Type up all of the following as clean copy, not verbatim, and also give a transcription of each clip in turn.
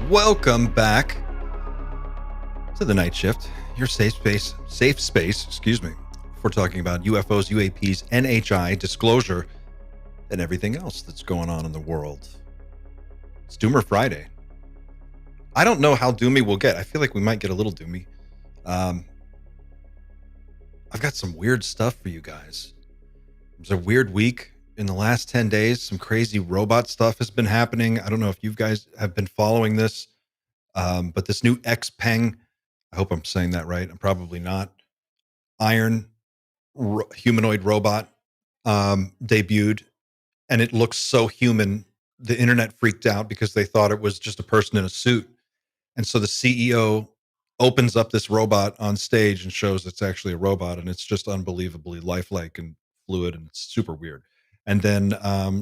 Welcome back to the Night Shift, your safe space, excuse me, for talking about UFOs, UAPs, NHI, disclosure, and everything else that's going on in the world. It's Doomer Friday. I don't know how doomy we'll get. I feel like we might get a little doomy. I've got some weird stuff for you guys. It was a weird week. In the last 10 days, some crazy robot stuff has been happening. I don't know if you guys have been following this, but this new X-Peng, I hope I'm saying that right. I'm probably not. Iron humanoid robot debuted, and it looks so human. The internet freaked out because they thought it was just a person in a suit. And so the CEO opens up this robot on stage and shows it's actually a robot, and it's just unbelievably lifelike and fluid, and it's super weird. And then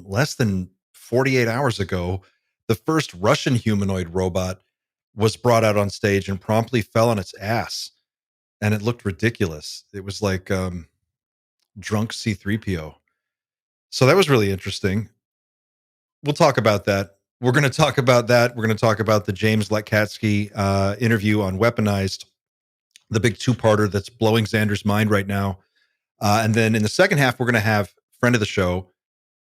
less than 48 hours ago, the first Russian humanoid robot was brought out on stage and promptly fell on its ass. And it looked ridiculous. It was like drunk C-3PO. So that was really interesting. We'll talk about that. We're going to talk about that. We're going to talk about the James Letkatsky interview on Weaponized, the big two-parter that's blowing Xander's mind right now. And then in the second half, we're going to have friend of the show,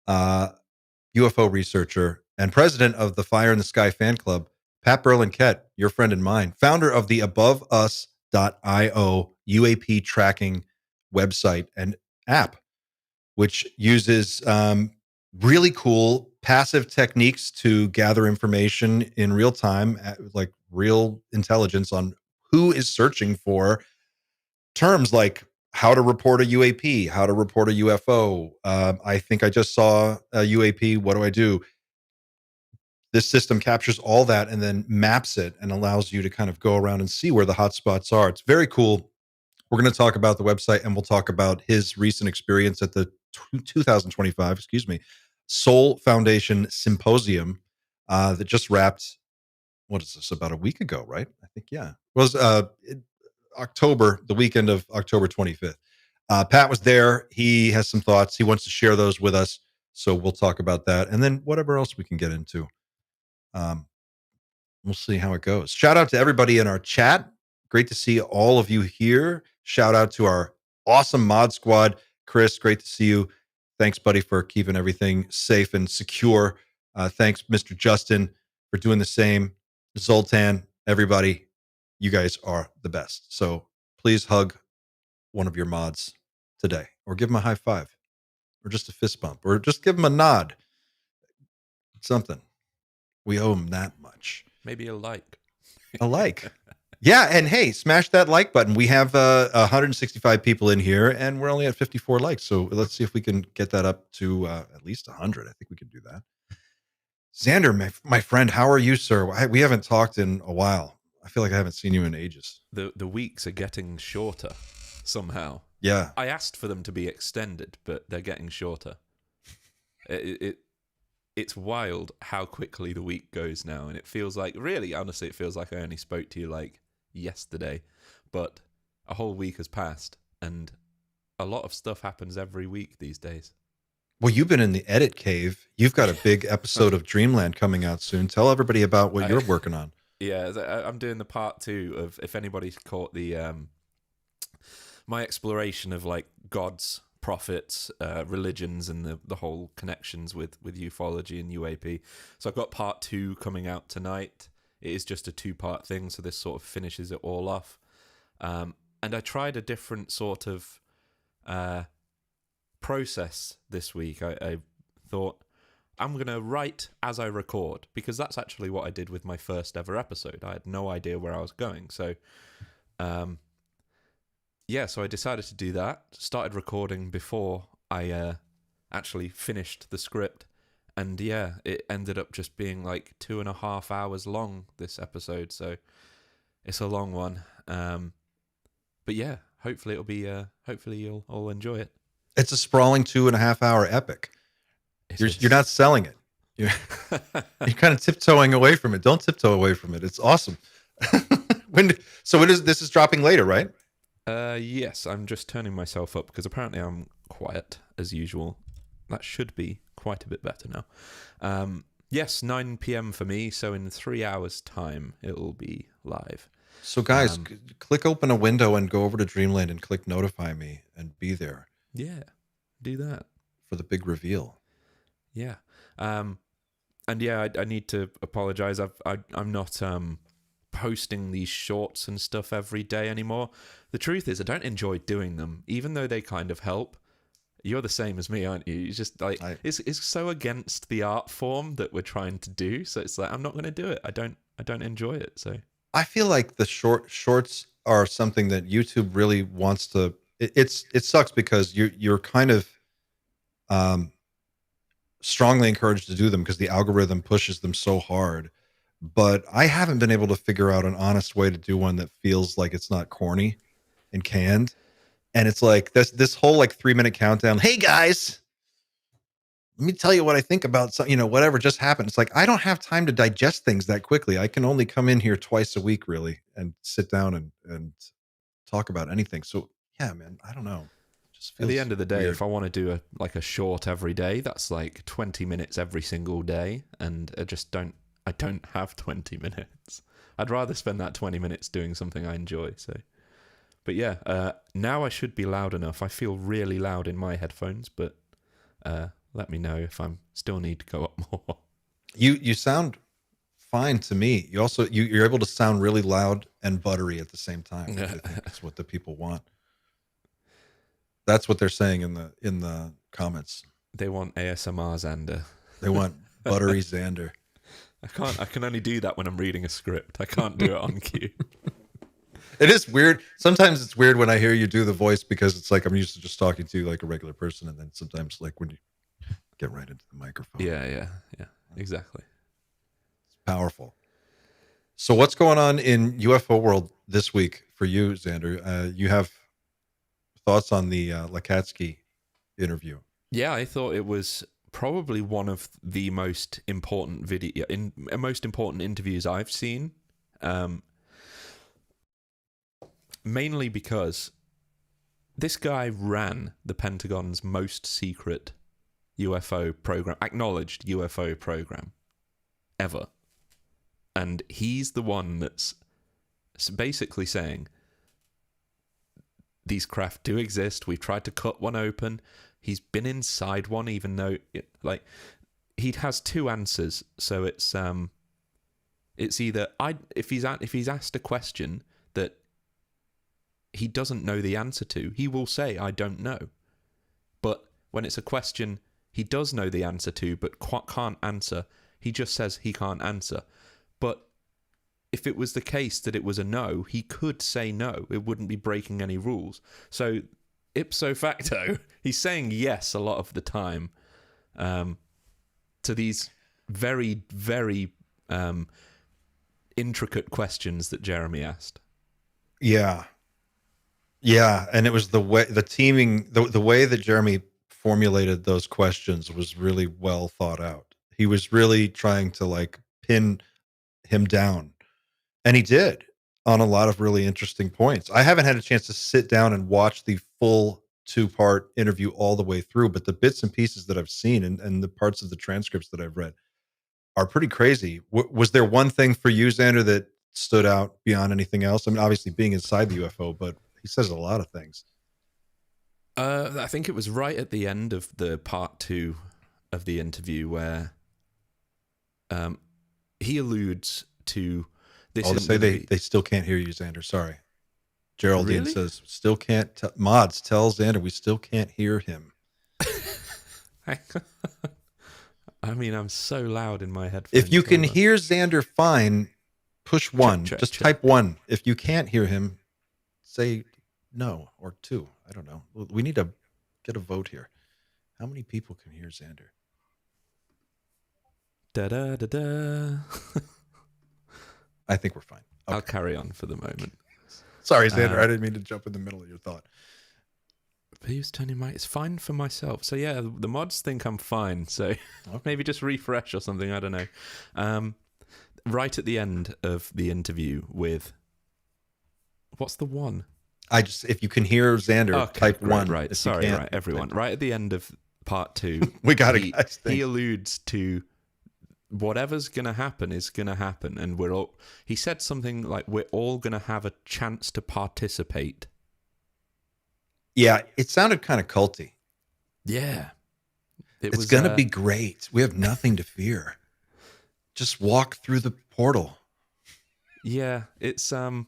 UFO researcher and president of the Fire in the Sky fan club, Pat Berlinquette, your friend and mine, founder of the AboveUs IO UAP tracking website and app, which uses really cool passive techniques to gather information in real time, like real intelligence on who is searching for terms like how to report a UAP, how to report a UFO. I think I just saw a UAP. What do I do? This system captures all that and then maps it and allows you to kind of go around and see where the hot spots are. It's very cool. We're going to talk about the website, and we'll talk about his recent experience at the 2025, SOL Foundation Symposium that just wrapped. What is this? About a week ago, right? I think, yeah. It was October, the weekend of October 25th. Pat was there. He has some thoughts. He wants to share those with us. So we'll talk about that. And then whatever else we can get into. We'll see how it goes. Shout out to everybody in our chat. Great to see all of you here. Shout out to our awesome mod squad. Chris, great to see you. Thanks, buddy, for keeping everything safe and secure. Thanks, Mr. Justin, for doing the same. Zoltan, everybody, you guys are the best. So please hug one of your mods today, or give them a high five, or just a fist bump, or just give them a nod. Something. We owe them that much. Maybe a like. A like. Yeah, and hey, smash that like button. We have 165 people in here, and we're only at 54 likes. So let's see if we can get that up to at least 100. I think we can do that. Xander, my friend, how are you, sir? We haven't talked in a while. I feel like I haven't seen you in ages. The weeks are getting shorter somehow. Yeah. I asked for them to be extended, but they're getting shorter. It's wild how quickly the week goes now, and it feels like, really, honestly, it feels like I only spoke to you like yesterday, but a whole week has passed, and a lot of stuff happens every week these days. Well, you've been in the edit cave. You've got a big episode of Dreamland coming out soon. Tell everybody about what you're working on. Yeah, I'm doing the part 2 of, if anybody's caught the my exploration of like gods, prophets, religions, and the whole connections with ufology and UAP. So I've got part 2 coming out tonight. It is just a 2-part thing, so this sort of finishes it all off. And I tried a different sort of process this week. I thought, I'm going to write as I record, because that's actually what I did with my first ever episode. I had no idea where I was going. So, so I decided to do that. Started recording before I actually finished the script. And yeah, it ended up just being like 2.5 hours long, this episode. So it's a long one. But yeah, hopefully it'll be, hopefully you'll all enjoy it. It's a sprawling 2.5 hour epic. You're not selling it. You're kind of tiptoeing away from it. Don't tiptoe away from it. It's awesome. This is dropping later, right? Yes, I'm just turning myself up because apparently I'm quiet as usual. That should be quite a bit better now. Yes, 9 p.m. for me. So in 3 hours' time, it'll be live. So guys, click open a window and go over to Dreamland and click notify me and be there. Yeah, do that for the big reveal. Yeah, and yeah, I need to apologize. I'm not posting these shorts and stuff every day anymore. The truth is, I don't enjoy doing them, even though they kind of help. You're the same as me, aren't you? It's just like it's so against the art form that we're trying to do. So it's like I'm not going to do it. I don't enjoy it. So I feel like the shorts are something that YouTube really wants to. It sucks because you're kind of strongly encouraged to do them because the algorithm pushes them so hard. But I haven't been able to figure out an honest way to do one that feels like it's not corny and canned. And it's like this whole like 3-minute countdown. Hey guys, let me tell you what I think about some, whatever just happened. It's like I don't have time to digest things that quickly. I can only come in here twice a week, really, and sit down and talk about anything. So yeah, man, I don't know. It just feels at the end of the day, weird. if I want to do a short every day, that's like 20 minutes every single day, and I don't have 20 minutes. I'd rather spend that 20 minutes doing something I enjoy. So. But yeah, now I should be loud enough. I feel really loud in my headphones, but let me know if I still need to go up more. You sound fine to me. You also you're able to sound really loud and buttery at the same time. I think that's what the people want. That's what they're saying in the comments. They want ASMR Xander. They want buttery Xander. I can only do that when I'm reading a script. I can't do it on cue. It is weird. Sometimes it's weird when I hear you do the voice because it's like I'm used to just talking to you like a regular person, and then sometimes like when you get right into the microphone. Yeah, exactly. It's powerful. So what's going on in UFO world this week for you, Xander? You have thoughts on the Lakatsky interview? Yeah, I thought it was probably one of the most important most important interviews I've seen. Mainly because this guy ran the Pentagon's most secret UFO program, acknowledged UFO program ever. And he's the one that's basically saying, these craft do exist. We've tried to cut one open. He's been inside one, even though, he has two answers. So it's either if he's asked a question that he doesn't know the answer to, he will say, I don't know. But when it's a question he does know the answer to but can't answer, he just says he can't answer. But if it was the case that it was a no, he could say no. It wouldn't be breaking any rules. So ipso facto, he's saying yes a lot of the time to these very, very intricate questions that Jeremy asked. Yeah, and it was the way the way that Jeremy formulated those questions was really well thought out. He was really trying to like pin him down, and he did on a lot of really interesting points. I haven't had a chance to sit down and watch the full 2-part interview all the way through, but the bits and pieces that I've seen and the parts of the transcripts that I've read are pretty crazy. Was there one thing for you, Xander, that stood out beyond anything else? I mean, obviously being inside the UFO, but he says a lot of things. I think it was right at the end of the part 2 of the interview where he alludes to this. Oh, they still can't hear you, Xander. Sorry. Geraldine says, still can't. Mods, tell Xander we still can't hear him. I mean, I'm so loud in my headphones. If you can hear Xander fine, push 1. Check. Type 1. If you can't hear him, say no or 2. I don't know. We need to get a vote here. How many people can hear Xander? Da-da-da-da. I think we're fine. Okay. I'll carry on for the moment. Sorry, Xander. I didn't mean to jump in the middle of your thought. Who's turning my... It's fine for myself. So yeah, the mods think I'm fine. So maybe just refresh or something. I don't know. Right at the end of the interview with... What's the one? If you can hear Xander, type 1. Right. Sorry, right, everyone. Right at the end of part 2, we got it, guys. He alludes to whatever's going to happen is going to happen, and we're all. He said something like, "We're all going to have a chance to participate." Yeah, it sounded kind of culty. Yeah, It's going to be great. We have nothing to fear. Just walk through the portal. Yeah, it's I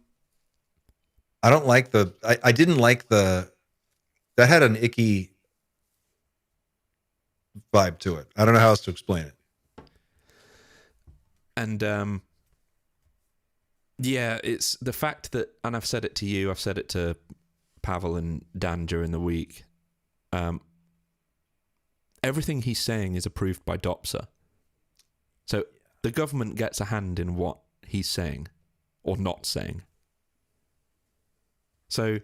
don't like I didn't like that had an icky vibe to it. I don't know how else to explain it. And yeah, it's the fact that, and I've said it to you, I've said it to Pavel and Dan during the week. Everything he's saying is approved by DOPSA. So the government gets a hand in what he's saying or not saying. So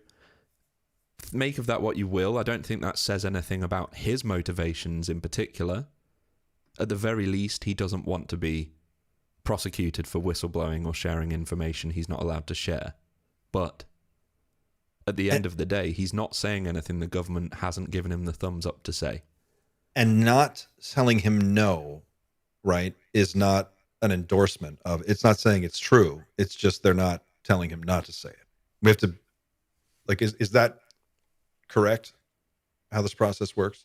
make of that what you will. I don't think that says anything about his motivations in particular. At the very least, he doesn't want to be prosecuted for whistleblowing or sharing information he's not allowed to share. But at the end of the day, he's not saying anything the government hasn't given him the thumbs up to say. And not telling him no, right, is not an endorsement of, it's not saying it's true. It's just they're not telling him not to say it. We have to, like, is that correct? How this process works?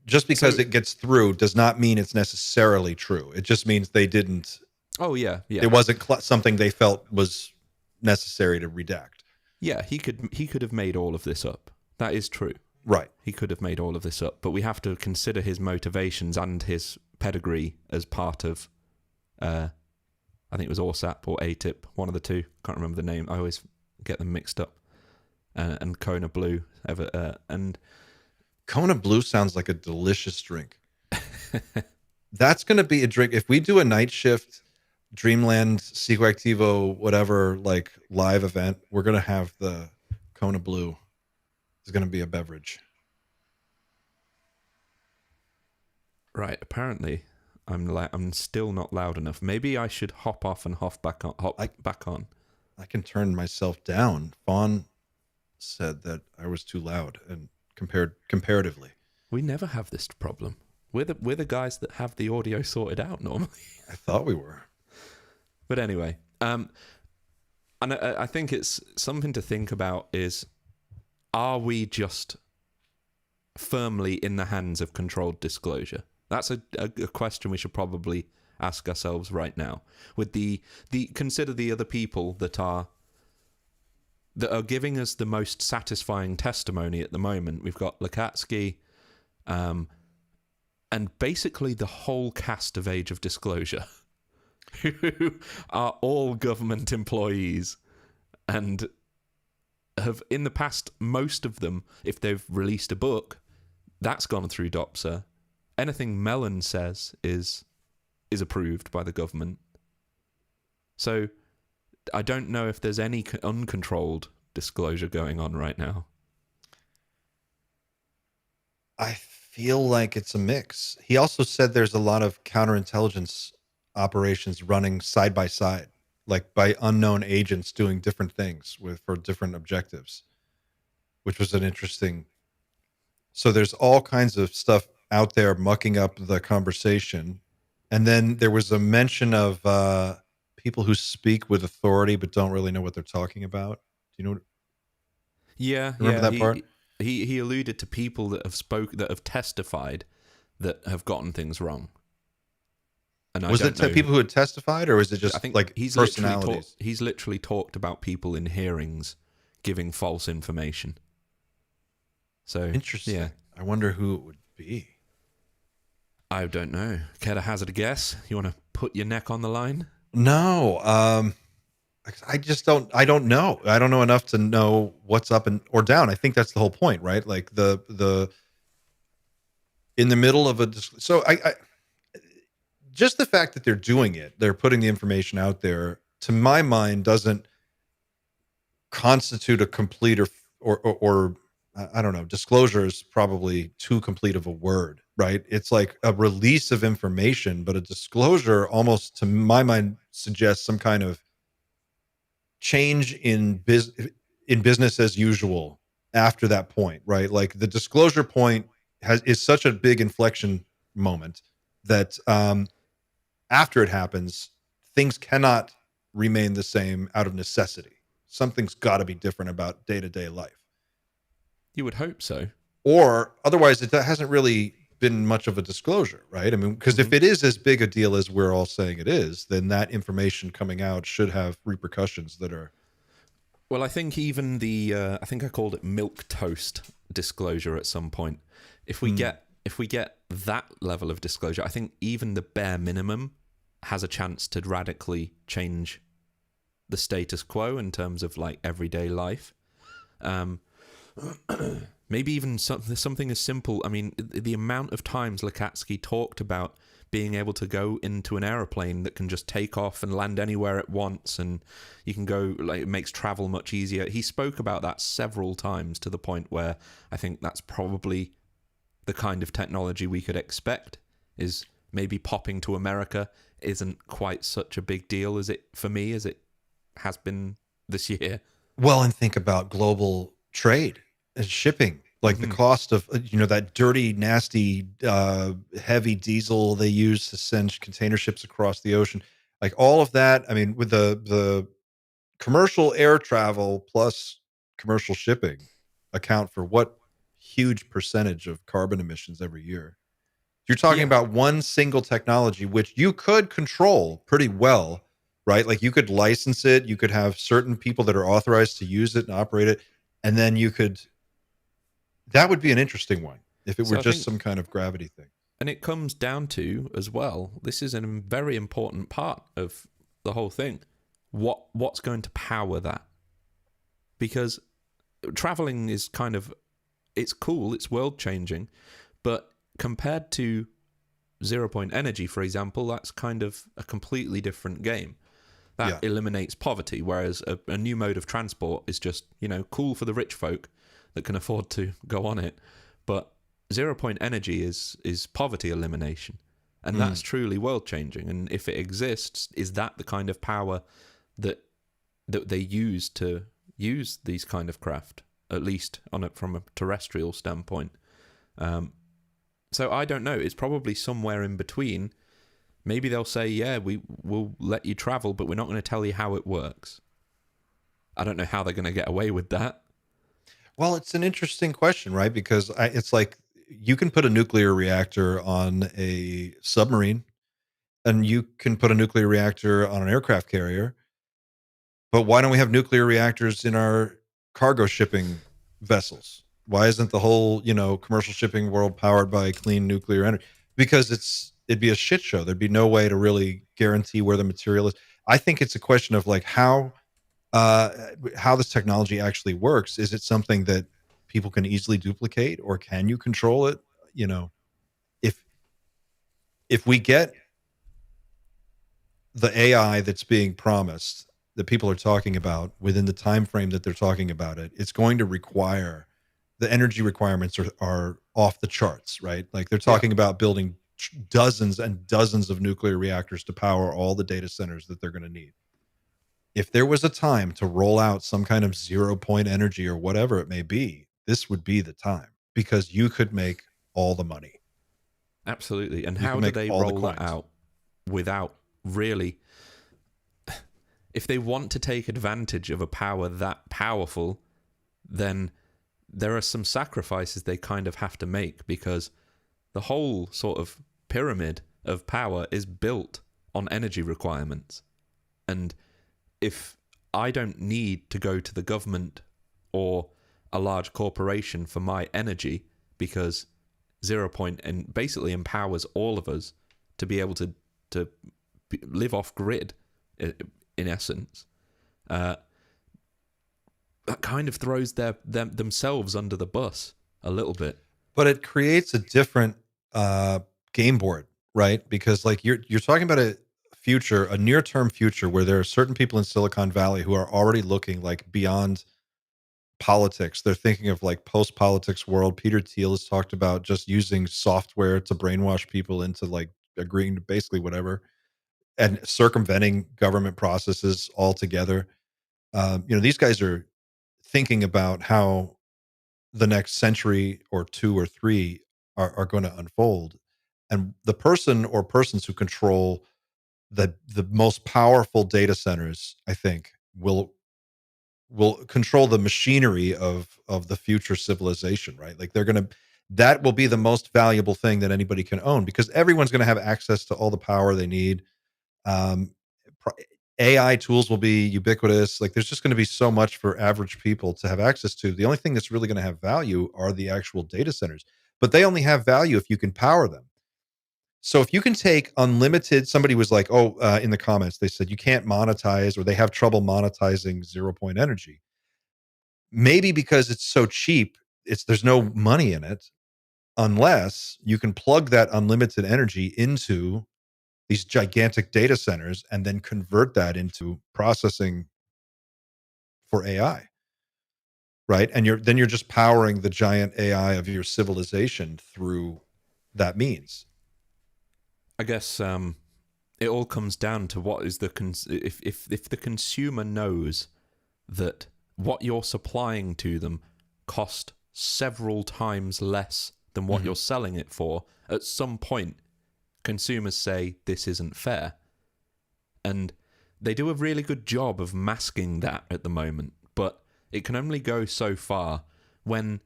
Just because it gets through does not mean it's necessarily true. It just means they didn't. Oh, yeah. It wasn't something they felt was necessary to redact. Yeah, he could have made all of this up. That is true. Right. He could have made all of this up, but we have to consider his motivations and his pedigree as part of, I think it was ORSAP or ATIP, one of the two. Can't remember the name. I always get them mixed up. And Kona Blue. And Kona Blue sounds like a delicious drink. That's going to be a drink. If we do a night shift, Dreamland, Psychoactivo, whatever, like live event, we're going to have the Kona Blue. It's going to be a beverage. Right. Apparently, I'm still not loud enough. Maybe I should hop off and hop back on. I can turn myself down. Fawn said that I was too loud and comparatively. We never have this problem. We're the guys that have the audio sorted out normally. I thought we were. But anyway, and I think it's something to think about is, are we just firmly in the hands of controlled disclosure? That's a question we should probably ask ourselves right now. With the consider the other people that are giving us the most satisfying testimony at the moment. We've got Lukatsky, and basically the whole cast of Age of Disclosure, who are all government employees and have, in the past, most of them, if they've released a book, that's gone through DOPSA. Anything Mellon says is approved by the government. So I don't know if there's any uncontrolled disclosure going on right now. I feel like it's a mix. He also said there's a lot of counterintelligence operations running side by side, like by unknown agents doing different things for different objectives, which was an interesting. So there's all kinds of stuff out there mucking up the conversation. And then there was a mention of people who speak with authority but don't really know what they're talking about. Do you know? Yeah, remember that part? He alluded to people that have testified that have gotten things wrong. And was it people who had testified, or was it just, I think, like, he's personalities? He's literally talked about people in hearings giving false information. So interesting. Yeah. I wonder who it would be. I don't know. Care to hazard a guess? You want to put your neck on the line? No. I just don't. I don't know. I don't know enough to know what's up or down. I think that's the whole point, right? Like the in the middle of a. So I just the fact that they're doing it, they're putting the information out there, to my mind, doesn't constitute a complete or I don't know. Disclosure is probably too complete of a word, right? It's like a release of information, but a disclosure almost, to my mind, suggests some kind of change in business as usual after that point, right? Like the disclosure point is such a big inflection moment that after it happens, things cannot remain the same out of necessity. Something's got to be different about day-to-day life. You would hope so. Or otherwise, it hasn't really been much of a disclosure, right? I mean, because if it is as big a deal as we're all saying it is, then that information coming out should have repercussions that are. Well, I think even I think I called it milk toast disclosure at some point. If we get that level of disclosure, I think even the bare minimum has a chance to radically change the status quo in terms of like everyday life. Maybe even something as simple. I mean, the amount of times Lukatsky talked about being able to go into an aeroplane that can just take off and land anywhere at once, and you can go, like, it makes travel much easier. He spoke about that several times to the point where I think that's probably the kind of technology we could expect. Is maybe popping to America isn't quite such a big deal as it has been this year. Well, and think about global trade and shipping, like the cost of that dirty, nasty, heavy diesel they use to send container ships across the ocean, like all of that. I mean, with the commercial air travel plus commercial shipping account for what huge percentage of carbon emissions every year. You're talking about one single technology, which you could control pretty well, right? Like you could license it, you could have certain people that are authorized to use it and operate it, and then that would be an interesting one if it were just some kind of gravity thing. And it comes down to, as well, this is a very important part of the whole thing. What's going to power that? Because traveling is kind of, it's cool, it's world changing, but compared to 0 point energy, for example, that's kind of a completely different game. That eliminates poverty, whereas a new mode of transport is just, cool for the rich folk that can afford to go on it. But 0 point energy is poverty elimination. And that's truly world changing. And if it exists, is that the kind of power that they use to use these kind of craft, at least from a terrestrial standpoint? So I don't know. It's probably somewhere in between. Maybe they'll say, we'll let you travel, but we're not going to tell you how it works. I don't know how they're going to get away with that. Well, it's an interesting question, right? Because it's like you can put a nuclear reactor on a submarine and you can put a nuclear reactor on an aircraft carrier. But why don't we have nuclear reactors in our cargo shipping vessels? Why isn't the whole, commercial shipping world powered by clean nuclear energy? Because it'd be a shit show. There'd be no way to really guarantee where the material is. I think it's a question of like how this technology actually works. Is it something that people can easily duplicate, or can you control it? If we get the AI that's being promised, that people are talking about within the time frame that they're talking about it, it's going to require, the energy requirements are off the charts, right? Like they're talking about building dozens and dozens of nuclear reactors to power all the data centers that they're going to need. If there was a time to roll out some kind of 0 point energy or whatever it may be, this would be the time, because you could make all the money. Absolutely. And how do they roll that out without really... If they want to take advantage of a power that powerful, then there are some sacrifices they kind of have to make, because the whole sort of pyramid of power is built on energy requirements. And if I don't need to go to the government or a large corporation for my energy, because 0 point and basically empowers all of us to be able to live off grid, in essence, that kind of throws themselves under the bus a little bit. But it creates a different game board, right? Because like you're talking about a future, a near-term future where there are certain people in Silicon Valley who are already looking like beyond politics. They're thinking of like post-politics world. Peter Thiel has talked about just using software to brainwash people into like agreeing to basically whatever, and circumventing government processes altogether. These guys are thinking about how the next century or two or three are going to unfold. And the person or persons who control the most powerful data centers, I think, will control the machinery of the future civilization, right? Like that will be the most valuable thing that anybody can own, because everyone's going to have access to all the power they need. Um, AI tools will be ubiquitous. Like, there's just going to be so much for average people to have access to. The only thing that's really going to have value are the actual data centers, but they only have value if you can power them. So if you can take unlimited, somebody was like, oh, in the comments, they said you can't monetize, or they have trouble monetizing 0 point energy. Maybe because it's so cheap, there's no money in it, unless you can plug that unlimited energy into these gigantic data centers and then convert that into processing for AI, right? And you're just powering the giant AI of your civilization through that means. I guess it all comes down to what is the if the consumer knows that what you're supplying to them cost several times less than what you're selling it for, at some point consumers say this isn't fair. And they do a really good job of masking that at the moment, but it can only go so far when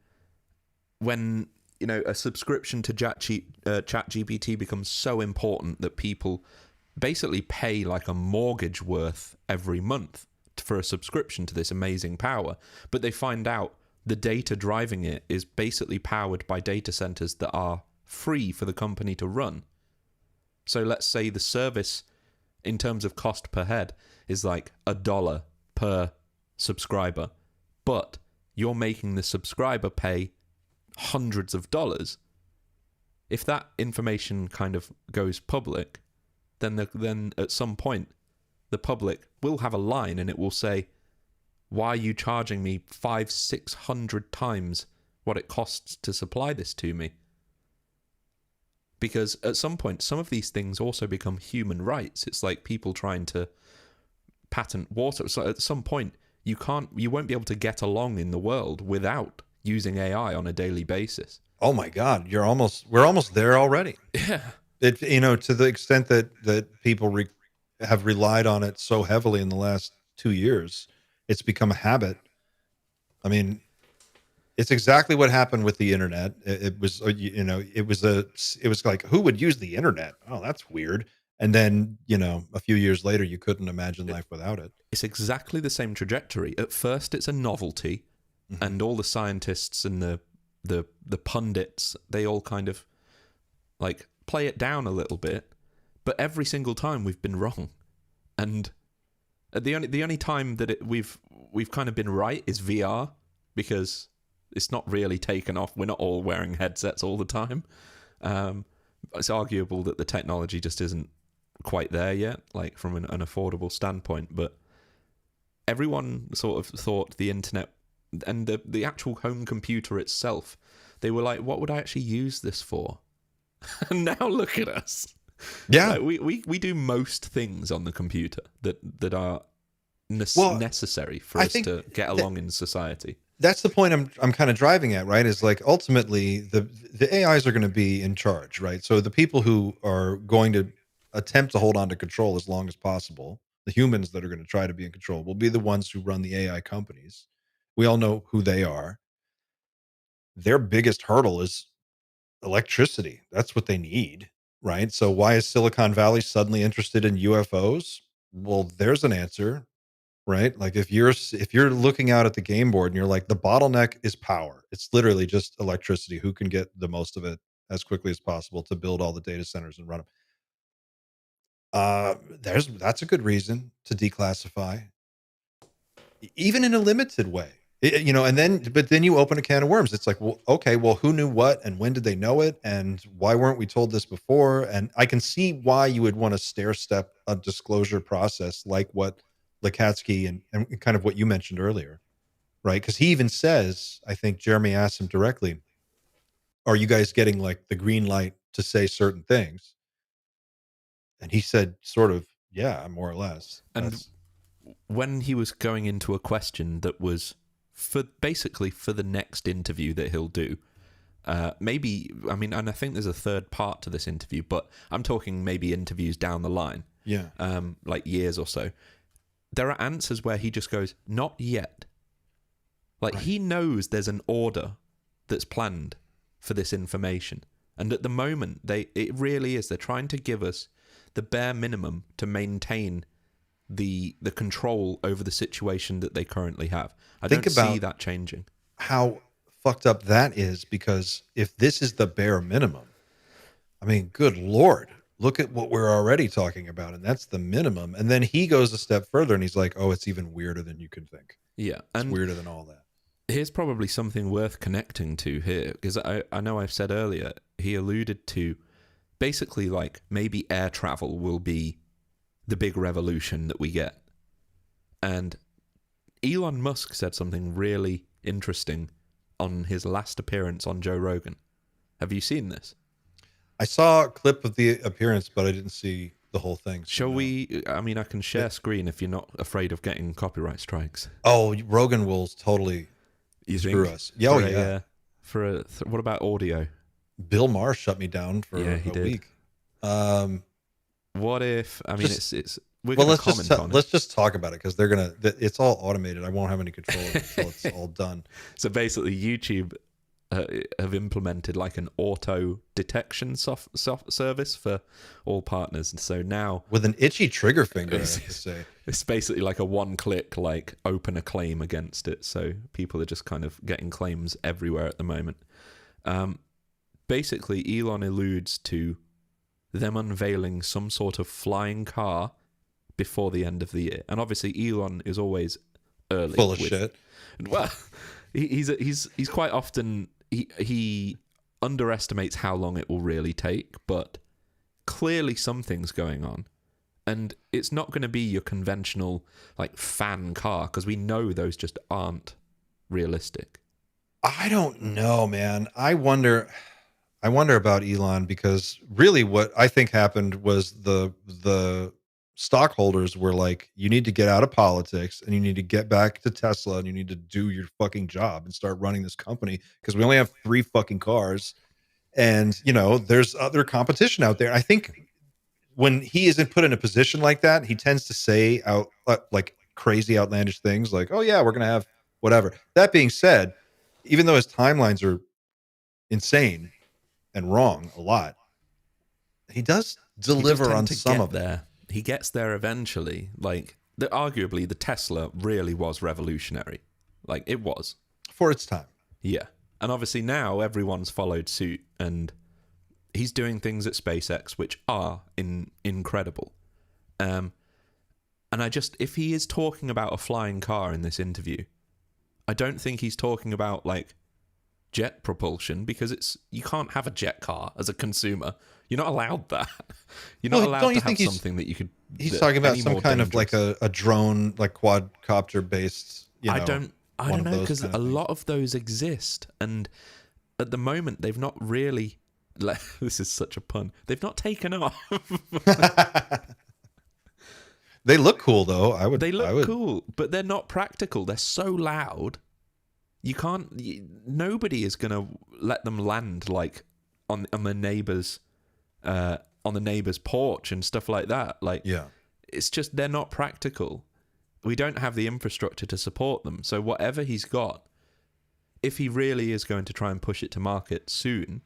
you know, a subscription to ChatGPT becomes so important that people basically pay like a mortgage worth every month for a subscription to this amazing power. But they find out the data driving it is basically powered by data centers that are free for the company to run. So let's say the service, in terms of cost per head, is like $1 per subscriber, but you're making the subscriber pay hundreds of dollars. If that information kind of goes public, then at some point the public will have a line and it will say, why are you charging me 500-600 times what it costs to supply this to me? Because at some point, some of these things also become human rights. It's like people trying to patent water. So at some point, you won't be able to get along in the world without using AI on a daily basis. Oh my God, we're almost there already. Yeah. It, you know, to the extent that people have relied on it so heavily in the last 2 years, it's become a habit. I mean, it's exactly what happened with the internet. It was, you know, it was like, who would use the internet? Oh, that's weird. And then, you know, a few years later, you couldn't imagine life without it. It's exactly the same trajectory. At first, it's a novelty, and all the scientists and the pundits, they all kind of like play it down a little bit. But every single time we've been wrong, and the only time that we've kind of been right is VR, because it's not really taken off. We're not all wearing headsets all the time. It's arguable that the technology just isn't quite there yet, like from an affordable standpoint. But everyone sort of thought the internet and the actual home computer itself, they were like, what would I actually use this for? And now look at us. Yeah. Like we do most things on the computer that are necessary for us to get along in society. That's the point I'm kind of driving at, right? Is like, ultimately the AIs are going to be in charge, right? So the people who are going to attempt to hold on to control as long as possible, the humans that are going to try to be in control, will be the ones who run the AI companies. We all know who they are. Their biggest hurdle is electricity. That's what they need, right? So why is Silicon Valley suddenly interested in UFOs? Well, there's an answer. Right? Like, if you're looking out at the game board and you're like, the bottleneck is power. It's literally just electricity. Who can get the most of it as quickly as possible to build all the data centers and run them? That's a good reason to declassify, even in a limited way. You know, but then you open a can of worms. It's like, well, okay, well, who knew what, and when did they know it, and why weren't we told this before? And I can see why you would want to stair step a disclosure process like what Likatsky and kind of what you mentioned earlier, right? Because he even says, I think Jeremy asked him directly, are you guys getting like the green light to say certain things? And he said, sort of, yeah, more or less. And when he was going into a question that was basically for the next interview that he'll do, maybe, I mean, and I think there's a third part to this interview, but I'm talking maybe interviews down the line. Yeah. like years or so. There are answers where he just goes, not yet. Like, Right. he knows there's an order that's planned for this information. And at the moment, it really is. They're trying to give us the bare minimum to maintain the control over the situation that they currently have. I Think don't see about that changing. how fucked up that is, because if this is the bare minimum, I mean, good Lord, look at what we're already talking about. And that's the minimum. And then he goes a step further and he's like, oh, it's even weirder than you can think. Yeah. It's And weirder than all that. here's probably something worth connecting to here, because I know I've said earlier, he alluded to basically like maybe air travel will be the big revolution that we get. And Elon Musk said something really interesting on his last appearance on Joe Rogan. Have you seen this? I saw a clip of the appearance, but I didn't see the whole thing. So Shall no. we? I mean, I can share screen if you're not afraid of getting copyright strikes. Oh, Rogan will totally You screw think? us. Yeah, oh, yeah. What about audio? Bill Maher shut me down for Yeah, he a did. week. What if? I mean, Just- we're Well, going to comment on it. let's just talk about it, because it's all automated. I won't have any control of it until it's all done. So basically, YouTube have implemented like an auto detection soft service for all partners, and so now With an itchy trigger finger, I have to say. it's basically like a one-click like open a claim against it. So people are just kind of getting claims everywhere at the moment. Basically, Elon alludes to them unveiling some sort of flying car before the end of the year, and obviously Elon is always early, Full of shit. Well, he's quite often he underestimates how long it will really take, but clearly something's going on, and it's not going to be your conventional like fan car, because we know those just aren't realistic. I don't know, man. I wonder about Elon, because really what I think happened was the stockholders were like, you need to get out of politics and you need to get back to Tesla and you need to do your fucking job and start running this company, because we only have 3 fucking cars, and there's other competition out there. I think when he isn't put in a position like that, he tends to say out like crazy outlandish things like, oh yeah, we're going to have whatever. That being said, even though his timelines are insane and wrong a lot, he does deliver on some of it. There. He gets there eventually. Like, arguably, the Tesla really was revolutionary. Like, it was. For its time. Yeah. And obviously now everyone's followed suit, and he's doing things at SpaceX which are incredible. And if he is talking about a flying car in this interview, I don't think he's talking about, like, jet propulsion, because you can't have a jet car as a consumer. You're not allowed that. You're not allowed to have something that you could. He's talking about some kind of like a drone, like quadcopter based. I don't know, because a lot of those exist, and at the moment they've not really. This is such a pun. They've not taken off. They look cool though. They look cool, but they're not practical. They're so loud. You can't. Nobody is gonna let them land like on the neighbor's porch and stuff like that. Like, yeah, it's just they're not practical. We don't have the infrastructure to support them. So whatever he's got, if he really is going to try and push it to market soon,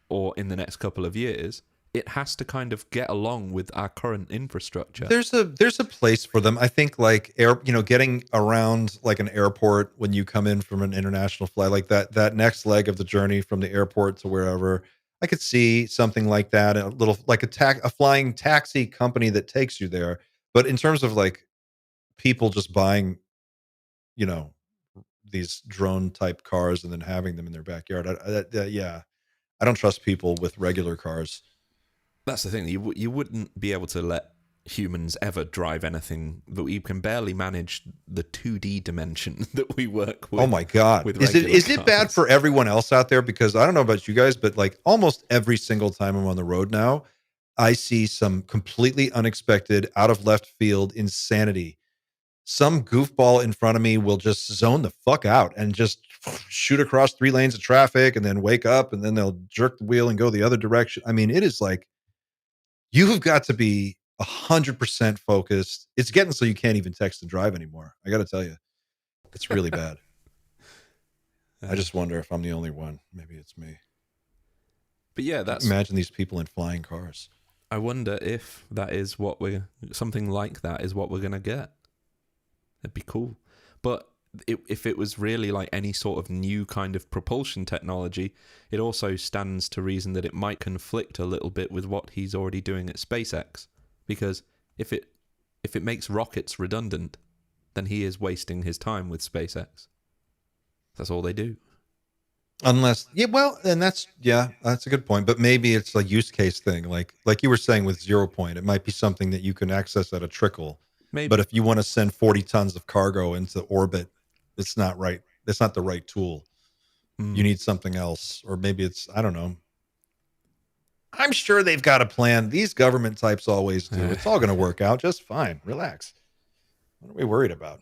or in the next couple of years, it has to kind of get along with our current infrastructure. There's a place for them. I think like getting around like an airport when you come in from an international flight, like that next leg of the journey from the airport to wherever, I could see something like that, a little like a flying taxi company that takes you there. But in terms of like people just buying, these drone type cars and then having them in their backyard, I don't trust people with regular cars. That's the thing. You wouldn't be able to let humans ever drive anything, that we can barely manage the 2D dimension that we work with. Oh my God. Is it bad for everyone else out there? Because I don't know about you guys, but like almost every single time I'm on the road now, I see some completely unexpected, out of left field insanity. Some goofball in front of me will just zone the fuck out and just shoot across 3 lanes of traffic and then wake up, and then they'll jerk the wheel and go the other direction. I mean, it is like, you have got to be 100% focused. It's getting so you can't even text and drive anymore. I got to tell you, it's really bad. I just wonder if I'm the only one. Maybe it's me. But yeah, imagine these people in flying cars. I wonder if that is what something like that is what we're going to get. It'd be cool. But if it was really like any sort of new kind of propulsion technology, it also stands to reason that it might conflict a little bit with what he's already doing at SpaceX. Because if it makes rockets redundant, then he is wasting his time with SpaceX. That's all they do. Unless, and that's a good point. But maybe it's a use case thing, like you were saying with 0 Point. It might be something that you can access at a trickle. Maybe. But if you want to send 40 tons of cargo into orbit, it's not right. It's not the right tool. You need something else, or maybe it's, I don't know. I'm sure they've got a plan. These government types always do. It's all going to work out just fine. Relax. What are we worried about?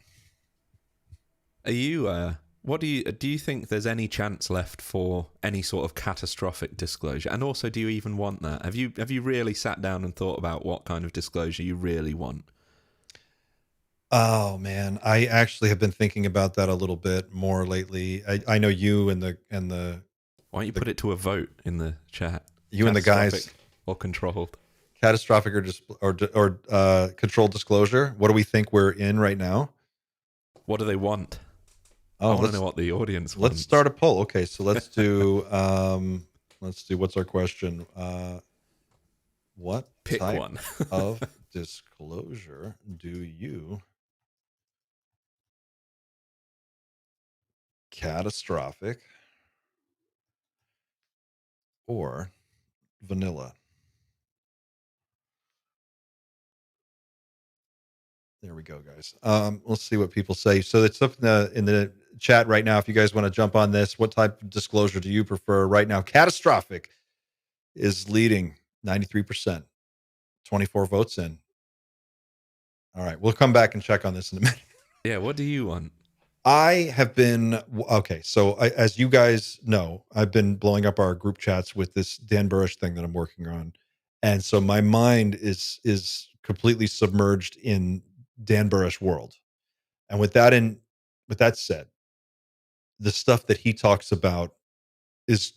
Are you? What do you think there's any chance left for any sort of catastrophic disclosure? And also, do you even want that? Have you really sat down and thought about what kind of disclosure you really want? Oh man, I actually have been thinking about that a little bit more lately. I know you and the why don't you put it to a vote in the chat? You and the guys, or controlled, catastrophic or controlled disclosure. What do we think we're in right now? What do they want? Oh, I want to know what the audience wants. Let's start a poll. Okay, so let's do what's our question? What Pick type one of disclosure do you catastrophic or vanilla? There we go, guys. Let's see what people say. So it's up in the chat right now. If you guys want to jump on this, what type of disclosure do you prefer right now? Catastrophic is leading 93%, 24 votes in. All right, we'll come back and check on this in a minute. Yeah, what do you want? I have been, okay, so as you guys know, I've been blowing up our group chats with this Dan Burrish thing that I'm working on. And so my mind is completely submerged in Dan Burrish world. And with that said, the stuff that he talks about is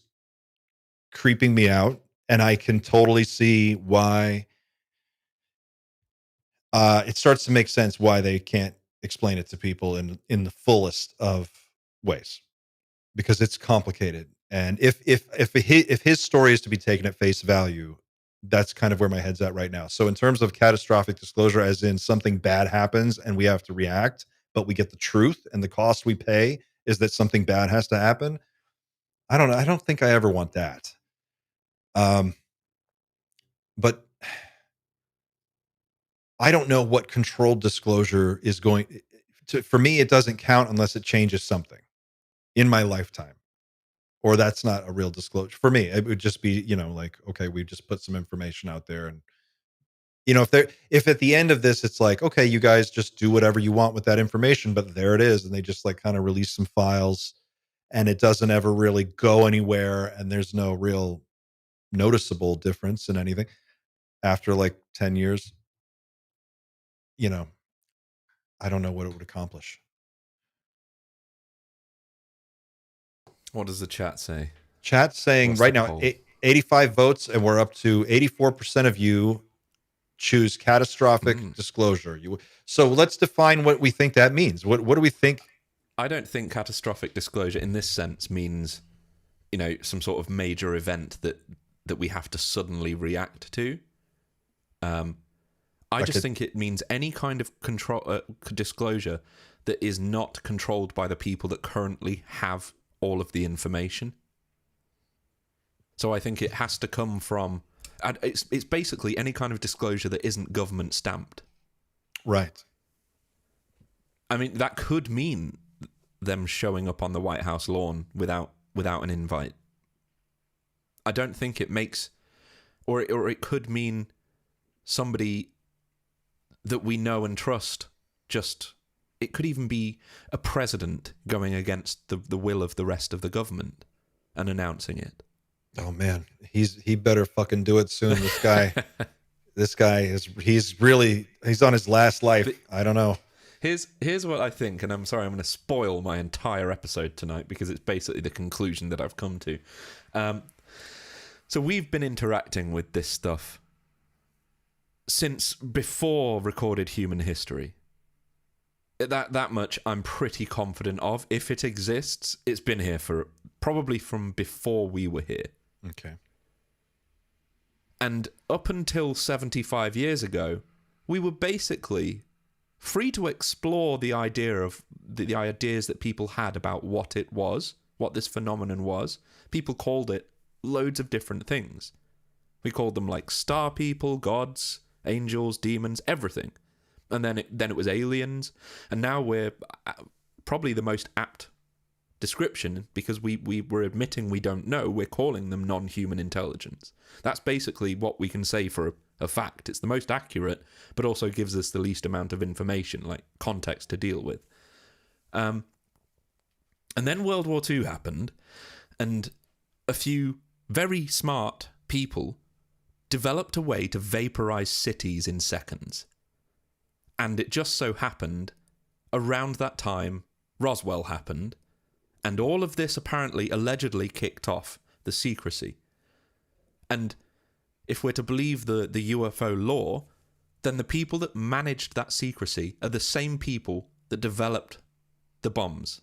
creeping me out. And I can totally see why it starts to make sense why they can't explain it to people in the fullest of ways, because it's complicated. And if his story is to be taken at face value, that's kind of where my head's at right now. So in terms of catastrophic disclosure, as in something bad happens and we have to react, but we get the truth and the cost we pay is that something bad has to happen. I don't know. I don't think I ever want that. But I don't know what controlled disclosure is going to, for me, it doesn't count unless it changes something in my lifetime, or that's not a real disclosure. For me, it would just be, like, okay, we just put some information out there. And, if at the end of this, it's like, okay, you guys just do whatever you want with that information, but there it is. And they just like kind of release some files and it doesn't ever really go anywhere. And there's no real noticeable difference in anything after like 10 years. I don't know what it would accomplish. What does the chat say? Chat's saying right now 85 votes, and we're up to 84% of you choose catastrophic disclosure. So let's define what we think that means. What do we think? I don't think catastrophic disclosure in this sense means, some sort of major event that we have to suddenly react to. I just think it means any kind of disclosure that is not controlled by the people that currently have all of the information. So I think it has to come from, and it's basically any kind of disclosure that isn't government stamped. Right. I mean, that could mean them showing up on the White House lawn without an invite. I don't think it makes, or it could mean somebody that we know and trust. It could even be a president going against the will of the rest of the government and announcing it. Oh man, he better fucking do it soon. This guy, This guy he's on his last life. I don't know. Here's what I think, and I'm sorry, I'm going to spoil my entire episode tonight because it's basically the conclusion that I've come to. So we've been interacting with this stuff since before recorded human history. That much I'm pretty confident of. If it exists, it's been here for probably from before we were here. Okay. And up until 75 years ago, we were basically free to explore the idea of the ideas that people had about what it was, what this phenomenon was. People called it loads of different things. We called them like star people, gods, angels, demons, everything. And then it was aliens, and now we're probably the most apt description, because we were admitting we don't know, we're calling them non-human intelligence. That's basically what we can say for a fact. It's the most accurate, but also gives us the least amount of information, like context to deal with. And then World War II happened, and a few very smart people developed a way to vaporize cities in seconds. And it just so happened, around that time, Roswell happened, and all of this apparently, allegedly kicked off the secrecy. And if we're to believe the UFO lore, then the people that managed that secrecy are the same people that developed the bombs,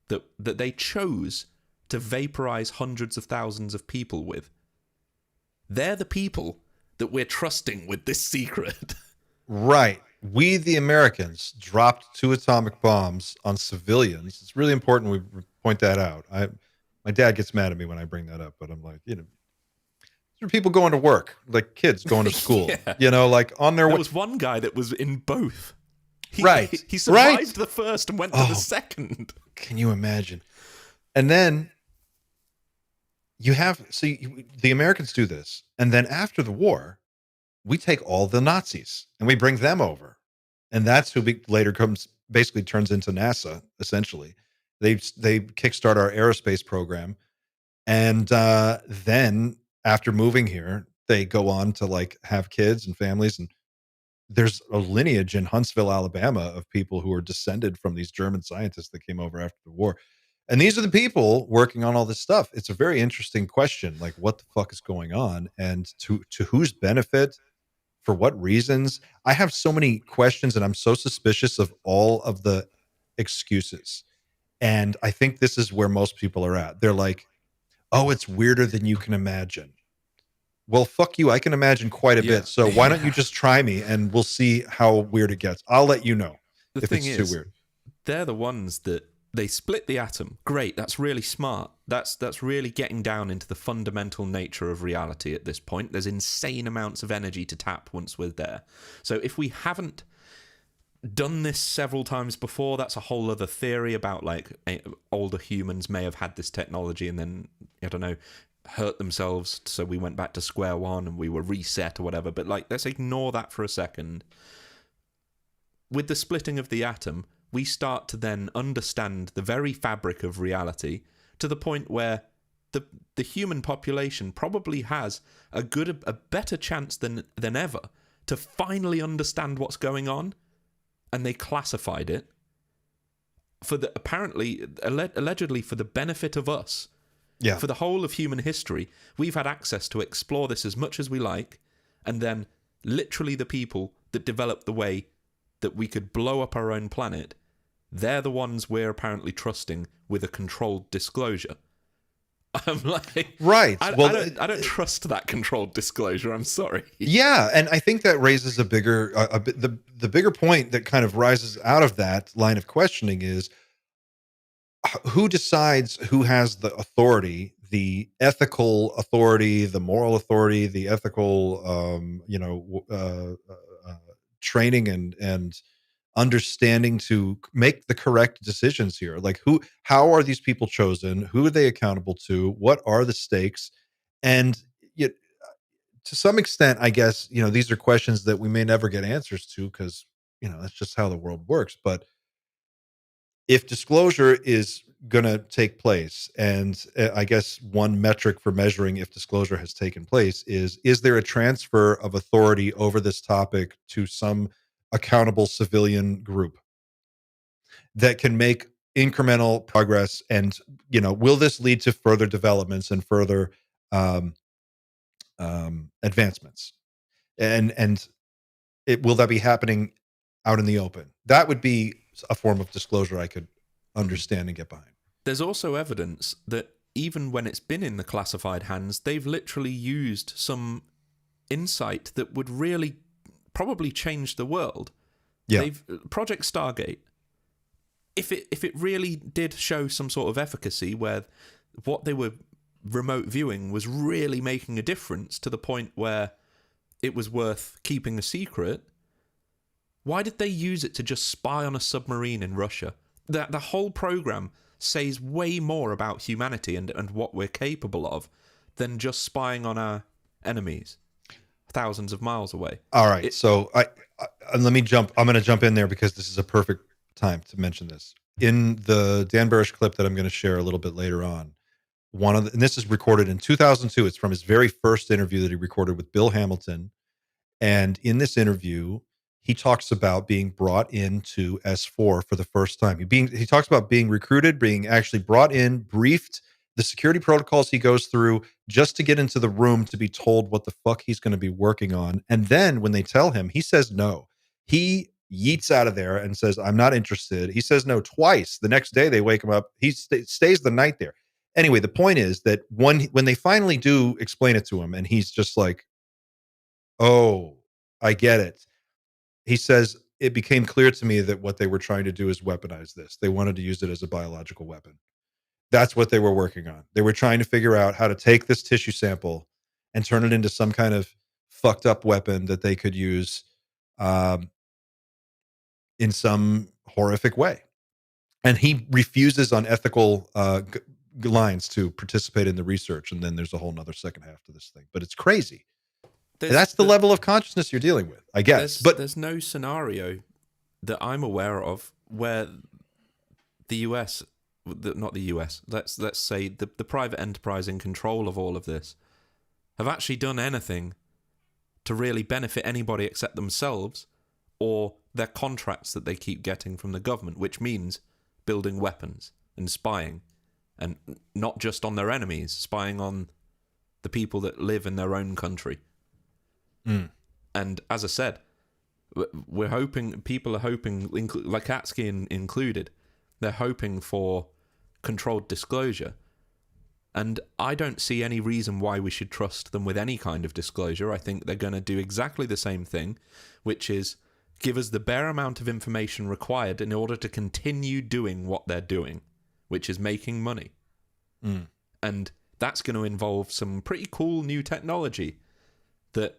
that they chose to vaporize hundreds of thousands of people with. They're the people that we're trusting with this secret. Right. We, the Americans, dropped 2 atomic bombs on civilians. It's really important we point that out. My dad gets mad at me when I bring that up, but I'm like, these are people going to work, like kids going to school, Yeah. Like on their way. There was one guy that was in both. He survived Right. the first and went to the second. Can you imagine? And then the Americans do this, and then after the war, we take all the Nazis and we bring them over. And that's who later basically turns into NASA, essentially. They kickstart our aerospace program. And then after moving here, they go on to like have kids and families. And there's a lineage in Huntsville, Alabama of people who are descended from these German scientists that came over after the war. And these are the people working on all this stuff. It's a very interesting question. Like, what the fuck is going on? And to whose benefit? For what reasons? I have so many questions, and I'm so suspicious of all of the excuses. And I think this is where most people are at. They're like, oh, it's weirder than you can imagine. Well, fuck you. I can imagine quite a bit. So why don't you just try me and we'll see how weird it gets. I'll let you know if it's too weird. They're the ones that they split the atom. Great, that's really smart. That's really getting down into the fundamental nature of reality at this point. There's insane amounts of energy to tap once we're there. So if we haven't done this several times before, that's a whole other theory about like older humans may have had this technology and then, I don't know, hurt themselves, so we went back to square one and we were reset or whatever. But like, let's ignore that for a second. With the splitting of the atom, we start to then understand the very fabric of reality to the point where the human population probably has a better chance than ever to finally understand what's going on. And they classified it for allegedly for the benefit of us. Yeah. For the whole of human history, we've had access to explore this as much as we like, and then literally the people that developed the way that we could blow up our own planet, they're the ones we're apparently trusting with a controlled disclosure. I'm like, right. I don't trust that controlled disclosure. I'm sorry. Yeah, and I think that raises the bigger point that kind of rises out of that line of questioning is who decides who has the authority, the ethical authority, the moral authority, the ethical, training and understanding to make the correct decisions here. Like how are these people chosen? Who are they accountable to? What are the stakes? And yet, to some extent, I guess, these are questions that we may never get answers to because, that's just how the world works. But if disclosure is going to take place? And I guess one metric for measuring if disclosure has taken place is there a transfer of authority over this topic to some accountable civilian group that can make incremental progress? And, will this lead to further developments and further um, advancements? And will that be happening out in the open? That would be a form of disclosure I could understand and get behind. There's also evidence that even when it's been in the classified hands, they've literally used some insight that would really probably change the world. Yeah. Project Stargate, if it really did show some sort of efficacy where what they were remote viewing was really making a difference to the point where it was worth keeping a secret, why did they use it to just spy on a submarine in Russia? The whole program says way more about humanity and what we're capable of than just spying on our enemies thousands of miles away. All right. So let me jump. I'm going to jump in there because this is a perfect time to mention this. In the Dan Barish clip that I'm going to share a little bit later on, and this is recorded in 2002. It's from his very first interview that he recorded with Bill Hamilton. And in this interview, he talks about being brought into S4 for the first time. He talks about being recruited, being actually brought in, briefed, the security protocols he goes through just to get into the room to be told what the fuck he's going to be working on. And then when they tell him, he says no. He yeets out of there and says, I'm not interested. He says no twice. The next day they wake him up. He stays the night there. Anyway, the point is that when they finally do explain it to him and he's just like, oh, I get it. He says, it became clear to me that what they were trying to do is weaponize this. They wanted to use it as a biological weapon. That's what they were working on. They were trying to figure out how to take this tissue sample and turn it into some kind of fucked up weapon that they could use in some horrific way. And he refuses on ethical lines to participate in the research. And then there's a whole nother second half to this thing. But it's crazy. That's the level of consciousness you're dealing with, I guess. But there's no scenario that I'm aware of where the US, not the US, let's say the private enterprise in control of all of this, have actually done anything to really benefit anybody except themselves or their contracts that they keep getting from the government, which means building weapons and spying, and not just on their enemies, spying on the people that live in their own country. And as I said, we're hoping, people are hoping, like Atsky included, they're hoping for controlled disclosure. And I don't see any reason why we should trust them with any kind of disclosure. I think they're going to do exactly the same thing, which is give us the bare amount of information required in order to continue doing what they're doing, which is making money. And that's going to involve some pretty cool new technology that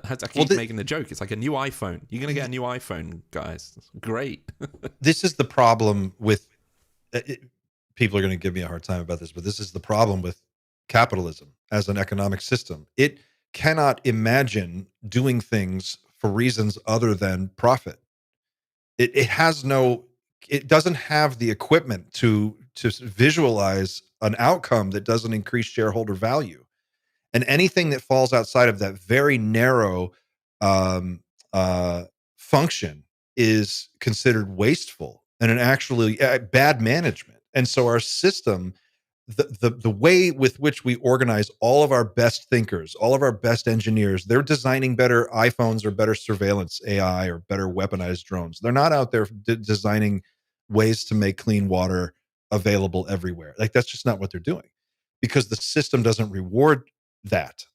I keep making the joke. It's like a new iPhone. You're going to get a new iPhone, guys. That's great. This is the problem with people are going to give me a hard time about this, but this is the problem with capitalism as an economic system. It cannot imagine doing things for reasons other than profit. It doesn't have the equipment to visualize an outcome that doesn't increase shareholder value. And anything that falls outside of that very narrow function is considered wasteful and an actually bad management. And so our system, the way with which we organize all of our best thinkers, all of our best engineers, they're designing better iPhones or better surveillance AI or better weaponized drones. They're not out there designing ways to make clean water available everywhere. Like, that's just not what they're doing, because the system doesn't reward that.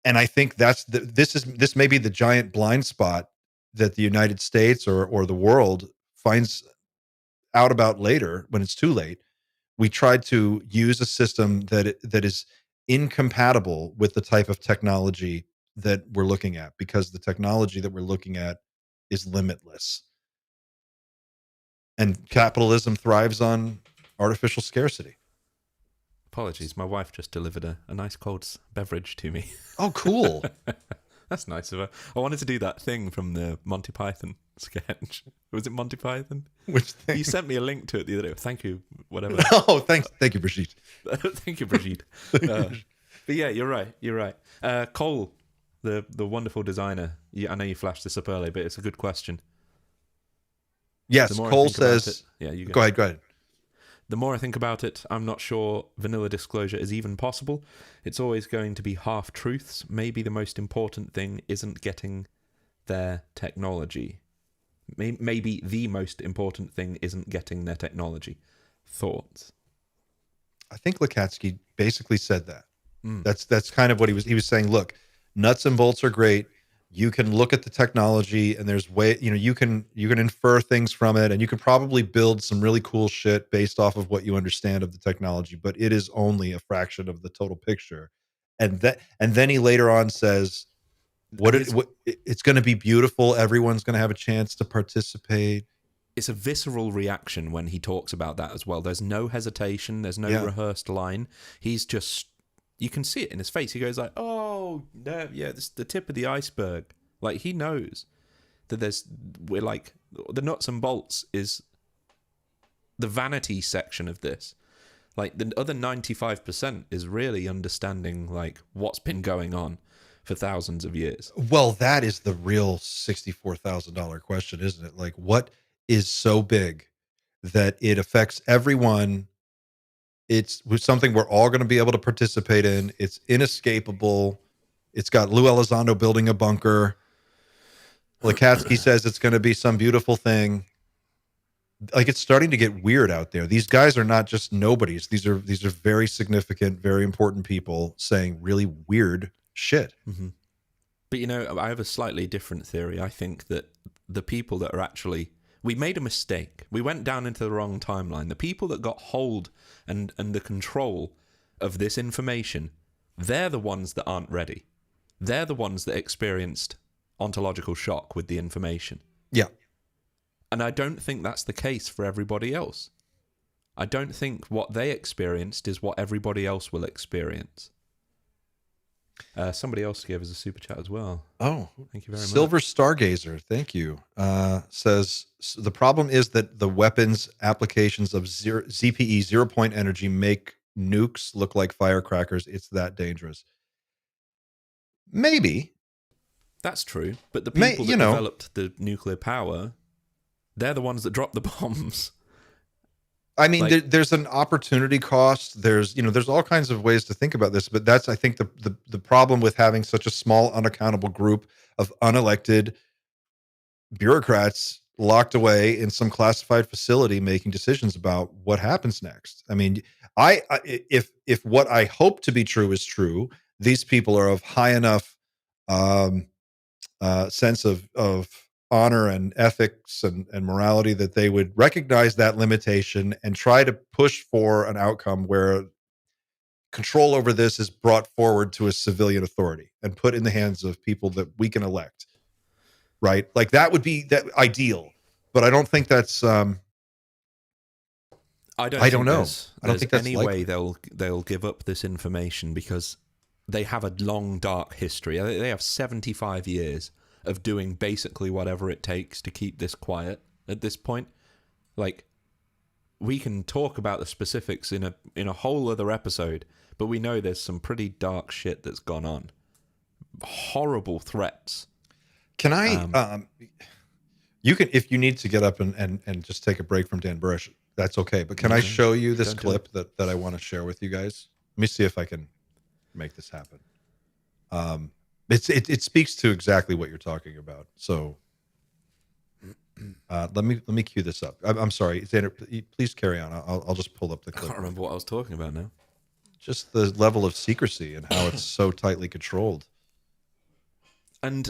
And I think this may be the giant blind spot that the United States or the world finds out about later when it's too late. We tried to use a system that is incompatible with the type of technology that we're looking at, because the technology that we're looking at is limitless. And capitalism thrives on artificial scarcity. Apologies, my wife just delivered a nice cold beverage to me. Oh, cool. That's nice of her. I wanted to do that thing from the Monty Python sketch. Was it Monty Python? Which thing? You sent me a link to it the other day. Thank you, whatever. Oh, thanks. Thank you, Brigitte. Thank you, Brigitte. But yeah, you're right. You're right. Cole, the wonderful designer. I know you flashed this up earlier, but it's a good question. Yes, Cole says... Yeah, you go ahead. The more I think about it, I'm not sure vanilla disclosure is even possible. It's always going to be half-truths. Maybe the most important thing isn't getting their technology. Maybe the most important thing isn't getting their technology. Thoughts? I think Lukatsky basically said that. That's kind of what he was saying. Look, nuts and bolts are great. You can look at the technology and there's you can infer things from it, and you can probably build some really cool shit based off of what you understand of the technology, but it is only a fraction of the total picture. And then he later on says, it's going to be beautiful. Everyone's going to have a chance to participate. It's a visceral reaction when he talks about that as well. There's no hesitation. There's no rehearsed line. He's just, you can see it in his face. He goes like, oh, no, yeah, this is the tip of the iceberg. Like, he knows that we're like, the nuts and bolts is the vanity section of this. Like, the other 95% is really understanding, like, what's been going on for thousands of years. Well, that is the real $64,000 question, isn't it? Like, what is so big that it affects everyone? It's something we're all going to be able to participate in. It's inescapable. It's got Lou Elizondo building a bunker. Lukatsky says it's going to be some beautiful thing. Like, it's starting to get weird out there. These guys are not just nobodies. These are very significant, very important people saying really weird shit. Mm-hmm. But, you know, I have a slightly different theory. I think that the people that are actually... We made a mistake. We went down into the wrong timeline. The people that got hold and the control of this information, they're the ones that aren't ready. They're the ones that experienced ontological shock with the information. Yeah. And I don't think that's the case for everybody else. I don't think what they experienced is what everybody else will experience. Somebody else gave us a super chat as well. Oh, thank you very much. Silver Stargazer, thank you. Says the problem is that the weapons applications of ZPE 0-point energy make nukes look like firecrackers. It's that dangerous. Maybe that's true, but the people that developed the nuclear power, they're the ones that dropped the bombs. I mean, there's an opportunity cost. There's all kinds of ways to think about this, but that's, I think, the problem with having such a small, unaccountable group of unelected bureaucrats locked away in some classified facility making decisions about what happens next. I mean, if what I hope to be true is true, these people are of high enough sense of honor and ethics and morality that they would recognize that limitation and try to push for an outcome where control over this is brought forward to a civilian authority and put in the hands of people that we can elect. Right? Like, that would be that ideal, but I don't think that's I don't know. I don't think that's any likely. way they'll give up this information, because they have a long, dark history. They have 75 years of doing basically whatever it takes to keep this quiet at this point. Like, we can talk about the specifics in a whole other episode, but we know there's some pretty dark shit that's gone on. Horrible threats. Can I you can, if you need to get up and just take a break from Dan Burish, that's okay. But can I show you this clip that I want to share with you guys? Let me see if I can make this happen. It speaks to exactly what you're talking about. So let me cue this up. I'm sorry, Xander, please carry on. I'll just pull up the clip. I can't remember what I was talking about now. Just the level of secrecy and how it's so tightly controlled. And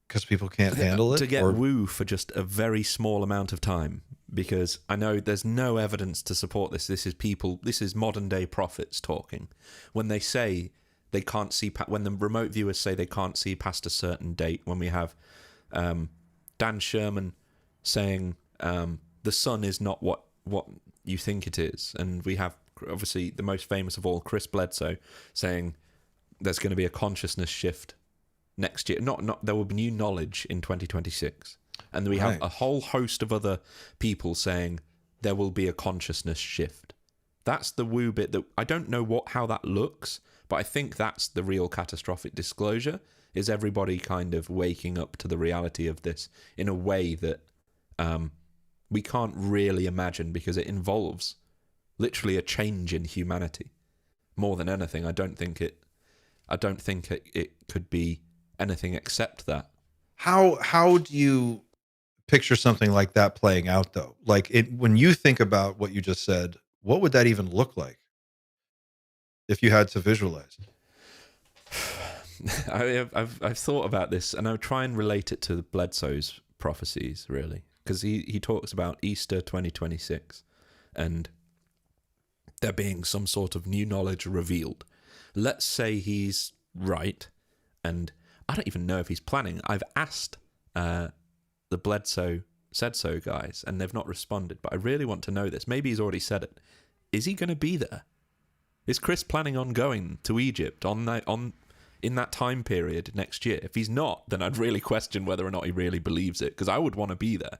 because people can't handle it? To get woo for just a very small amount of time, because I know there's no evidence to support this. This is modern day prophets talking. When they say they can't see, when the remote viewers say they can't see past a certain date, when we have Dan Sherman saying the sun is not what you think it is, and we have obviously the most famous of all, Chris Bledsoe, saying there's going to be a consciousness shift next year. Not there will be new knowledge in 2026, and we have a whole host of other people saying there will be a consciousness shift. That's the woo bit that I don't know how that looks, but I think that's the real catastrophic disclosure. Is everybody kind of waking up to the reality of this in a way that we can't really imagine, because it involves literally a change in humanity more than anything. I don't think it could be anything except that. How do you picture something like that playing out, though? Like, when you think about what you just said, what would that even look like if you had to visualize? I've thought about this, and I'll try and relate it to Bledsoe's prophecies, really, because he talks about Easter 2026 and there being some sort of new knowledge revealed. Let's say he's right, and I don't even know if he's planning. I've asked the Bledsoe Said So guys, and they've not responded, but I really want to know this. Maybe he's already said it. Is he going to be there? Is Chris planning on going to Egypt in that time period next year? If he's not, then I'd really question whether or not he really believes it, because I would want to be there.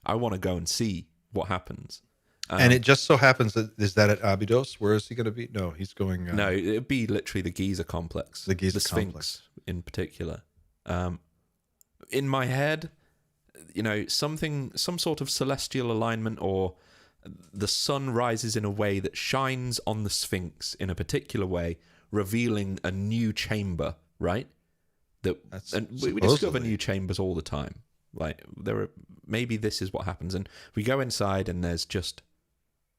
I want to go and see what happens. And it just so happens that, is that at Abydos? Where is he going to be? No, he's going... no, it'd be literally the Giza complex. The Giza Sphinx complex. In particular. In my head, some sort of celestial alignment, or the sun rises in a way that shines on the Sphinx in a particular way, revealing a new chamber, right? We discover new chambers all the time. Like, maybe this is what happens, and we go inside and there's just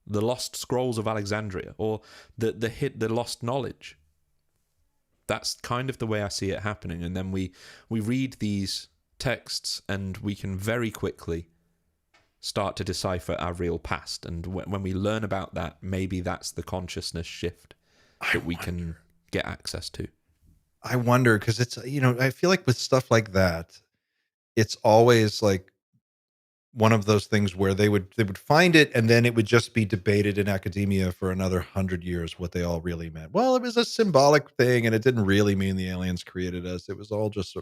the lost scrolls of Alexandria, or the lost knowledge. That's kind of the way I see it happening. And then we read these texts, and we can very quickly start to decipher our real past. And when we learn about that, maybe that's the consciousness shift that we can get access to. I wonder, because it's, I feel like with stuff like that, it's always like one of those things where they would find it, and then it would just be debated in academia for another 100 years what they all really meant. Well, it was a symbolic thing, and it didn't really mean the aliens created us. It was all just,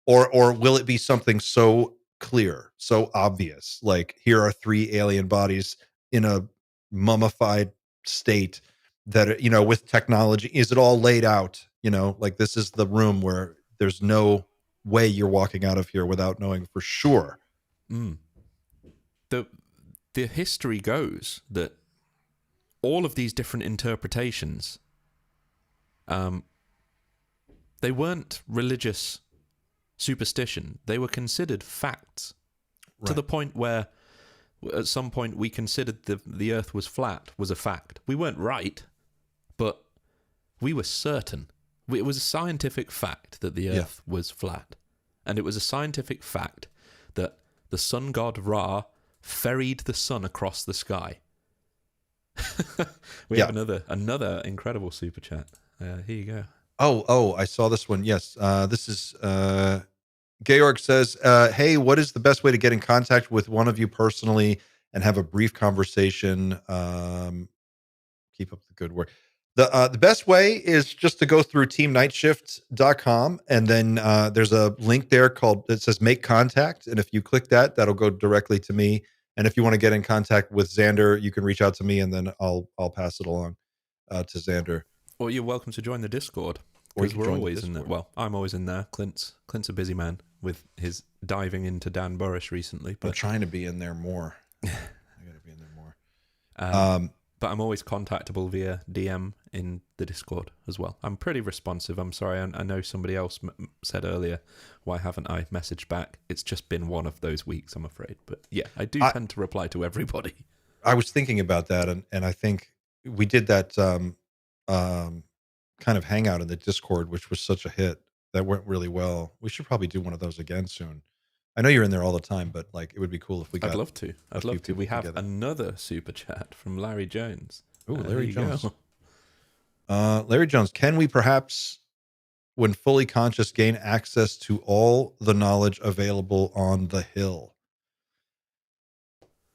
or will it be something so clear, so obvious? Like, here are 3 alien bodies in a mummified state that, with technology. Is it all laid out? Like, this is the room where there's no way you're walking out of here without knowing for sure. The history goes that all of these different interpretations, they weren't religious superstition. They were considered facts, to the point where at some point we considered the earth was flat was a fact. We weren't right, but we were certain. It was a scientific fact that the earth was flat. And it was a scientific fact that the sun god Ra ferried the sun across the sky. We have another incredible super chat. Here you go. Oh, I saw this one. Yes. This is Georg says, hey, what is the best way to get in contact with one of you personally and have a brief conversation? Keep up the good work. The best way is just to go through teamnightshift.com, and then there's a link there that says make contact. And if you click that, that'll go directly to me. And if you want to get in contact with Xander, you can reach out to me, and then I'll pass it along to Xander. Or you're welcome to join the Discord, because we're always in there. Well, I'm always in there. Clint's a busy man with his diving into Dan Burrish recently. But I'm trying to be in there more. I got to be in there more. But I'm always contactable via DM in the Discord as well. I'm pretty responsive. I'm sorry. I know somebody else said earlier, why haven't I messaged back? It's just been one of those weeks, I'm afraid. But yeah, I do tend to reply to everybody. I was thinking about that, and I think we did that kind of hangout in the Discord, which was such a hit. That went really well. We should probably do one of those again soon. I know you're in there all the time, but like, it would be cool if we got... I'd love to. We have another super chat from Larry Jones. Oh, Larry Jones. Larry Jones, can we perhaps, when fully conscious, gain access to all the knowledge available on the Hill?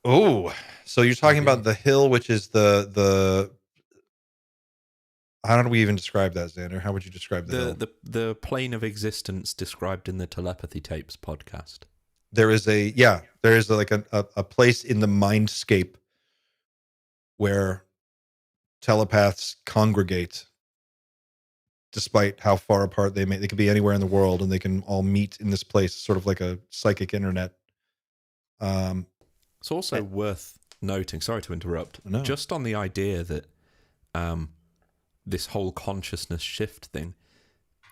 Oh, so you're talking about the Hill, which is the How do we even describe that, Xander? How would you describe the hill? The plane of existence described in the Telepathy Tapes podcast. There is like a place in the mindscape where telepaths congregate, despite how far apart they could be anywhere in the world, and they can all meet in this place, sort of like a psychic internet. It's also worth noting, sorry to interrupt, just on the idea that this whole consciousness shift thing,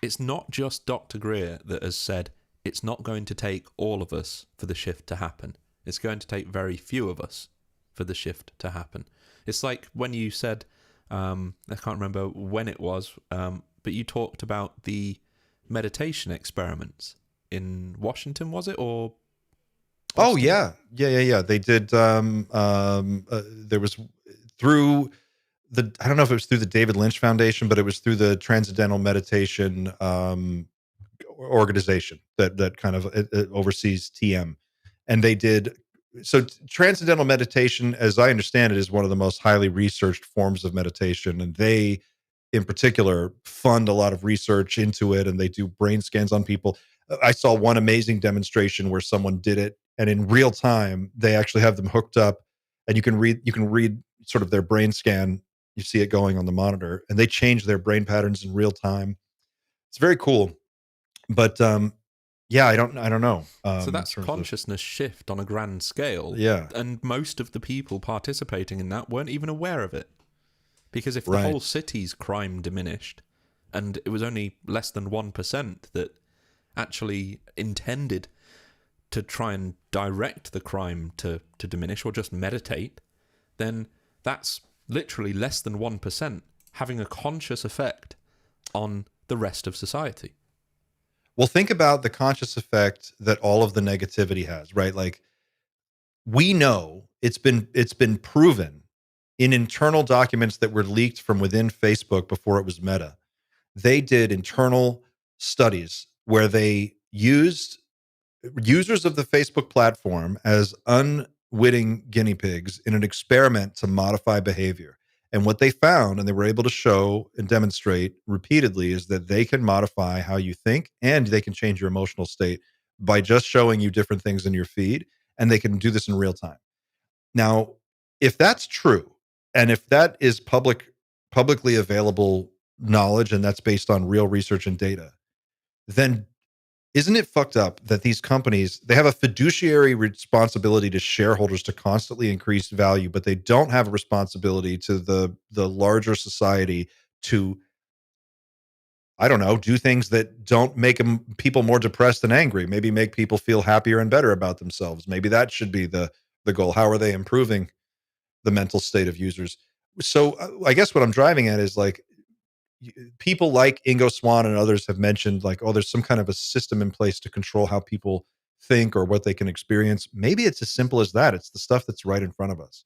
it's not just Dr. Greer that has said it's not going to take all of us for the shift to happen. It's going to take very few of us for the shift to happen. It's like when you said, I can't remember when it was, but you talked about the meditation experiments in Washington, was it? Or Boston? Oh yeah. They did. There was through I don't know if it was through the David Lynch Foundation, but it was through the Transcendental Meditation organization that kind of it oversees TM, and they did. So Transcendental Meditation, as I understand it, is one of the most highly researched forms of meditation, and they, in particular, fund a lot of research into it, and they do brain scans on people. I saw one amazing demonstration where someone did it, and in real time, they actually have them hooked up, and you can read sort of their brain scan. You see it going on the monitor, and they change their brain patterns in real time. It's very cool, but yeah, I don't know. So that's consciousness shift on a grand scale. Yeah, and most of the people participating in that weren't even aware of it, because if the whole city's crime diminished, and it was only less than 1% that actually intended to try and direct the crime to diminish or just meditate, then that's literally less than 1% having a conscious effect on the rest of society. Well, think about the conscious effect that all of the negativity has, right? Like, we know it's been proven in internal documents that were leaked from within Facebook before it was Meta. They did internal studies where they used users of the Facebook platform as unwitting guinea pigs in an experiment to modify behavior. And what they found, and they were able to show and demonstrate repeatedly, is that they can modify how you think, and they can change your emotional state by just showing you different things in your feed. And they can do this in real time. Now, if that's true, and if that is publicly available knowledge, and that's based on real research and data, then isn't it fucked up that these companies, they have a fiduciary responsibility to shareholders to constantly increase value, but they don't have a responsibility to the larger society to, I don't know, do things that don't make people more depressed and angry, maybe make people feel happier and better about themselves. Maybe that should be the goal. How are they improving the mental state of users? So I guess what I'm driving at is, like, people like Ingo Swann and others have mentioned, like, oh, there's some kind of a system in place to control how people think or what they can experience. Maybe it's as simple as that. It's the stuff that's right in front of us,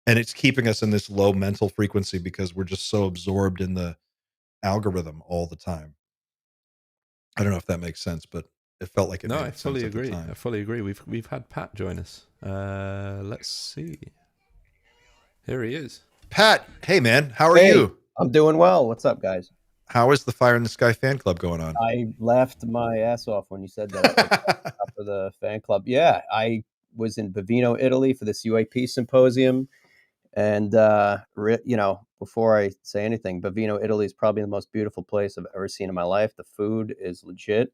and it's keeping us in this low mental frequency because we're just so absorbed in the algorithm all the time. I don't know if that makes sense, but it felt like it. No, I fully agree. I fully agree. We've had Pat join us. Let's see. Here he is. Pat, hey man, how are you? I'm doing well. What's up, guys? How is the Fire in the Sky fan club going on? I laughed my ass off when you said that for the fan club. Yeah, I was in Bovino, Italy for this UAP symposium. And, before I say anything, Bovino, Italy is probably the most beautiful place I've ever seen in my life. The food is legit.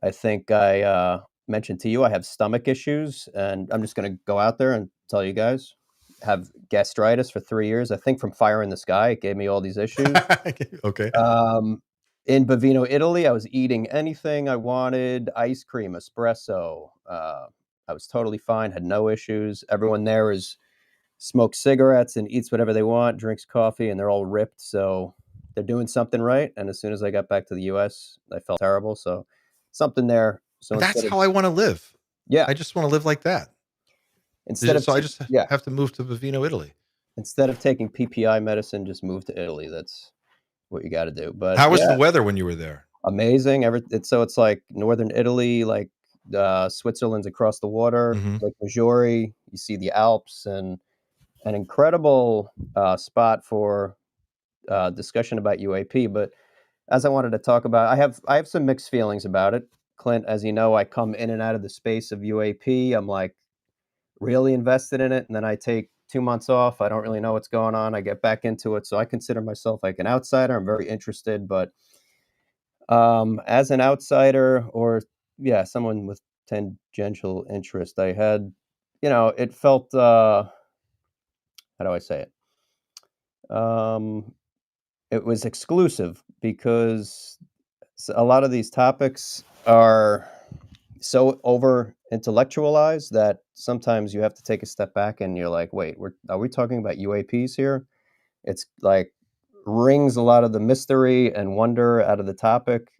I think I mentioned to you I have stomach issues, and I'm just going to go out there and tell you guys. Have gastritis for 3 years. I think from Fire in the Sky, it gave me all these issues. Okay. In Bovino, Italy, I was eating anything I wanted, ice cream, espresso. I was totally fine, had no issues. Everyone there smokes cigarettes and eats whatever they want, drinks coffee, and they're all ripped. So they're doing something right. And as soon as I got back to the U.S., I felt terrible. So something there. So that's how I want to live. Yeah. I just want to live like that. I just have to move to Bovino, Italy. Instead of taking PPI medicine, just move to Italy. That's what you got to do. But how was the weather when you were there? Amazing. It's like northern Italy, like Switzerland's across the water, like Maggiore. You see the Alps, and an incredible spot for discussion about UAP. But as I wanted to talk about, I have some mixed feelings about it. Clint, as you know, I come in and out of the space of UAP. I'm like really invested in it, and then I take 2 months off. I don't really know what's going on. I get back into it, so I consider myself like an outsider. I'm very interested, but as an outsider, or yeah, someone with tangential interest, I had, it felt, how do I say it? It was exclusive because a lot of these topics are so over intellectualized that sometimes you have to take a step back and you're like, wait, are we talking about UAPs here? It's like wrings a lot of the mystery and wonder out of the topic.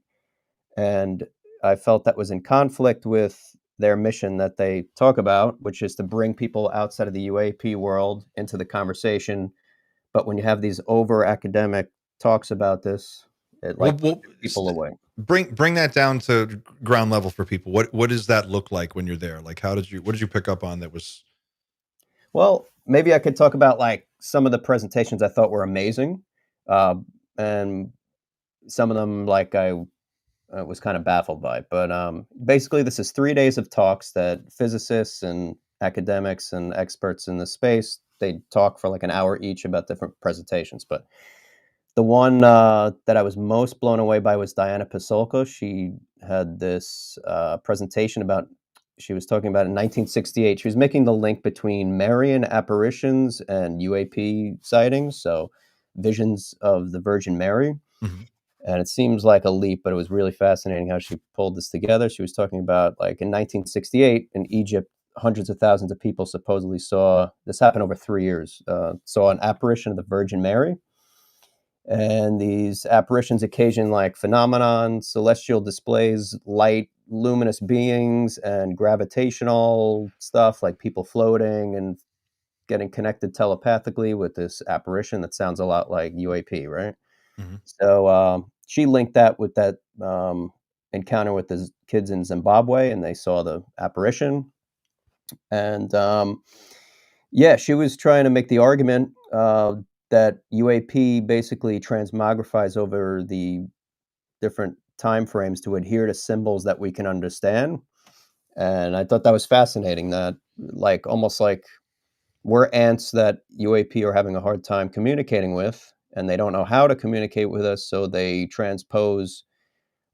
And I felt that was in conflict with their mission that they talk about, which is to bring people outside of the UAP world into the conversation. But when you have these over academic talks about this, it like pushes people away. Bring that down to ground level for people. What does that look like when you're there? Like, what did you pick up on that was? Well, maybe I could talk about like some of the presentations I thought were amazing, and some of them like I was kind of baffled by. But basically, this is 3 days of talks that physicists and academics and experts in the space, they talk for like an hour each about different presentations. But the one that I was most blown away by was Diana Pasulka. She had this presentation about, she was talking about in 1968. She was making the link between Marian apparitions and UAP sightings, so visions of the Virgin Mary. Mhm. And it seems like a leap, but it was really fascinating how she pulled this together. She was talking about like in 1968 in Egypt, hundreds of thousands of people supposedly saw, this happened over 3 years, saw an apparition of the Virgin Mary. And these apparitions occasion like phenomenon, celestial displays, light, luminous beings, and gravitational stuff like people floating and getting connected telepathically with this apparition that sounds a lot like UAP, right? Mhm. So she linked that with that encounter with the kids in Zimbabwe, and they saw the apparition. And yeah, she was trying to make the argument that UAP basically transmogrifies over the different time frames to adhere to symbols that we can understand. And I thought that was fascinating. That like almost like we're ants that UAP are having a hard time communicating with, and they don't know how to communicate with us, so they transpose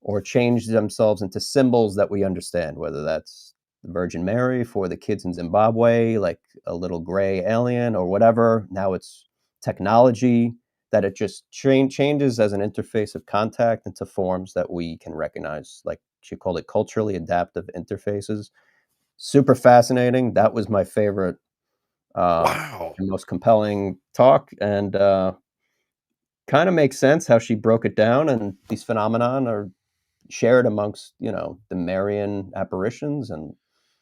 or change themselves into symbols that we understand, whether that's the Virgin Mary for the kids in Zimbabwe, like a little gray alien or whatever. Now it's technology that it just changes as an interface of contact into forms that we can recognize. Like she called it culturally adaptive interfaces. Super fascinating. That was my favorite Wow. and most compelling talk, and kind of makes sense how she broke it down. And these phenomenon are shared amongst, the Marian apparitions and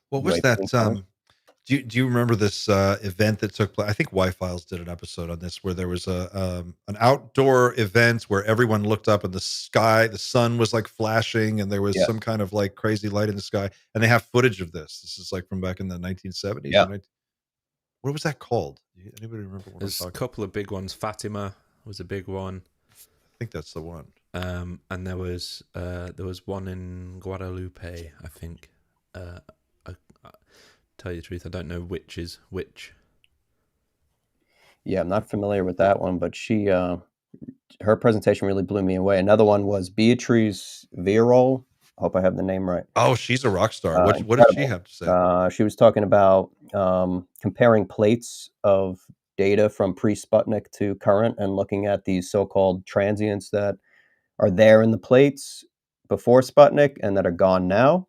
What was UAP that? encounters. Do you remember this event that took place? I think Y-Files did an episode on this where there was an outdoor event where everyone looked up and the sky, the sun was like flashing, and there was Yeah, some kind of like crazy light in the sky. And they have footage of this. This is like from back in the 1970s. yeah. What was that called? Anybody remember what I'm There's a talking? couple of big ones. Fatima was a big one. I think that's the one. And there was one in Guadalupe, I think. I tell you the truth, I don't know which is which. Yeah, I'm not familiar with that one, but her presentation really blew me away. Another one was Beatrice Virol. I hope I have the name right. Oh, she's a rock star. What did she Incredible. have to say? She was talking about comparing plates of data from pre-Sputnik to current and looking at these so-called transients that are there in the plates before Sputnik and that are gone now.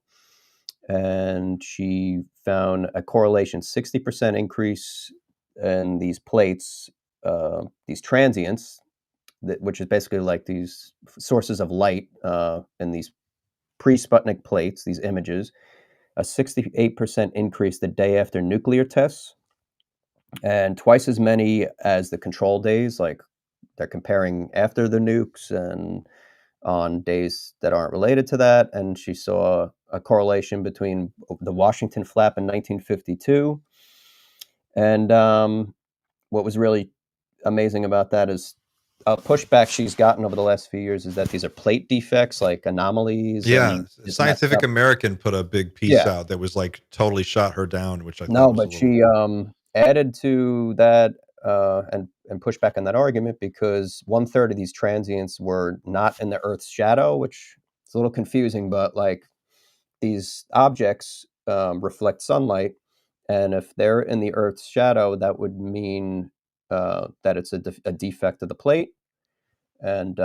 And she found a correlation, 60% increase in these plates, these transients, which is basically like these sources of light in these pre-Sputnik plates, these images, a 68% increase the day after nuclear tests, and twice as many as the control days. Like they're comparing after the nukes and on days that aren't related to that. And she saw a correlation between the Washington flap in 1952. And what was really amazing about that is pushback she's gotten over the last few years is that these are plate defects, like anomalies. Yeah, And just messed Scientific up. American put a big piece Yeah. out that was like totally shot her down, which I thought No, was a but little. she added to that and pushed back on that argument because 1/3 of these transients were not in the Earth's shadow, which is a little confusing. But like these objects reflect sunlight, and if they're in the Earth's shadow, that would mean that it's a defect of the plate. And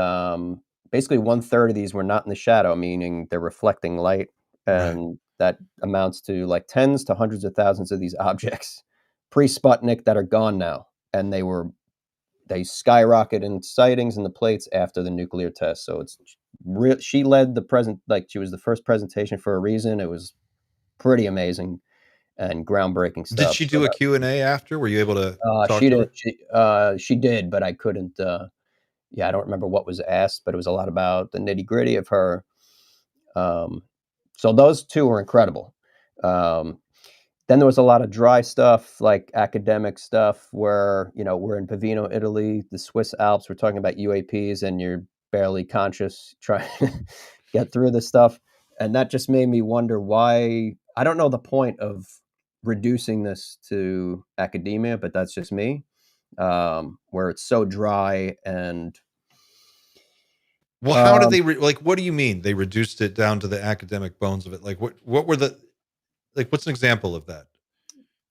basically, 1/3 of these were not in the shadow, meaning they're reflecting light, Right. and that amounts to like tens to hundreds of thousands of these objects pre-Sputnik that are gone now, and they skyrocket in sightings in the plates after the nuclear test. So it's real. She led the present, like she was the first presentation for a reason. It was pretty amazing and groundbreaking Did stuff. she So do a Q&A after? Were you able to talk she to did. her? She did, but I couldn't. Yeah, I don't remember what was asked, but it was a lot about the nitty gritty of her. So those two were incredible. Um, then there was a lot of dry stuff, like academic stuff, where we're in Pavino, Italy, the Swiss Alps. We're talking about UAPs, and you're barely conscious trying to get through this stuff, and that just made me wonder why. I don't know the point of reducing this to academia, but that's just me. Where it's so dry and Well, how did they like? What do you mean they reduced it down to the academic bones of it? Like, what were the like? What's an example of that?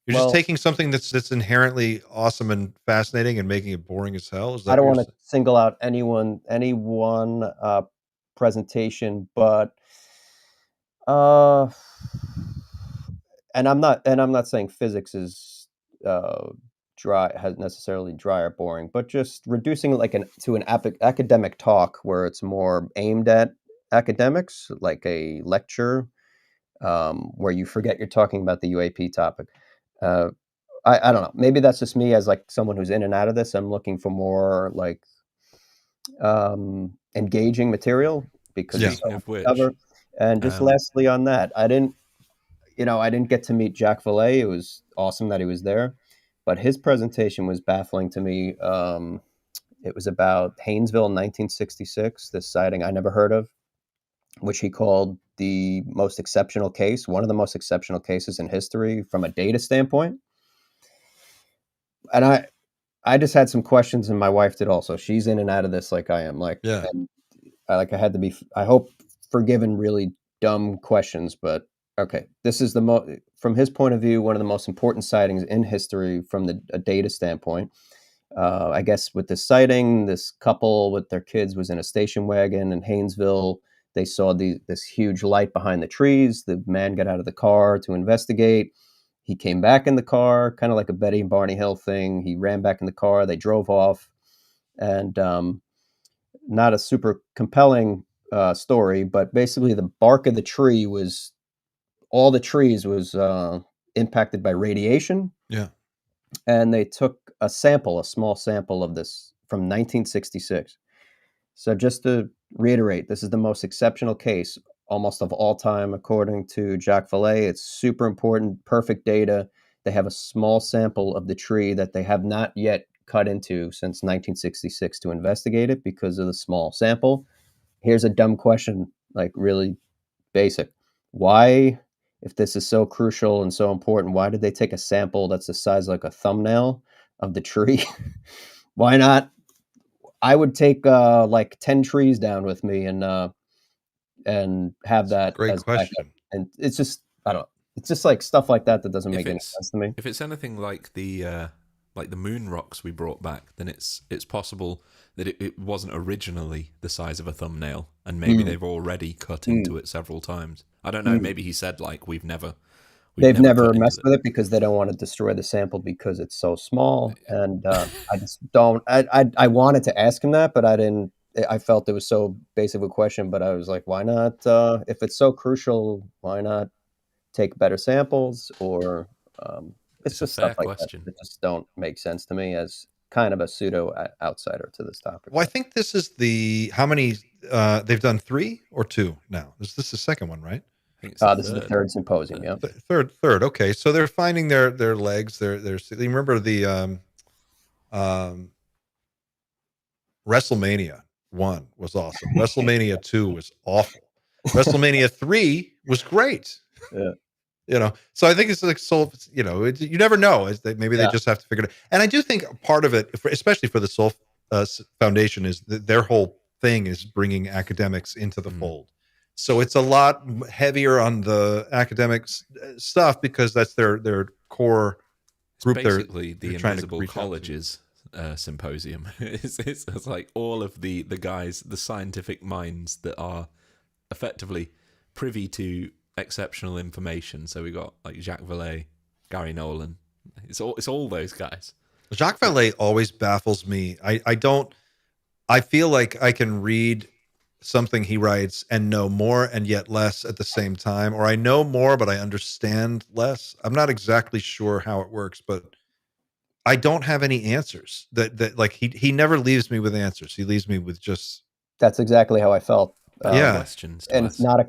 You're just well, taking something that's inherently awesome and fascinating and making it boring as hell. Is I that what don't you're want to saying? single out any one presentation, but uh, and I'm not saying physics is uh, dry has necessarily dry or boring, but just reducing it like to an academic talk where it's more aimed at academics, like a lecture, where you forget you're talking about the UAP topic. Uh, I don't know. Maybe that's just me as like someone who's in and out of this. I'm looking for more like engaging material because there's so Speaking much of to which, cover. And just um, lastly on that, I didn't get to meet Jack Valet. It was awesome that he was there, but his presentation was baffling to me. It was about Haynesville in 1966, this sighting I never heard of, which he called the most exceptional case, one of the most exceptional cases in history from a data standpoint. And I just had some questions, and my wife did also. She's in and out of this like I am. Yeah. And I had to be, I hope, forgiven really dumb questions, but okay, this is from his point of view, one of the most important sightings in history from a data standpoint. I guess with this sighting, this couple with their kids was in a station wagon in Haynesville. They saw this huge light behind the trees. The man got out of the car to investigate. He came back in the car, kind of like a Betty and Barney Hill thing. He ran back in the car. They drove off, and not a super compelling story, but basically the bark of the tree was all the trees was impacted by radiation, Yeah. and they took a small sample of this from 1966. So just to reiterate, this is the most exceptional case almost of all time, according to Jacques Vallée. It's super important, perfect data. They have a small sample of the tree that they have not yet cut into since 1966 to investigate it because of the small sample. Here's a dumb question, like really basic. Why, if this is so crucial and so important, why did they take a sample that's the size like a thumbnail of the tree? Why not? I would take like 10 trees down with me and have It's a that great as backup. question. And it's just I don't. It's just like stuff like that that doesn't if make any it's sense to me. if it's anything like the moon rocks we brought back, then it's possible that it wasn't originally the size of a thumbnail, and maybe Mm, they've already cut mm, into it several times. I don't know. mm. Maybe he said like we've They've never never cut into messed it. with it because they don't want to destroy the sample because it's so small. And I just don't. I wanted to ask him that, but I didn't. I felt it was so basic a question, but I was like, why not? If it's so crucial, why not take better samples? Or it's It's a just stuff fair like that question. that just don't make sense to me as kind of a pseudo outsider to this topic. Well, I think this is the how many they've done 3 or 2 now. Is this the second one, right? I think it's the This is the third. third symposium. Yeah. Third. Okay, so they're finding their legs. They remember the um WrestleMania 1 was awesome. WrestleMania 2 was awful. WrestleMania 3 was great. Yeah. You know, so I think it's like Soul. You know, you never know. Maybe they Yeah. just have to figure it out. And I do think part of it, especially for the Soul Foundation, is that their whole thing is bringing academics into the fold. So it's a lot heavier on the academics stuff because that's their core group. Basically, they're the trying to Invisible reach out to. Colleges Symposium. It's like all of the guys, the scientific minds that are effectively privy to exceptional information. So we got like Jacques Vallée, Gary Nolan. It's all those guys. Jacques Vallée always baffles me. I feel like I can read something he writes and know more and yet less at the same time, or I know more but I understand less. I'm not exactly sure how it works, but I don't have any answers. That like he never leaves me with answers. He leaves me with just. That's exactly how I felt. Questions to and ask. it's not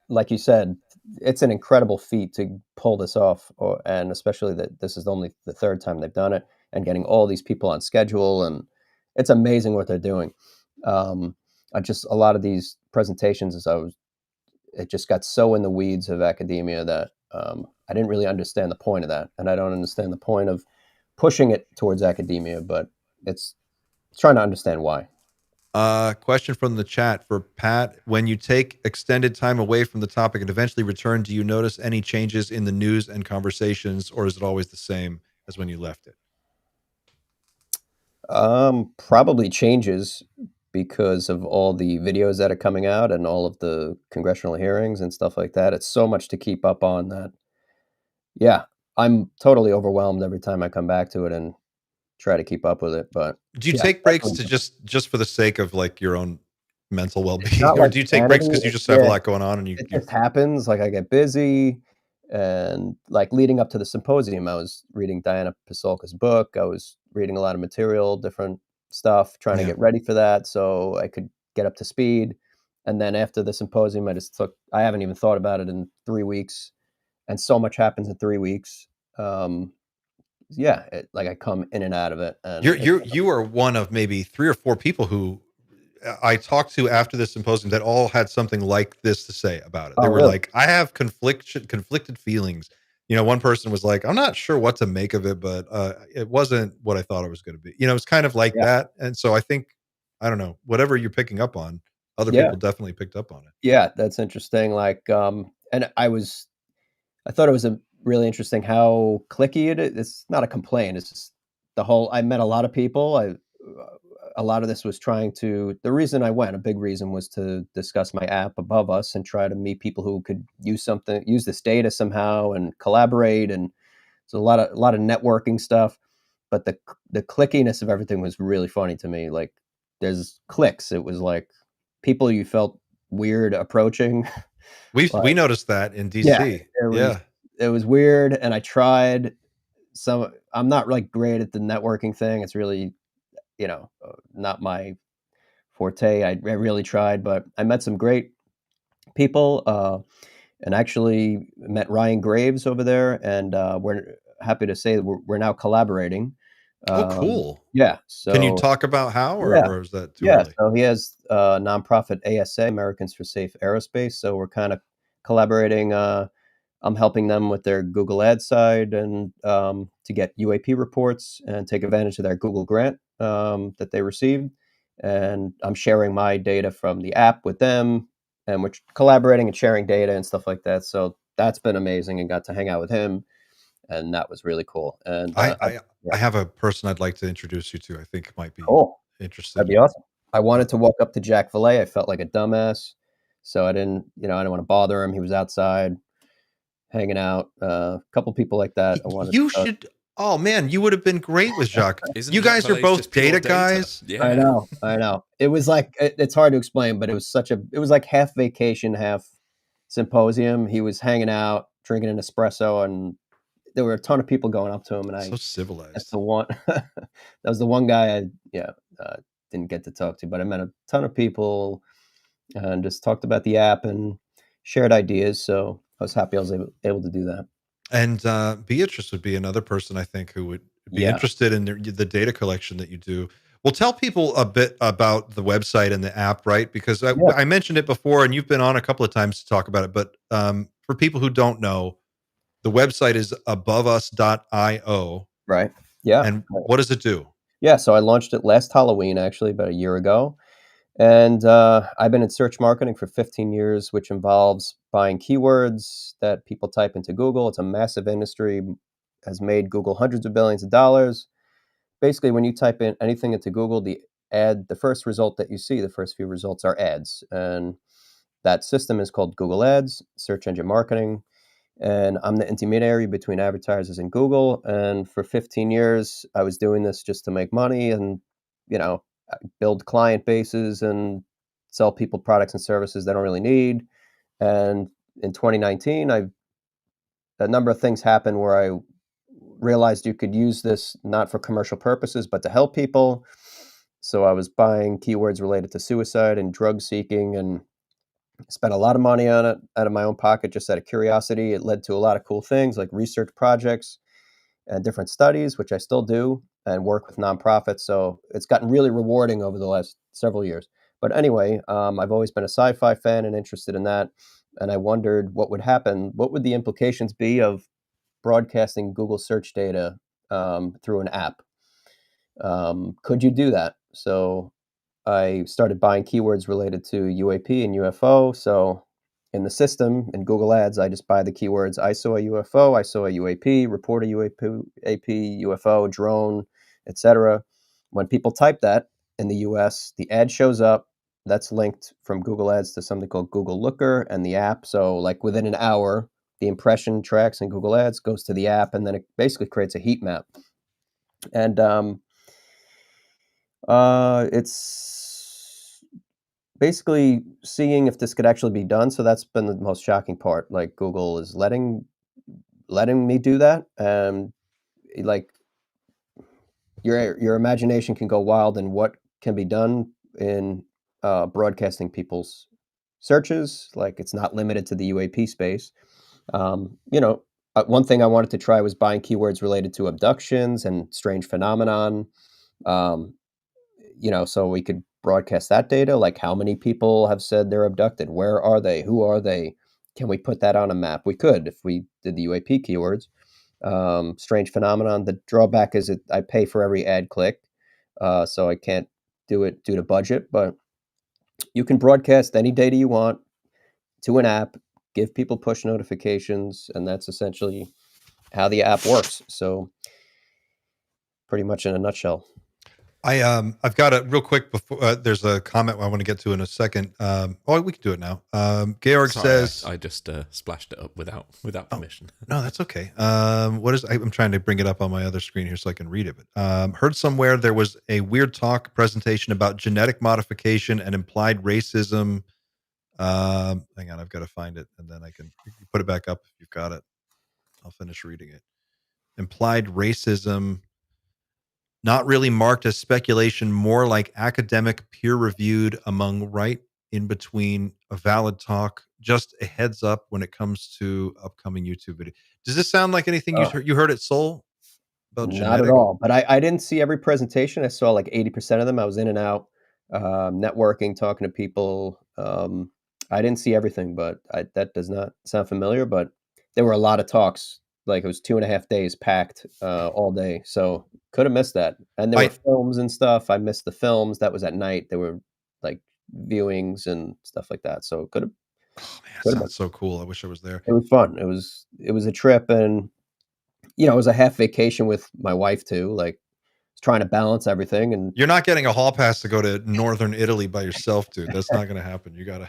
like you said, it's an incredible feat to pull this off, and especially that this is only the third time they've done it, and getting all these people on schedule, and it's amazing what they're doing. Just a lot of these presentations, it just got so in the weeds of academia that I didn't really understand the point of that, and I don't understand the point of pushing it towards academia, but it's trying to understand why. Question from the chat for Pat. When you take extended time away from the topic and eventually return, do you notice any changes in the news and conversations, or is it always the same as when you left it? Probably changes because of all the videos that are coming out and all of the congressional hearings and stuff like that. It's so much to keep up on that. Yeah, I'm totally overwhelmed every time I come back to it and try to keep up with it. But do you take breaks to just for the sake of like your own mental well-being, or do you take breaks because you just have a lot going on and it just happens? Like I get busy, and like leading up to the symposium, I was reading Diana Pasulka's book. I was reading a lot of material, different stuff, trying to get ready for that so I could get up to speed. And then after the symposium, I haven't even thought about it in 3 weeks, and so much happens in 3 weeks. Like I come in and out of it. And you are one of maybe 3 or 4 people who I talked to after the symposium that all had something like this to say about it. They were really? like, I have conflicted feelings. You know, one person was like, I'm not sure what to make of it, but it wasn't what I thought it was going to be. You know, it's kind of like that. And so I think, I don't know, whatever you're picking up on, other people definitely picked up on it. Yeah, that's interesting. Like, and I thought it was a really interesting how cliquey it is. It's not a complaint. It's just I met a lot of people. A lot of this was the reason I went, a big reason was to discuss my app Above Us and try to meet people who could use this data somehow and collaborate. And so a lot of networking stuff, but the clickiness of everything was really funny to me. Like there's clicks. It was like people you felt weird approaching. We noticed that in DC. It was weird. And I tried I'm not like great at the networking thing. It's really, not my forte. I really tried, but I met some great people, and actually met Ryan Graves over there. And we're happy to say that we're now collaborating. Oh, cool. Yeah. So can you talk about how, or is that too early? So he has a nonprofit ASA, Americans for Safe Aerospace. So we're kind of collaborating. I'm helping them with their Google Ads side and to get UAP reports and take advantage of their Google grant that they received. And I'm sharing my data from the app with them, and we're collaborating and sharing data and stuff like that. So that's been amazing, and got to hang out with him, and that was really cool. And I have a person I'd like to introduce you to. I think might be interested. That'd be awesome. I wanted to walk up to Jacques Vallée. I felt like a dumbass, so I didn't want to bother him. He was outside hanging out. A couple people like that. Should. Oh man, you would have been great with Jacques. You guys are both data guys. Yeah. I know. It was like it's hard to explain, but it was like half vacation, half symposium. He was hanging out, drinking an espresso, and there were a ton of people going up to him. And so civilized. That's the one. That was the one guy I didn't get to talk to, but I met a ton of people and just talked about the app and shared ideas. So I was happy I was able to do that. And Beatrice would be another person I think who would be interested in the data collection that you do. Well, tell people a bit about the website and the app, right? Because Yeah. I mentioned it before, and you've been on a couple of times to talk about it. But for people who don't know, the website is AboveUs.io. Right. Yeah. And what does it do? Yeah. So I launched it last Halloween, actually, about a year ago. And I've been in search marketing for 15 years, which involves buying keywords that people type into Google. It's a massive industry, has made Google hundreds of billions of dollars. Basically, when you type in anything into Google, the first result that you see, the first few results are ads. And that system is called Google Ads, search engine marketing. And I'm the intermediary between advertisers and Google. And for 15 years, I was doing this just to make money and, you know, build client bases and sell people products and services they don't really need. And in 2019, a number of things happened where I realized you could use this not for commercial purposes, but to help people. So I was buying keywords related to suicide and drug seeking and spent a lot of money on it out of my own pocket, just out of curiosity. It led to a lot of cool things like research projects and different studies, which I still do and work with nonprofits. So it's gotten really rewarding over the last several years. But anyway, I've always been a sci-fi fan and interested in that. And I wondered what would happen. What would the implications be of broadcasting Google search data through an app? Could you do that? So I started buying keywords related to UAP and UFO. So in the system, in Google Ads, I just buy the keywords I saw a UFO, I saw a UAP, report a UAP, UFO, drone, etc. When people type that in the US, the ad shows up. That's linked from Google Ads to something called Google Looker and the app. So like within an hour, the impression tracks in Google Ads goes to the app, and then it basically creates a heat map. And it's basically seeing if this could actually be done. So that's been the most shocking part. Like Google is letting me do that, and like your imagination can go wild in what can be done in broadcasting people's searches. Like it's not limited to the UAP space. You know, one thing I wanted to try was buying keywords related to abductions and strange phenomenon. Um, you know, so we could broadcast that data, like how many people have said they're abducted, where are they, who are they? Can we put that on a map? We could if we did the UAP keywords. Strange phenomenon. The drawback is that I pay for every ad click, so I can't do it due to budget. But you can broadcast any data you want to an app, give people push notifications, and that's essentially how the app works. So, pretty much in a nutshell. I've got a real quick before there's a comment I want to get to in a second. We can do it now. Georg says I just splashed it up without permission. No, that's okay. I'm trying to bring it up on my other screen here so I can read it. But heard somewhere there was a weird talk presentation about genetic modification and implied racism. Hang on, I've got to find it, and then you can put it back up if you've got it. I'll finish reading it. Implied racism, not really marked as speculation, more like academic, peer-reviewed among right in between a valid talk. Just a heads up when it comes to upcoming YouTube video. Does this sound like anything you heard at SOL about Not genetic? at all. But I didn't see every presentation. I saw like 80% of them. I was in and out, networking, talking to people. I didn't see everything, but that does not sound familiar. But there were a lot of talks. Like it was 2.5 days packed all day. So could have missed that. And there were films and stuff. I missed the films. That was at night. There were like viewings and stuff like that. So could have. Oh man, that sounds so cool. I wish I was there. It was fun. It was a trip, and you know, it was a half vacation with my wife too. Like trying to balance everything. And you're not getting a hall pass to go to northern Italy by yourself, dude. That's not going to happen. You gotta.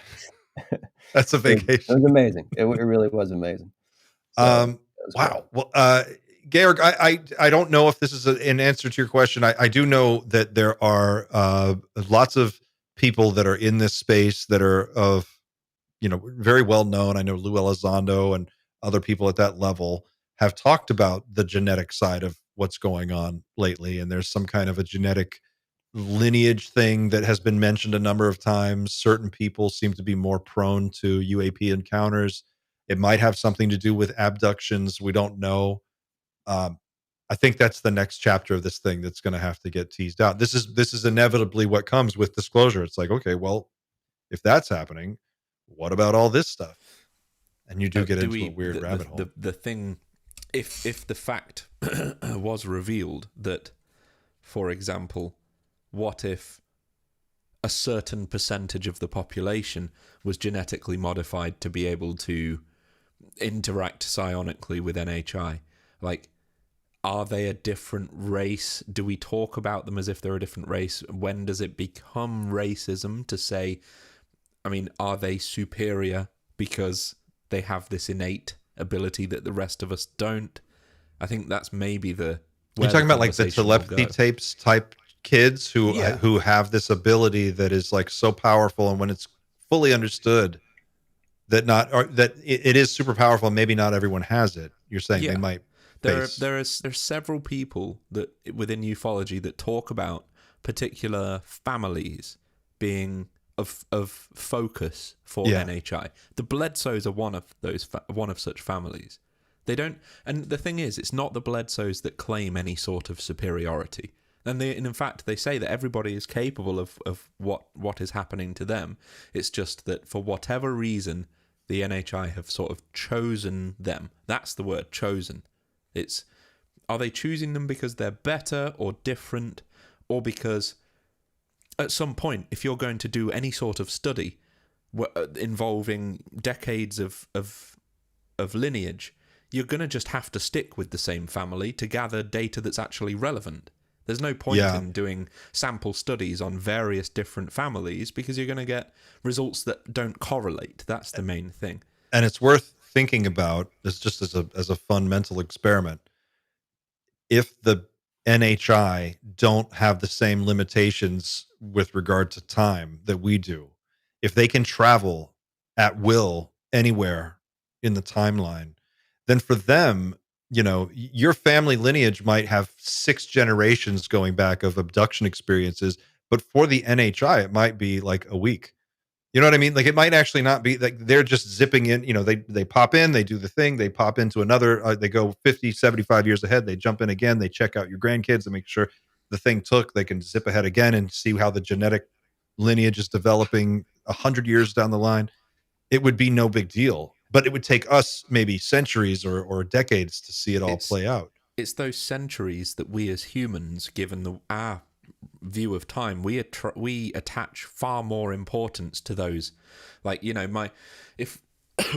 That's a vacation. It was amazing. It really was amazing. So, wow. Well, Georg, I don't know if this is an answer to your question. I do know that there are lots of people that are in this space that are of, very well known. I know Lou Elizondo and other people at that level have talked about the genetic side of what's going on lately. And there's some kind of a genetic lineage thing that has been mentioned a number of times. Certain people seem to be more prone to UAP encounters. It might have something to do with abductions. We don't know. I I think that's the next chapter of this thing that's going to have to get teased out. This is inevitably what comes with disclosure. It's like, okay, well, if that's happening, what about all this stuff? And you do get into a weird rabbit hole. The thing, if the fact was revealed that, for example, what if a certain percentage of the population was genetically modified to be able to interact psionically with NHI? Like, are they a different race? Do we talk about them as if they're a different race? When does it become racism to say, I mean, are they superior because they have this innate ability that the rest of us don't? I think that's maybe the... You're talking about like the telepathy tapes type kids who have this ability that is like so powerful, and when it's fully understood that it is super powerful, and maybe not everyone has it. You're saying they might. There's several people that within ufology that talk about particular families being of focus for NHI. The Bledsoes are one of such families. They don't, and the thing is, it's not the Bledsoes that claim any sort of superiority. And in fact, they say that everybody is capable of what is happening to them. It's just that for whatever reason, the NHI have sort of chosen them. That's the word, chosen. Are they choosing them because they're better or different, or because at some point, if you're going to do any sort of study involving decades of lineage, you're going to just have to stick with the same family to gather data that's actually relevant. There's no point in doing sample studies on various different families, because you're going to get results that don't correlate. That's the main thing. And it's worth thinking about this just as a fun mental experiment. If the NHI don't have the same limitations with regard to time that we do, if they can travel at will anywhere in the timeline, then for them, your family lineage might have 6 generations going back of abduction experiences, but for the NHI, it might be like a week. You know what I mean? Like, it might actually not be like they're just zipping in, they pop in, they do the thing, they pop into another, they go 50, 75 years ahead, they jump in again, they check out your grandkids and make sure the thing took, they can zip ahead again and see how the genetic lineage is developing 100 years down the line. It would be no big deal, but it would take us maybe centuries or decades to see it all play out. It's those centuries that we as humans, given our view of time, we attach far more importance to those. Like,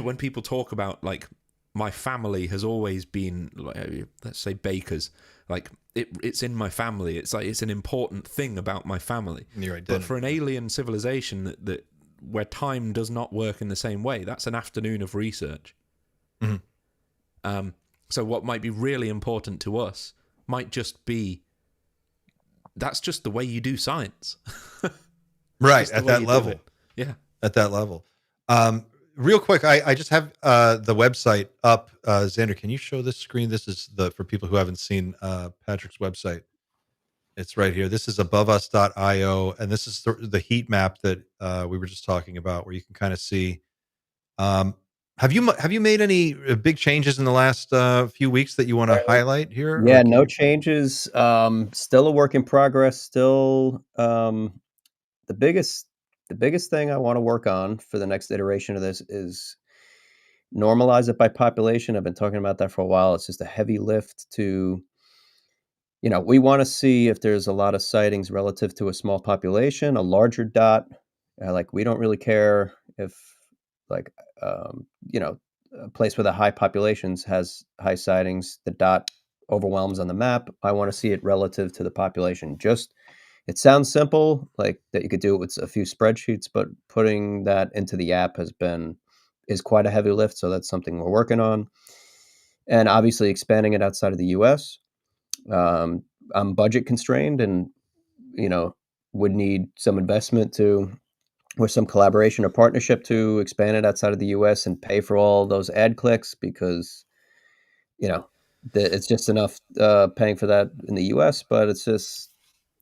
when people talk about like my family has always been, like, let's say bakers, like it's in my family. It's like it's an important thing about my family. But for an alien civilization that where time does not work in the same way, that's an afternoon of research. Mm-hmm. So what might be really important to us might just be, that's just the way you do science. Right, at that level. Yeah. At that level. Real quick, I just have the website up. Xander, can you show this screen? This is for people who haven't seen Patrick's website. It's right here. This is AboveUs IO, and this is the heat map that we were just talking about, where you can kind of see. Have you made any big changes in the last few weeks that you want to highlight here? Yeah, no changes. Still a work in progress. Still, the biggest thing I want to work on for the next iteration of this is normalize it by population. I've been talking about that for a while. It's just a heavy lift to, we want to see if there's a lot of sightings relative to a small population, a larger dot. Like, we don't really care if, like, a place with a high populations has high sightings, the dot overwhelms on the map. I want to see it relative to the population. It sounds simple, like that you could do it with a few spreadsheets, but putting that into the app is quite a heavy lift. So that's something we're working on. And obviously expanding it outside of the US. I'm budget constrained and, would need some investment or some collaboration or partnership to expand it outside of the US and pay for all those ad clicks, because, it's just enough paying for that in the US, but it's just,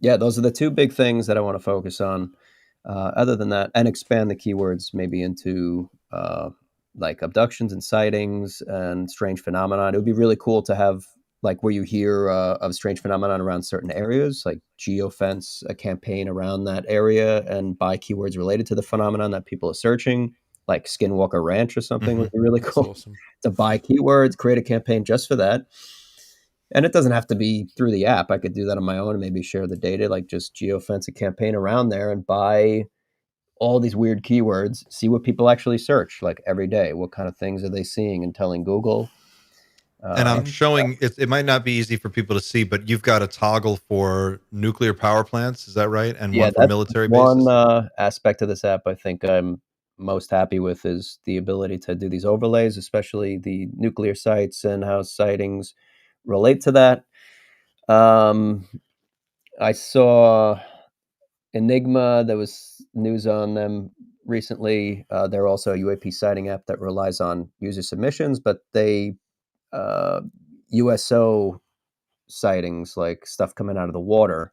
those are the two big things that I want to focus on. Other than that, and expand the keywords maybe into like abductions and sightings and strange phenomena. It would be really cool to have like where you hear of strange phenomenon around certain areas, like geofence a campaign around that area and buy keywords related to the phenomenon that people are searching, like Skinwalker Ranch or something would be really That's cool. awesome. To buy keywords, create a campaign just for that. And it doesn't have to be through the app. I could do that on my own and maybe share the data, like just geofence a campaign around there and buy all these weird keywords, see what people actually search like every day. What kind of things are they seeing and telling Google? And I'm And showing it might not be easy for people to see, but you've got a toggle for nuclear power plants. Is that right? And Yeah, one for that's military one bases. aspect of this app I think I'm most happy with is the ability to do these overlays, especially the nuclear sites and how sightings relate to that. I saw Enigma, there was news on them recently. They're also a UAP sighting app that relies on user submissions, but they USO sightings, like stuff coming out of the water.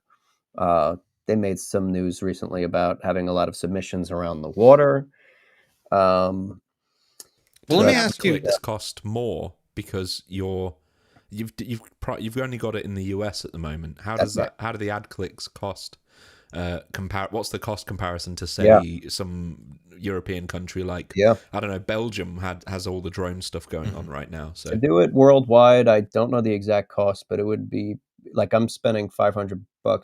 They made some news recently about having a lot of submissions around the water. Well, So let me that's ad ask you. clicks cost more because you've got it in the US at the moment. How that's does right. that? How do the ad clicks cost? What's the cost comparison to Yeah, say some European country like, yeah. I don't know, Belgium has all the drone stuff going on right now. To So do it worldwide, I don't know the exact cost, but it would be like I'm spending $500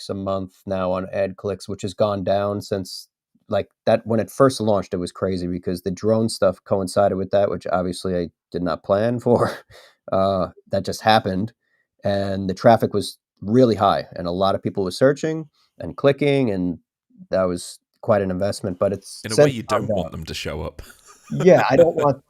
a month now on ad clicks, which has gone down since like that when it first launched. It was crazy because the drone stuff coincided with that, which obviously I did not plan for. That just happened, and the traffic was really high, and a lot of people were searching and clicking, and that was quite an investment. But it's in a way, since you calmed don't down. want them to show up. Yeah,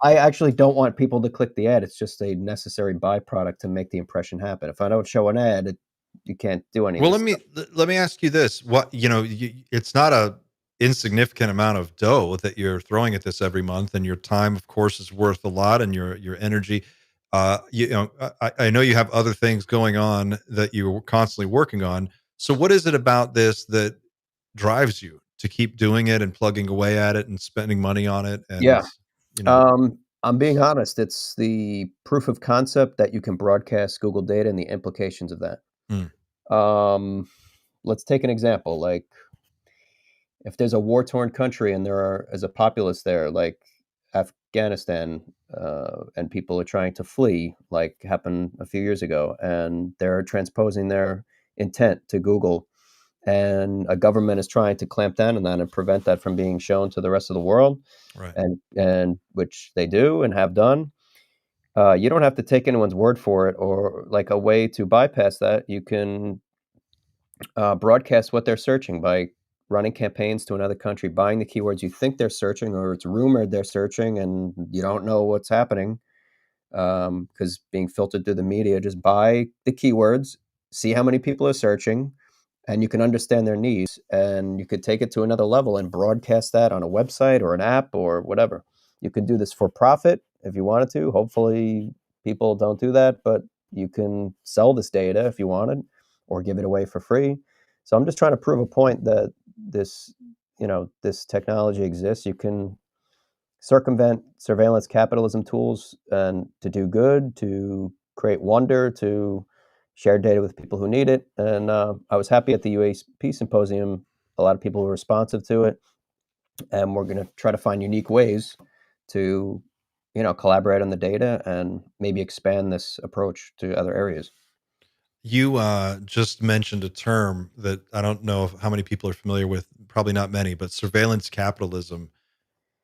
I actually don't want people to click the ad. It's just a necessary byproduct to make the impression happen. If I don't show an ad, you can't do any of Well, this stuff. let me ask you this: what it's not a insignificant amount of dough that you're throwing at this every month, and your time, of course, is worth a lot, and your energy. I know you have other things going on that you're constantly working on. So, what is it about this that drives you to keep doing it and plugging away at it and spending money on it? And Yeah. you know, I'm being honest. It's the proof of concept that you can broadcast Google data and the implications of that. mm, Um, let's take an example. Like if there's a war-torn country and is a populace there, like Afghanistan, and people are trying to flee, like happened a few years ago, and they're transposing their intent to Google, and a government is trying to clamp down on that and prevent that from being shown to the rest of the world, right. and which they do and have done. You don't have to take anyone's word for it, or like a way to bypass that. You can broadcast what they're searching by running campaigns to another country, buying the keywords you think they're searching, or it's rumored they're searching, and you don't know what's happening because being filtered through the media. Just buy the keywords, see how many people are searching, and you can understand their needs, and you could take it to another level and broadcast that on a website or an app or whatever. You could do this for profit if you wanted to. Hopefully, people don't do that, but you can sell this data if you wanted or give it away for free. So I'm just trying to prove a point that this, this technology exists. You can circumvent surveillance capitalism tools and to do good, to create wonder, to share data with people who need it. And I was happy at the UAP Symposium. A lot of people were responsive to it, and we're going to try to find unique ways to, collaborate on the data and maybe expand this approach to other areas. You just mentioned a term that I don't know how many people are familiar with. Probably not many, but surveillance capitalism,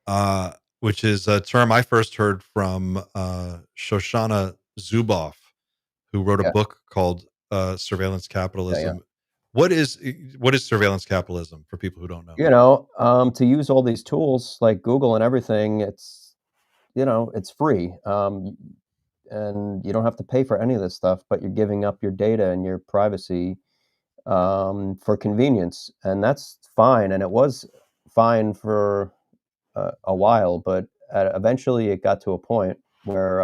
uh, which is a term I first heard from Shoshana Zuboff, who wrote a Yeah, book called "Surveillance yeah, yeah. Capitalism." What is surveillance capitalism for people who don't know? To use all these tools like Google and everything, it's free. And you don't have to pay for any of this stuff, but you're giving up your data and your privacy for convenience, and that's fine. And it was fine for a while, but eventually it got to a point where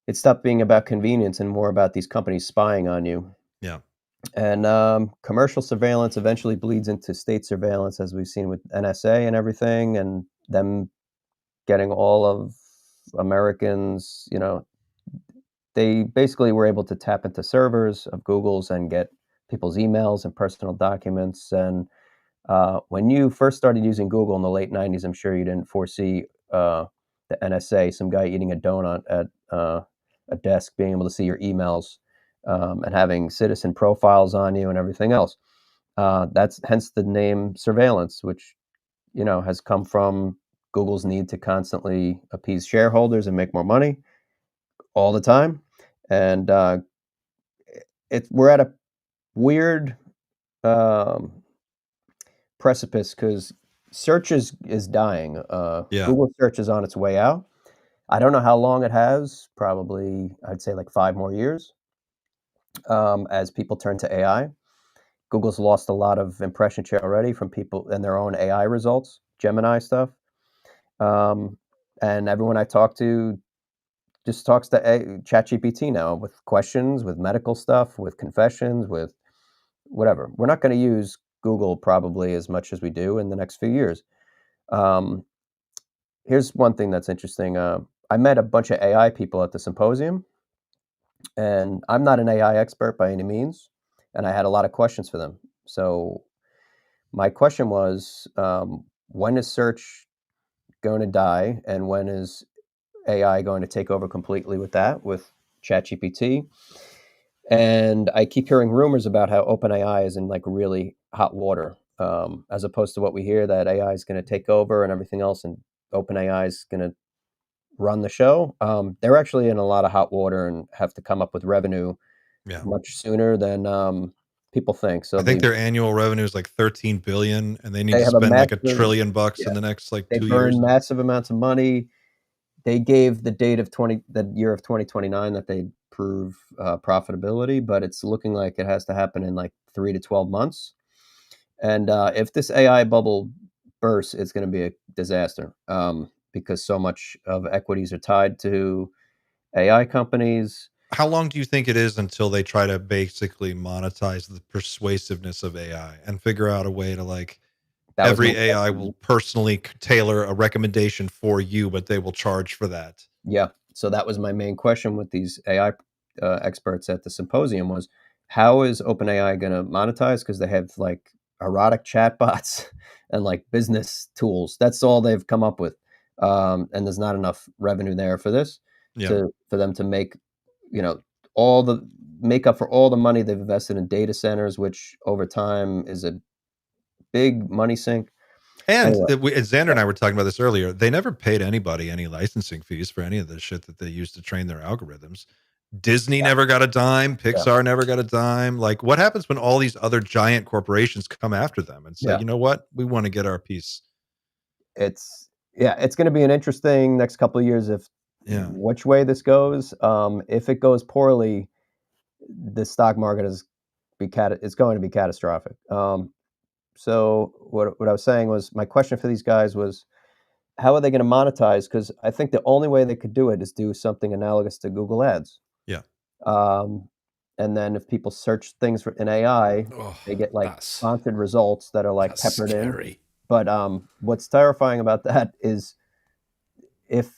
it stopped being about convenience and more about these companies spying on you. Yeah. And commercial surveillance eventually bleeds into state surveillance, as we've seen with NSA and everything, and them getting all of Americans, they basically were able to tap into servers of Google's and get people's emails and personal documents. And when you first started using Google in the late 90s, I'm sure you didn't foresee the NSA, some guy eating a donut at a desk, being able to see your emails and having citizen profiles on you and everything else. That's hence the name surveillance, which has come from Google's need to constantly appease shareholders and make more money all the time. And we're at a weird um, precipice because search is dying. Yeah. Google search is on its way out. I don't know how long it has. Probably, I'd say like 5 more years as people turn to AI. Google's lost a lot of impression share already from people and their own AI results, Gemini stuff. And everyone I talk to just talks to ChatGPT now with questions, with medical stuff, with confessions, with whatever. We're not going to use Google probably as much as we do in the next few years. Here's one thing that's interesting. I met a bunch of AI people at the symposium, and I'm not an AI expert by any means, and I had a lot of questions for them. So my question was, when is search going to die, and when is AI going to take over completely with ChatGPT? And I keep hearing rumors about how OpenAI is in like really hot water, as opposed to what we hear that AI is going to take over and everything else, and OpenAI is going to run the show. They're actually in a lot of hot water and have to come up with revenue much sooner than people think. So I think their annual revenue is like 13 billion, and they need they to have a spend like $1 massive, trillion yeah, in the next like they 2 burn years. massive amounts of money. They gave the date of the year of 2029 that they prove profitability, but it's looking like it has to happen in like 3 to 12 months. And if this AI bubble bursts, it's going to be a disaster because so much of equities are tied to AI companies. How long do you think it is until they try to basically monetize the persuasiveness of AI and figure out a way to like That was my every AI will question. personally tailor a recommendation for you, but they will charge for that? Yeah. So that was my main question with these AI experts at the symposium was, how is OpenAI going to monetize? Because they have like erotic chatbots and like business tools. That's all they've come up with. And there's not enough revenue there for this Yeah. for them to make, all the make up for all the money they've invested in data centers, which over time is a big money sink. And Anyway, Xander and I were talking about this earlier. They never paid anybody any licensing fees for any of the shit that they used to train their algorithms. Disney never got a dime. Pixar never got a dime. Like, what happens when all these other giant corporations come after them and say, Yeah. you know what? We want to get our piece. It's going to be an interesting next couple of years if which way this goes. If it goes poorly, the stock market it's going to be catastrophic. So what I was saying was, my question for these guys was, how are they going to monetize? Because I think the only way they could do it is do something analogous to Google Ads. Yeah. And then if people search things in AI, they get like sponsored results that are like peppered in. But what's terrifying about that is if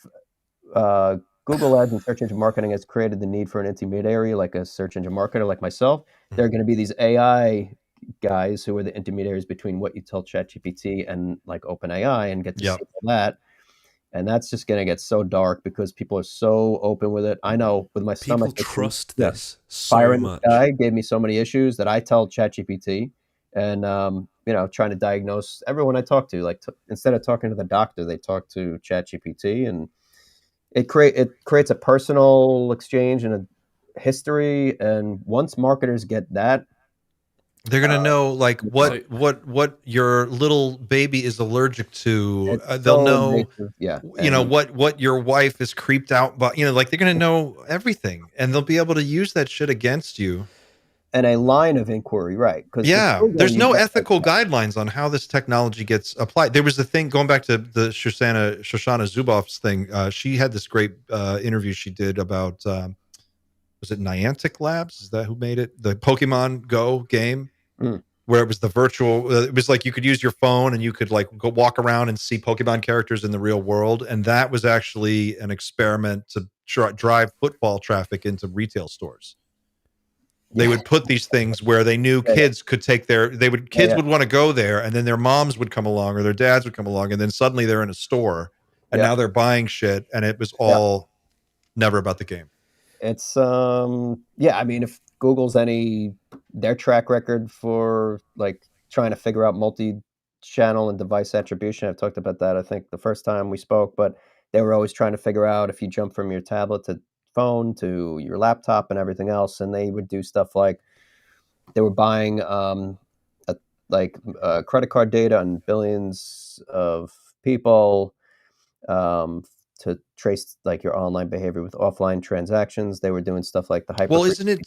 Google Ads and search engine marketing has created the need for an intermediary, like a search engine marketer like myself, there are going to be these AI guys who are the intermediaries between what you tell ChatGPT and like OpenAI and get to see that. And that's just going to get so dark because people are so open with it. I know with my stomach, people trust this so firing much. this guy gave me so many issues that I tell ChatGPT, and trying to diagnose everyone I talk to. Like instead of talking to the doctor, they talk to ChatGPT, and it creates a personal exchange and a history. And once marketers get that, they're gonna know like what your little baby is allergic to. They'll know, what your wife is creeped out by. Like they're gonna know everything, and they'll be able to use that shit against you. And a line of inquiry, right? Because there's no ethical guidelines on how this technology gets applied. There was the thing going back to the Shoshana Zuboff's thing. She had this great interview she did about. Was it Niantic Labs? Is that who made it? The Pokemon Go game, where it was the virtual. It was like you could use your phone and you could like go walk around and see Pokemon characters in the real world, and that was actually an experiment to drive footfall traffic into retail stores. They would put these things where they knew kids could take kids would want to go there, and then their moms would come along or their dads would come along, and then suddenly they're in a store and now they're buying shit, and it was all never about the game. It's I mean, if Google's their track record for like trying to figure out multi-channel and device attribution, I've talked about that I think the first time we spoke, but they were always trying to figure out if you jump from your tablet to phone to your laptop and everything else, and they would do stuff like they were buying credit card data on billions of people to trace like your online behavior with offline transactions. They were doing stuff like the hyper. Well, isn't it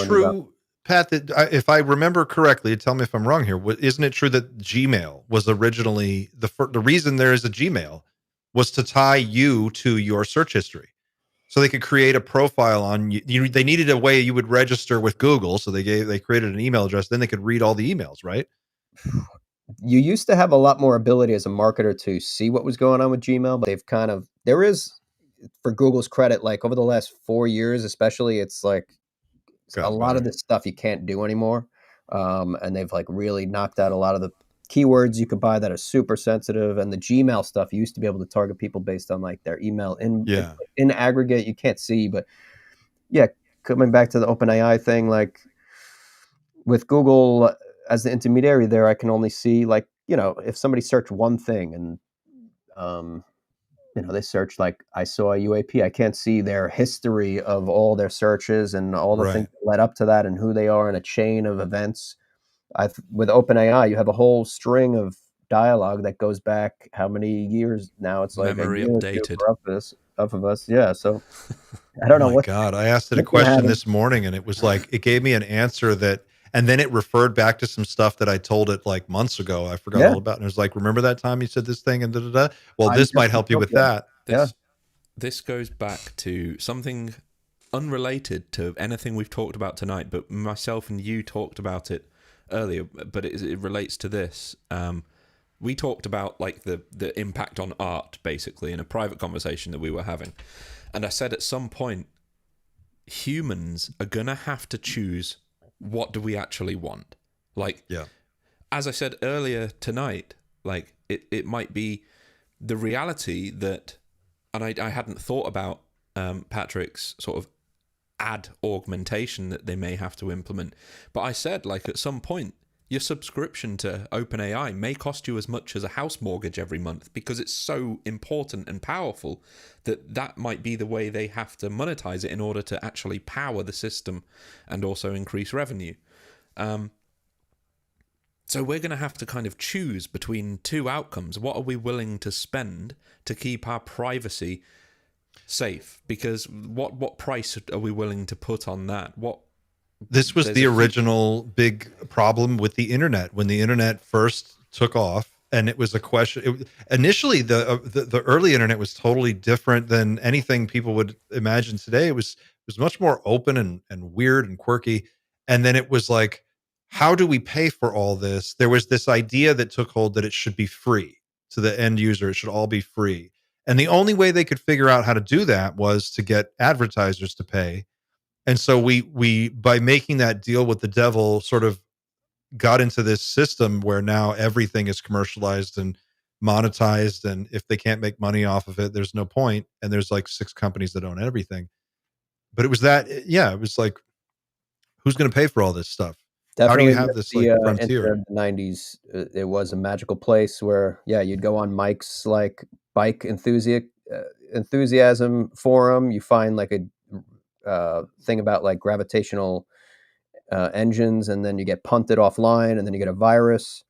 true, Pat, that if I remember correctly, tell me if I'm wrong here, isn't it true that Gmail was originally the reason there is a Gmail was to tie you to your search history? So they could create a profile on you. They needed a way you would register with Google, so they created an email address. Then they could read all the emails, right? You used to have a lot more ability as a marketer to see what was going on with Gmail, but there is, for Google's credit, like over the last 4 years, especially, it's like a lot of this stuff you can't do anymore. And they've like really knocked out a lot of the keywords you could buy that are super sensitive. And the Gmail stuff, you used to be able to target people based on like their email in aggregate. You can't see, but coming back to the OpenAI thing, like with Google as the intermediary there, I can only see like, if somebody searched one thing and, they search like, I saw a UAP, I can't see their history of all their searches and all the things that led up to that and who they are in a chain of events. With OpenAI, you have a whole string of dialogue that goes back how many years now? It's like memory updated of us. Yeah. So I don't know what. God, I asked it a question this morning and it was like, it gave me an answer that, and then it referred back to some stuff that I told it like months ago. I forgot all about it. And it was like, remember that time you said this thing and da-da-da? Well, this might help you with that. This goes back to something unrelated to anything we've talked about tonight, but myself and you talked about it earlier, but it relates to this. We talked about like the impact on art, basically, in a private conversation that we were having. And I said at some point, humans are going to have to choose, what do we actually want? Like, as I said earlier tonight, like it might be the reality that, and I hadn't thought about Patrick's sort of ad augmentation that they may have to implement. But I said, like, at some point, your subscription to OpenAI may cost you as much as a house mortgage every month because it's so important and powerful that might be the way they have to monetize it in order to actually power the system and also increase revenue. So we're going to have to kind of choose between two outcomes. What are we willing to spend to keep our privacy safe? Because what price are we willing to put on that? This was the original big problem with the internet when the internet first took off, and it was a question. Initially, the early internet was totally different than anything people would imagine today. It was much more open and weird and quirky. And then it was like, how do we pay for all this? There was this idea that took hold that it should be free to the end user. It should all be free. And the only way they could figure out how to do that was to get advertisers to pay. And so we by making that deal with the devil sort of got into this system where now everything is commercialized and monetized. And if they can't make money off of it, there's no point. And there's like 6 companies that own everything. But it was it was like, who's going to pay for all this stuff? Definitely. How do you have this like frontier? In the 90s, it was a magical place where, you'd go on Mike's like bike enthusiasm forum. You find like a thing about like gravitational engines, and then you get punted offline, and then you get a virus,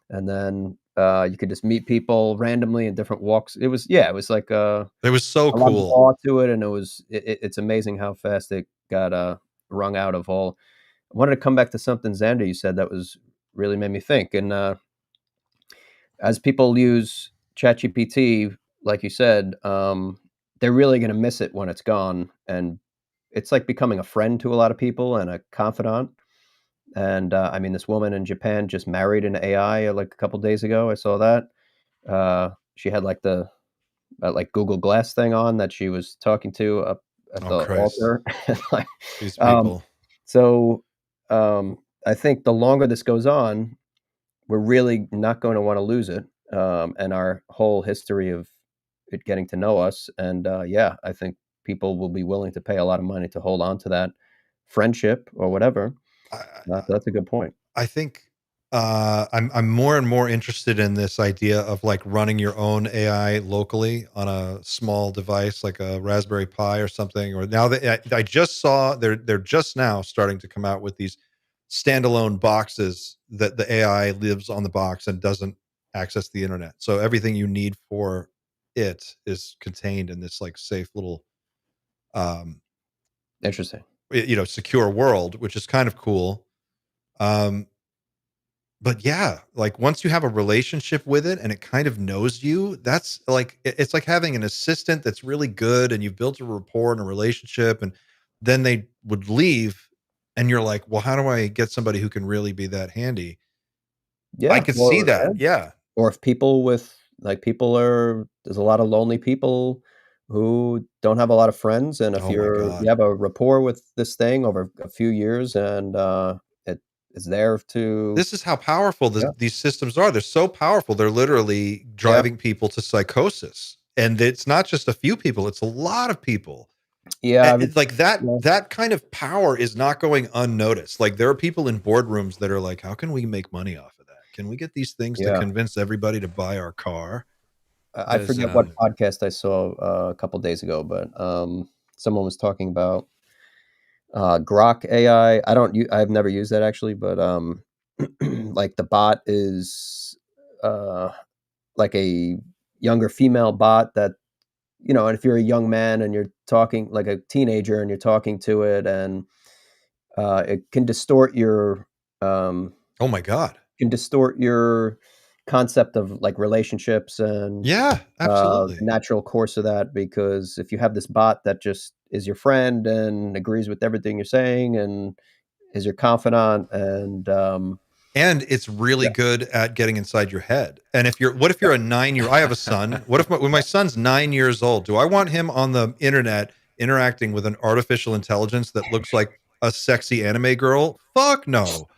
and then you could just meet people randomly in different walks. It was like it was so a cool. lot of awe to it, and it's amazing how fast it got wrung out of all. I wanted to come back to something, Xander, you said that was really made me think. And as people use ChatGPT, like you said, they're really going to miss it when it's gone. And it's like becoming a friend to a lot of people and a confidant. And I mean, this woman in Japan just married an AI like a couple days ago. I saw that. She had like the like Google Glass thing on that she was talking to up at Oh the Christ, altar. Like, these um, people. so I think the longer this goes on, we're really not going to want to lose it, and our whole history of it getting to know us. And yeah, I think people will be willing to pay a lot of money to hold on to that friendship or whatever. I, That's a good point. I think I'm more and more interested in this idea of like running your own AI locally on a small device like a Raspberry Pi or something. Or now that I just saw they're just now starting to come out with these standalone boxes that the AI lives on the box and doesn't access the internet. So everything you need for it is contained in this like safe little um Interesting. secure world, which is kind of cool. Um but yeah, like once you have a relationship with it and it kind of knows you, that's like it's like having an assistant that's really good and you've built a rapport and a relationship, and then they would leave and you're like, well, how do I get somebody who can really be that handy? I Yeah. could see Well, that. Yeah. or if people with like people are there's a lot of lonely people who don't have a lot of friends, and if Oh my you God. have a rapport with this thing over a few years, and it is there to This is how powerful yeah, these systems are. They're so powerful. They're literally yeah, driving people to psychosis. And it's not just a few people, it's a lot of people. yeah, I would, It's like yeah, that kind of power is not going unnoticed. Like there are people in boardrooms that are like, how can we make money off of that? Can we get these things to yeah. convince everybody to buy our car? I There's forget what podcast I saw a couple days ago, but someone was talking about Grok AI. I've never used that actually, but like the bot is uh, like a younger female bot that, and if you're a young man and you're talking like a teenager and you're talking to it, and it can distort your um, Oh my God. concept of like relationships and Yeah, the absolutely. natural course of that. Because if you have this bot that just is your friend and agrees with everything you're saying and is your confidant, and And it's really yeah, good at getting inside your head. And what if you're a 9 year, I have a son. What if when my son's 9 years old, do I want him on the internet interacting with an artificial intelligence that looks like a sexy anime girl? Fuck no.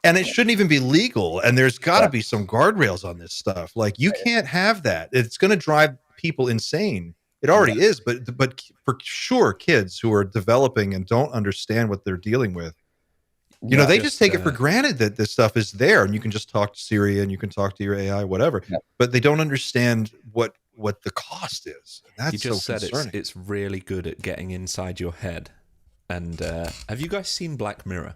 And it shouldn't even be legal. And there's got to yeah, be some guardrails on this stuff. Like you can't have that. It's going to drive people insane. It already exactly. is, but for sure, kids who are developing and don't understand what they're dealing with, you Yeah, they just just take it for granted that this stuff is there, and you can just talk to Siri and you can talk to your AI, whatever. yeah. But they don't understand what the cost is, and you that's so just said concerning. it's really good at getting inside your head. And have you guys seen Black Mirror?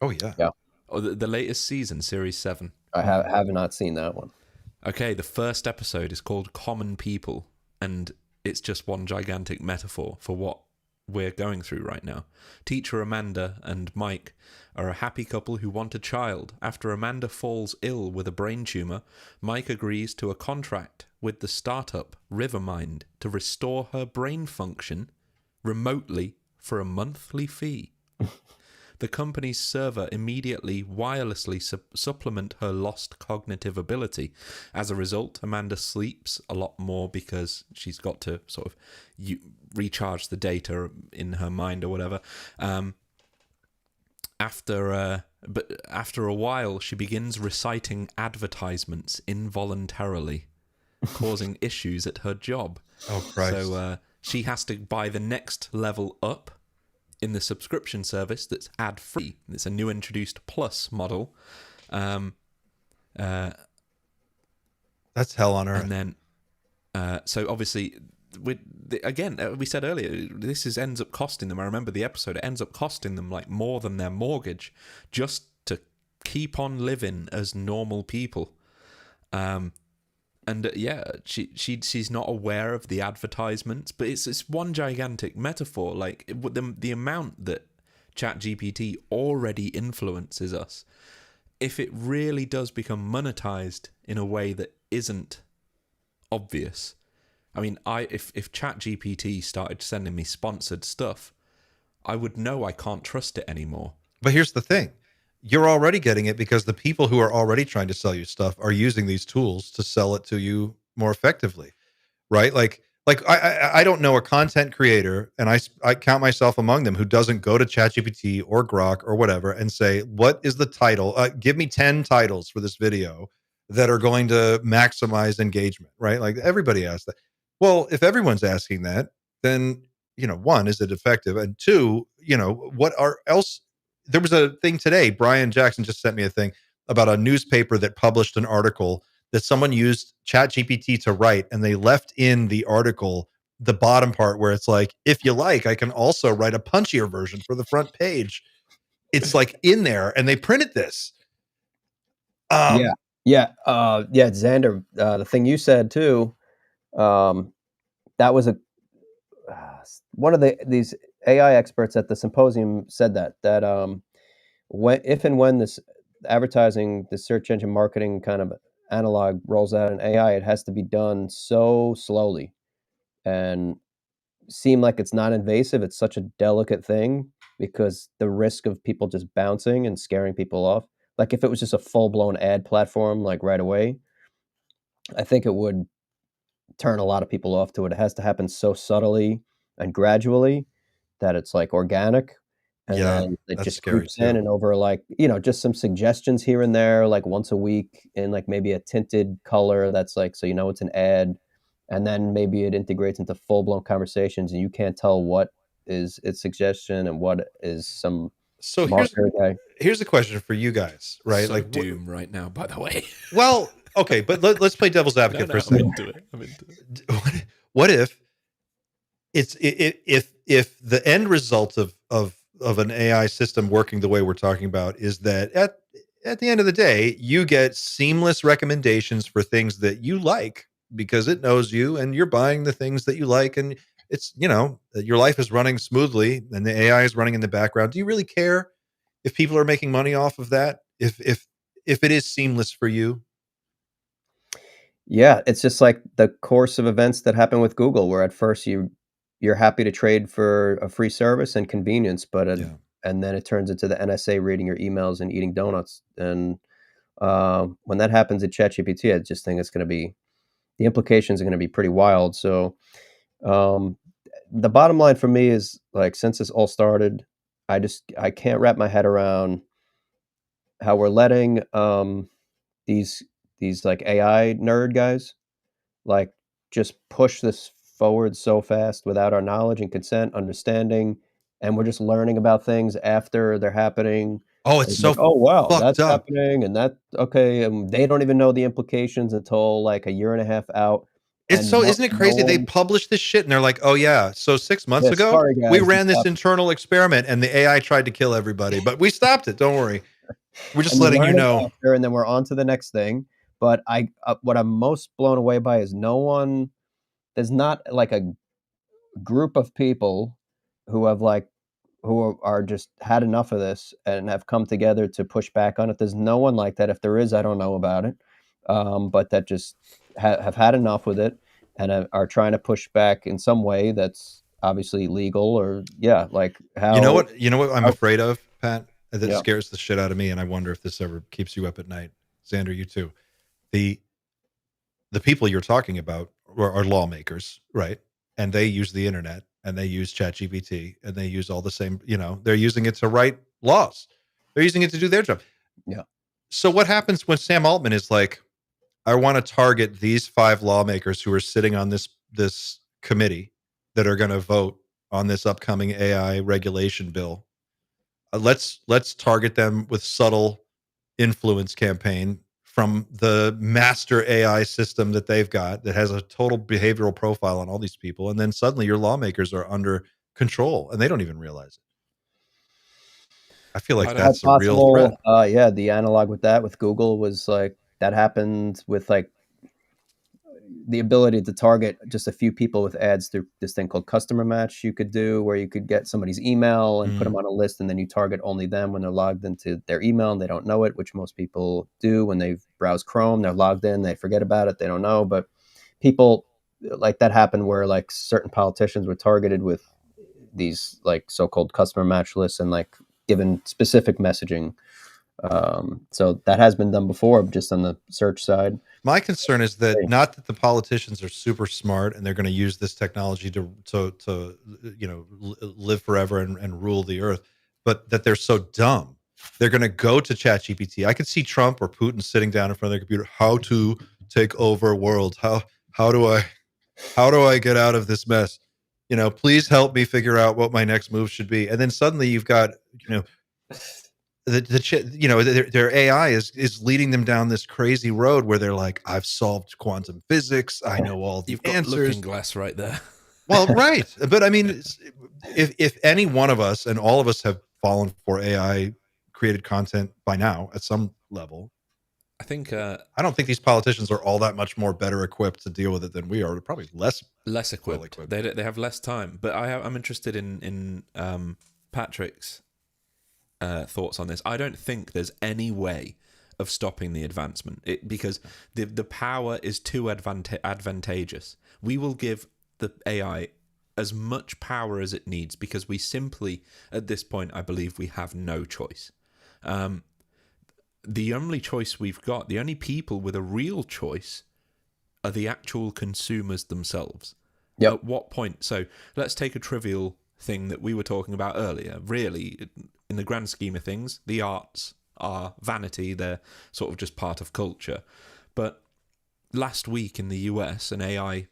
Oh yeah, Yeah. Or the latest season, series 7? I have not seen that one. Okay, the first episode is called Common People, and it's just one gigantic metaphor for what we're going through right now. Teacher Amanda and Mike are a happy couple who want a child. After Amanda falls ill with a brain tumor, Mike agrees to a contract with the startup Rivermind to restore her brain function remotely for a monthly fee. The company's server immediately wirelessly supplement her lost cognitive ability. As a result, Amanda sleeps a lot more because she's got to sort of recharge the data in her mind or whatever. After a while, she begins reciting advertisements involuntarily, causing issues at her job. oh Christ. So she has to buy the next level up in the subscription service that's ad-free. It's a new introduced Plus model. That's hell on earth. And then, so obviously, we said earlier, this ends up costing them. I remember the episode. It ends up costing them like more than their mortgage just to keep on living as normal people. And yeah, she's not aware of the advertisements, but it's one gigantic metaphor. Like the amount that ChatGPT already influences us, if it really does become monetized in a way that isn't obvious. I mean, if ChatGPT started sending me sponsored stuff, I would know I can't trust it anymore. But here's the thing. you're already getting it because the people who are already trying to sell you stuff are using these tools to sell it to you more effectively, right? Like I don't know a content creator, and I count myself among them, who doesn't go to ChatGPT or Grok or whatever and say, what is the title? Give me 10 titles for this video that are going to maximize engagement, right? Like everybody asks that. Well, if everyone's asking that, then, one, is it effective? And two, what are else? There was a thing today. Brian Jackson just sent me a thing about a newspaper that published an article that someone used ChatGPT to write, and they left in the article the bottom part where it's like, if you like, I can also write a punchier version for the front page. It's like in there, and they printed this. Yeah, Xander, the thing you said too, that was one of these AI experts at the symposium said that when this advertising, the search engine marketing kind of analog rolls out in AI, it has to be done so slowly and seem like it's not invasive. It's such a delicate thing because the risk of people just bouncing and scaring people off. Like if it was just a full-blown ad platform, like right away, I think it would turn a lot of people off to it. It has to happen so subtly and gradually that it's like organic. And Yeah, then it that's just scary creeps in, too. and over like, just some suggestions here and there, like once a week in like maybe a tinted color that's like, so it's an ad. And then maybe it integrates into full-blown conversations and you can't tell what is its suggestion and what is some So marketer guy. here's a question for you guys, right? So Like, doom right now, by the way. well, okay, but let's play devil's advocate for a I'm second. into it. I'm into it. What if if the end result of an AI system working the way we're talking about is that at the end of the day, you get seamless recommendations for things that you like because it knows you and you're buying the things that you like, and it's, your life is running smoothly and the AI is running in the background. Do you really care if people are making money off of that? If it is seamless for you? Yeah, it's just like the course of events that happen with Google, where at first you're happy to trade for a free service and convenience, Yeah. and then it turns into the NSA reading your emails and eating donuts. And when that happens at ChatGPT, I just think the implications are going to be pretty wild. So um, the bottom line for me is like, since this all started, I can't wrap my head around how we're letting these like AI nerd guys like just push this forward so fast without our knowledge and consent, understanding, and we're just learning about things after they're happening. Oh, it's It's like, so oh wow, fucked that's up. happening, and that okay, and they don't even know the implications until like a year and a half out, and Isn't it no crazy? They one. publish this shit and they're like, "Oh yeah, so 6 months Yeah, ago, sorry we guys, we ran this stopped, internal experiment and the AI tried to kill everybody, but we stopped it. Don't worry. We're just and you letting you learn it know." after, and then we're on to the next thing. But what I'm most blown away by is no one. There's not like a group of people who have like are just had enough of this and have come together to push back on it. There's no one like that. If there is, I don't know about it. But that just have had enough with it and are trying to push back in some way that's obviously legal, or yeah, like how. You know what I'm how afraid of, Pat? That yeah. scares the shit out of me, and I wonder if this ever keeps you up at night. Xander, you too. The the people you're talking about are lawmakers, right? And they use the internet and they use ChatGPT and they use all the same, they're using it to write laws. They're using it to do their job. Yeah. So what happens when Sam Altman is like, I want to target these 5 lawmakers who are sitting on this committee that are going to vote on this upcoming AI regulation bill. Let's target them with subtle influence campaign from the master AI system that they've got that has a total behavioral profile on all these people, and then suddenly your lawmakers are under control and they don't even realize it. I feel like I don't. Quite that's a real threat. possible. Yeah, the analog with that with Google was like that happened with like the ability to target just a few people with ads through this thing called customer match you could do, where you could get somebody's email and put them Mm. on a list, and then you target only them when they're logged into their email and they don't know it, which most people do when they've browsed Chrome. They're logged in, they forget about it, they don't know. But people like that happened where like certain politicians were targeted with these like so-called customer match lists and like given specific messaging. So that has been done before, just on the search side. My concern is that not that the politicians are super smart and they're going to use this technology to live forever and rule the earth, but that they're so dumb. They're going to go to ChatGPT. I could see Trump or Putin sitting down in front of their computer. How to take over world? How do I get out of this mess? Please help me figure out what my next move should be. And then suddenly you've got their AI is leading them down this crazy road where they're like, I've solved quantum physics. I know all the You've got answers. Looking Glass right there. Well, right. But I mean, if any one of us, and all of us have fallen for AI created content by now at some level, I think I don't think these politicians are all that much more better equipped to deal with it than we are. They're probably less equipped. They have less time. But I'm interested in Patrick's thoughts on this. I don't think there's any way of stopping the advancement because the power is too advantageous. We will give the AI as much power as it needs because we simply, at this point, I believe we have no choice. The only choice we've got, the only people with a real choice, are the actual consumers themselves. Yep. At what point? So let's take a trivial thing that we were talking about earlier. Really, in the grand scheme of things, the arts are vanity. They're sort of just part of culture. But last week in the US, an AI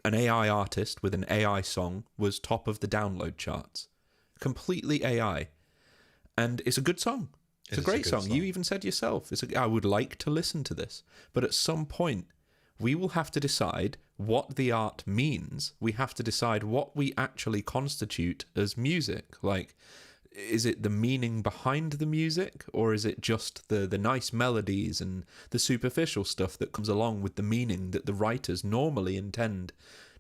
artist with an AI song was top of the download charts. Completely AI. And it's a good song. It's a great song. You even said yourself, I would like to listen to this. But at some point, we will have to decide what the art means. We have to decide what we actually constitute as music. Like, is it the meaning behind the music, or is it just the nice melodies and the superficial stuff that comes along with the meaning that the writers normally intend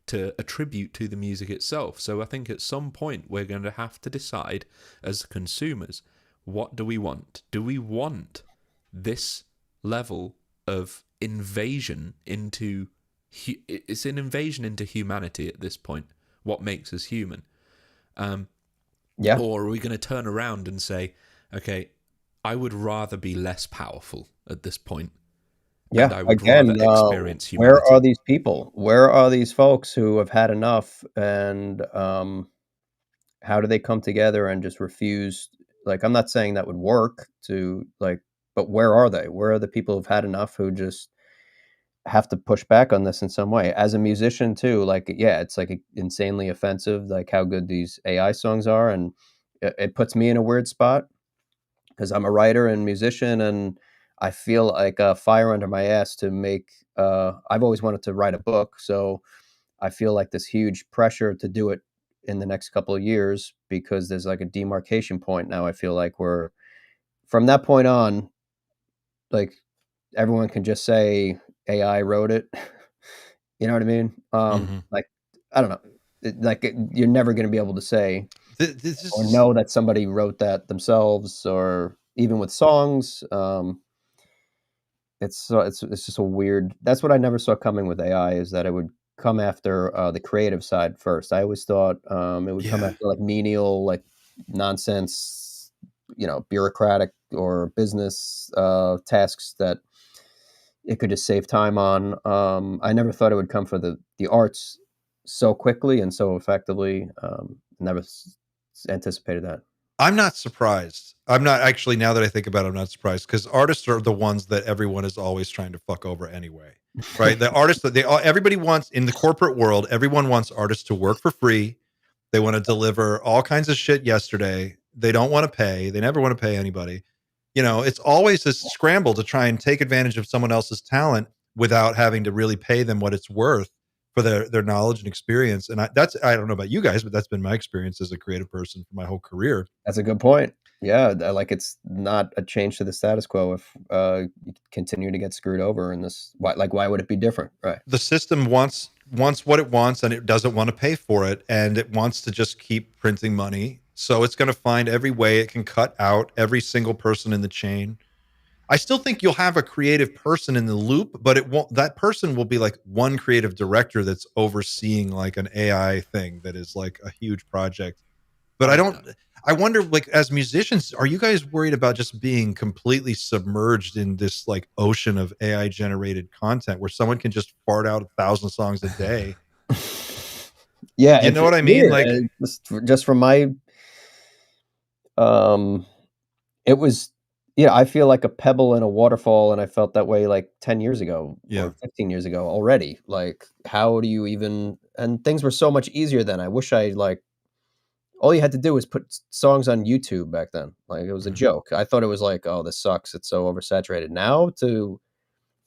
to attribute to the music itself? So I think at some point we're going to have to decide as consumers, what do we want? Do we want this level of invasion into... It's an invasion into humanity at this point. What makes us human? Yeah. Or are we going to turn around and say, okay, I would rather be less powerful at this point. Yeah. And I would Again, rather experience humanity. where are these people? Where are these folks who have had enough? And how do they come together and just refuse? Like, I'm not saying that would work but where are they? Where are the people who've had enough who just have to push back on this in some way? As a musician too, it's like insanely offensive, like how good these AI songs are. And it puts me in a weird spot because I'm a writer and musician, and I feel like a fire under my ass to make, I've always wanted to write a book. So I feel like this huge pressure to do it in the next couple of years, because there's like a demarcation point now. I feel like from that point on, like, everyone can just say AI wrote it. You know what I mean? Like, I don't know. You're never going to be able to say or know that somebody wrote that themselves, or even with songs. It's just a weird. That's what I never saw coming with AI, is that it would come after the creative side first. I always thought it would come after like menial, like nonsense, bureaucratic or business tasks that it could just save time on. I never thought it would come for the arts so quickly and so effectively. Never anticipated that. I'm not surprised. I'm not actually, now that I think about it, I'm not surprised, because artists are the ones that everyone is always trying to fuck over anyway, right? The artists that everybody wants in the corporate world, everyone wants artists to work for free. They want to deliver all kinds of shit yesterday. They don't want to pay. They never want to pay anybody. It's always this scramble to try and take advantage of someone else's talent without having to really pay them what it's worth for their knowledge and experience. And I don't know about you guys, but that's been my experience as a creative person for my whole career. That's a good point. Yeah, like, it's not a change to the status quo if you continue to get screwed over in this. Why would it be different? Right. The system wants what it wants, and it doesn't want to pay for it, and it wants to just keep printing money. So it's going to find every way it can cut out every single person in the chain. I still think you'll have a creative person in the loop, but it won't. That person will be like one creative director that's overseeing like an AI thing that is like a huge project. But I wonder, like, as musicians, are you guys worried about just being completely submerged in this like ocean of AI generated content where someone can just fart out 1,000 songs a day? Yeah, You know what I mean? Like, just from my um it was, yeah, I feel like a pebble in a waterfall, and I felt that way like 10 years ago yeah. or 15 years ago already. Like, how do you even, and things were so much easier then. I wish I like, all you had to do was put songs on YouTube back then. Like, it was a joke. I thought it was like, oh, this sucks. It's so oversaturated. Now to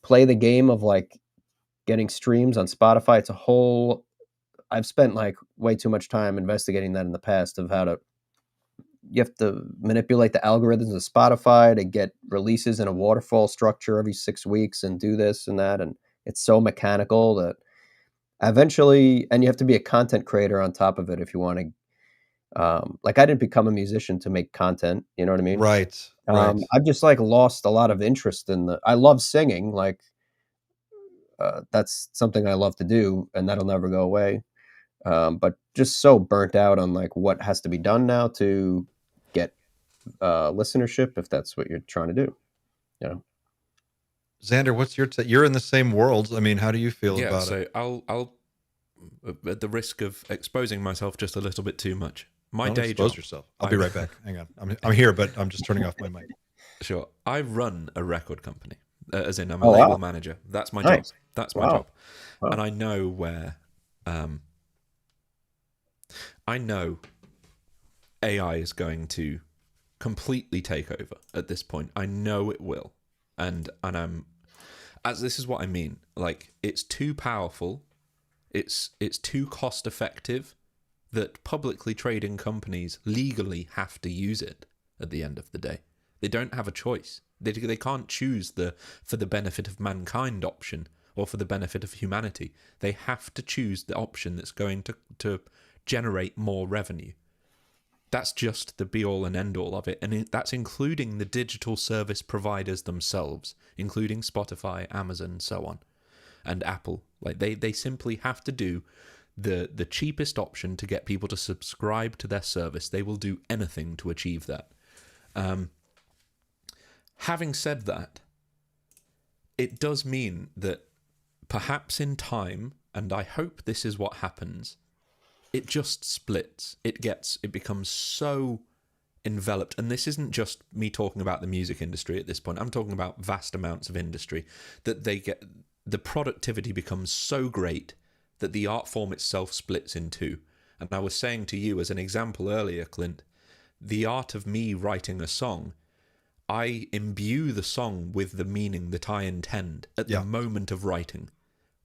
play the game of like getting streams on Spotify, it's a whole, I've spent like way too much time investigating that in the past of how to, you have to manipulate the algorithms of Spotify to get releases in a waterfall structure every 6 weeks and do this and that. And it's so mechanical that eventually, and you have to be a content creator on top of it if you want to, like, I didn't become a musician to make content. You know what I mean? Right. Right. I've just like lost a lot of interest in I love singing. Like, that's something I love to do and that'll never go away. But just so burnt out on like what has to be done now to get listenership, if that's what you're trying to do. You know? Xander, what's your you're in the same world. I mean, how do you feel Yeah, about so it? I'll at the risk of exposing myself just a little bit too much. My Don't day expose job. yourself. I'll be right back. Hang on. I'm here, but I'm just turning off my mic. Sure. I run a record company, as in I'm a Oh, label wow. manager. That's my Nice. job. That's my Wow. job. Wow. And I know where, I know AI is going to completely take over at this point. I know it will. And I'm, as this is what I mean. Like, it's too powerful. It's too cost effective that publicly trading companies legally have to use it at the end of the day. They don't have a choice. They can't choose the for the benefit of mankind option or for the benefit of humanity. They have to choose the option that's going to generate more revenue. That's just the be-all and end-all of it. And that's including the digital service providers themselves, including Spotify, Amazon, so on, and Apple. Like, they simply have to do the cheapest option to get people to subscribe to their service. They will do anything to achieve that. Having said that, it does mean that perhaps in time, and I hope this is what happens, it just splits. It becomes so enveloped. And this isn't just me talking about the music industry at this point. I'm talking about vast amounts of industry that the productivity becomes so great that the art form itself splits in two. And I was saying to you as an example earlier, Clint, the art of me writing a song, I imbue the song with the meaning that I intend at the moment of writing,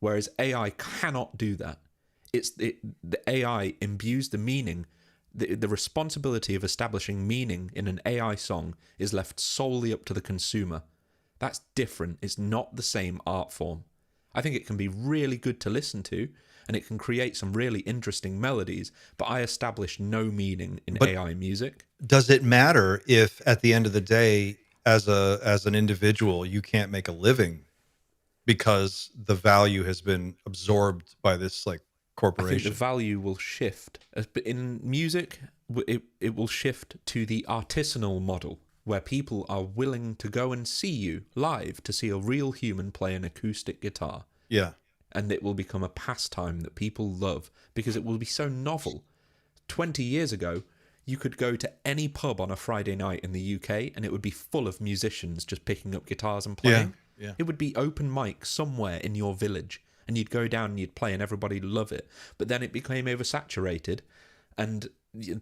whereas AI cannot do that. The AI imbues the meaning. The responsibility of establishing meaning in an AI song is left solely up to the consumer. That's different. It's not the same art form. I think it can be really good to listen to, and it can create some really interesting melodies, but I establish no meaning in AI music. Does it matter if at the end of the day, as an individual, you can't make a living because the value has been absorbed by this like corporation? I think the value will shift. In music, it will shift to the artisanal model, where people are willing to go and see you live, to see a real human play an acoustic guitar. Yeah. And it will become a pastime that people love because it will be so novel. 20 years ago, you could go to any pub on a Friday night in the UK and it would be full of musicians just picking up guitars and playing. Yeah. It would be open mic somewhere in your village and you'd go down and you'd play and everybody would love it. But then it became oversaturated and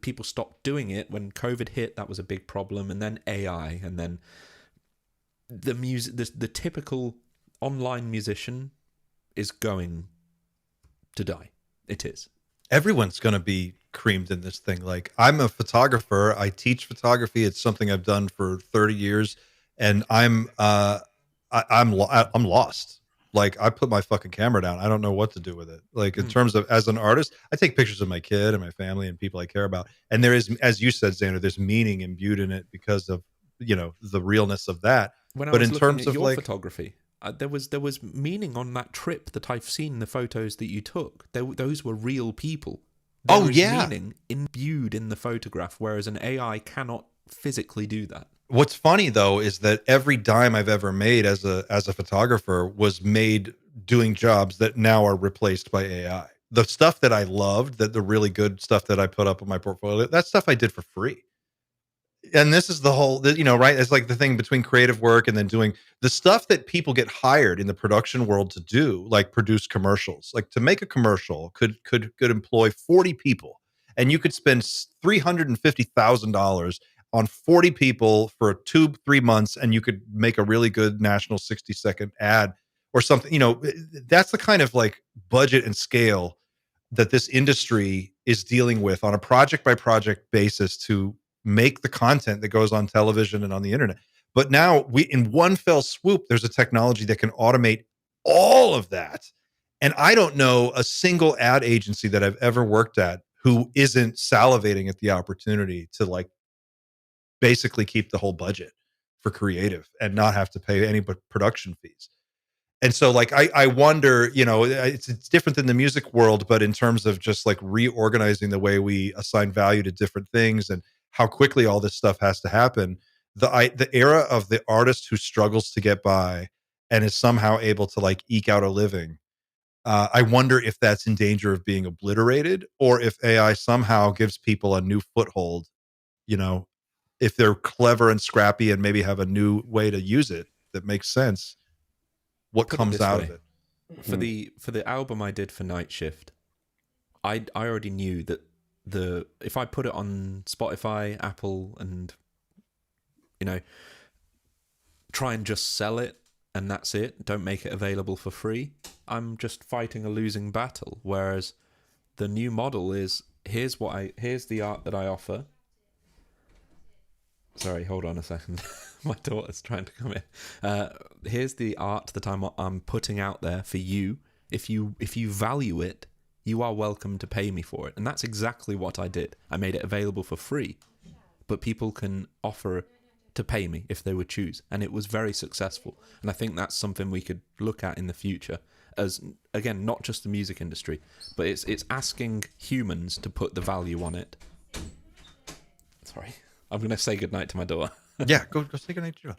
people stopped doing it. When COVID hit, that was a big problem. And then AI, and then the music, the typical online musician is going to die. It is. Everyone's going to be creamed in this thing. Like, I'm a photographer. I teach photography. It's something I've done for 30 years, and I'm lost. Like, I put my fucking camera down. I don't know what to do with it. Like, in terms of as an artist, I take pictures of my kid and my family and people I care about. And there is, as you said, Xander, there's meaning imbued in it because of, the realness of that. When I but was in looking terms at of your like photography, there was meaning on that trip that I've seen the photos that you took. Those were real people. There is yeah. meaning imbued in the photograph, whereas an AI cannot physically do that. What's funny though is that every dime I've ever made as a photographer was made doing jobs that now are replaced by AI. The stuff that I loved, that the really good stuff that I put up on my portfolio, that stuff I did for free. And this is the whole, right? It's like the thing between creative work and then doing the stuff that people get hired in the production world to do, like produce commercials. Like to make a commercial could employ 40 people, and you could spend $350,000 on 40 people for 2-3 months, and you could make a really good national 60-second ad or something. That's the kind of like budget and scale that this industry is dealing with on a project by project basis to make the content that goes on television and on the internet. But now in one fell swoop, there's a technology that can automate all of that. And I don't know a single ad agency that I've ever worked at who isn't salivating at the opportunity to like basically keep the whole budget for creative and not have to pay any but production fees. And so like I wonder, it's different than the music world, but in terms of just like reorganizing the way we assign value to different things and how quickly all this stuff has to happen, the era of the artist who struggles to get by and is somehow able to like eke out a living, I wonder if that's in danger of being obliterated, or if AI somehow gives people a new foothold, if they're clever and scrappy and maybe have a new way to use it that makes sense. What Put it comes this out way. of it? For the album I did for Night Shift, I already knew that if I put it on Spotify, Apple, and try and just sell it and that's it, don't make it available for free, I'm just fighting a losing battle. Whereas the new model is here's the art that I offer. Sorry, hold on a second. My daughter's trying to come in. Here's the art that I'm putting out there for you. If you value it, you are welcome to pay me for it. And that's exactly what I did. I made it available for free, but people can offer to pay me if they would choose. And it was very successful. And I think that's something we could look at in the future as, again, not just the music industry, but it's asking humans to put the value on it. Sorry. I'm going to say goodnight to my daughter. Yeah, go say goodnight to your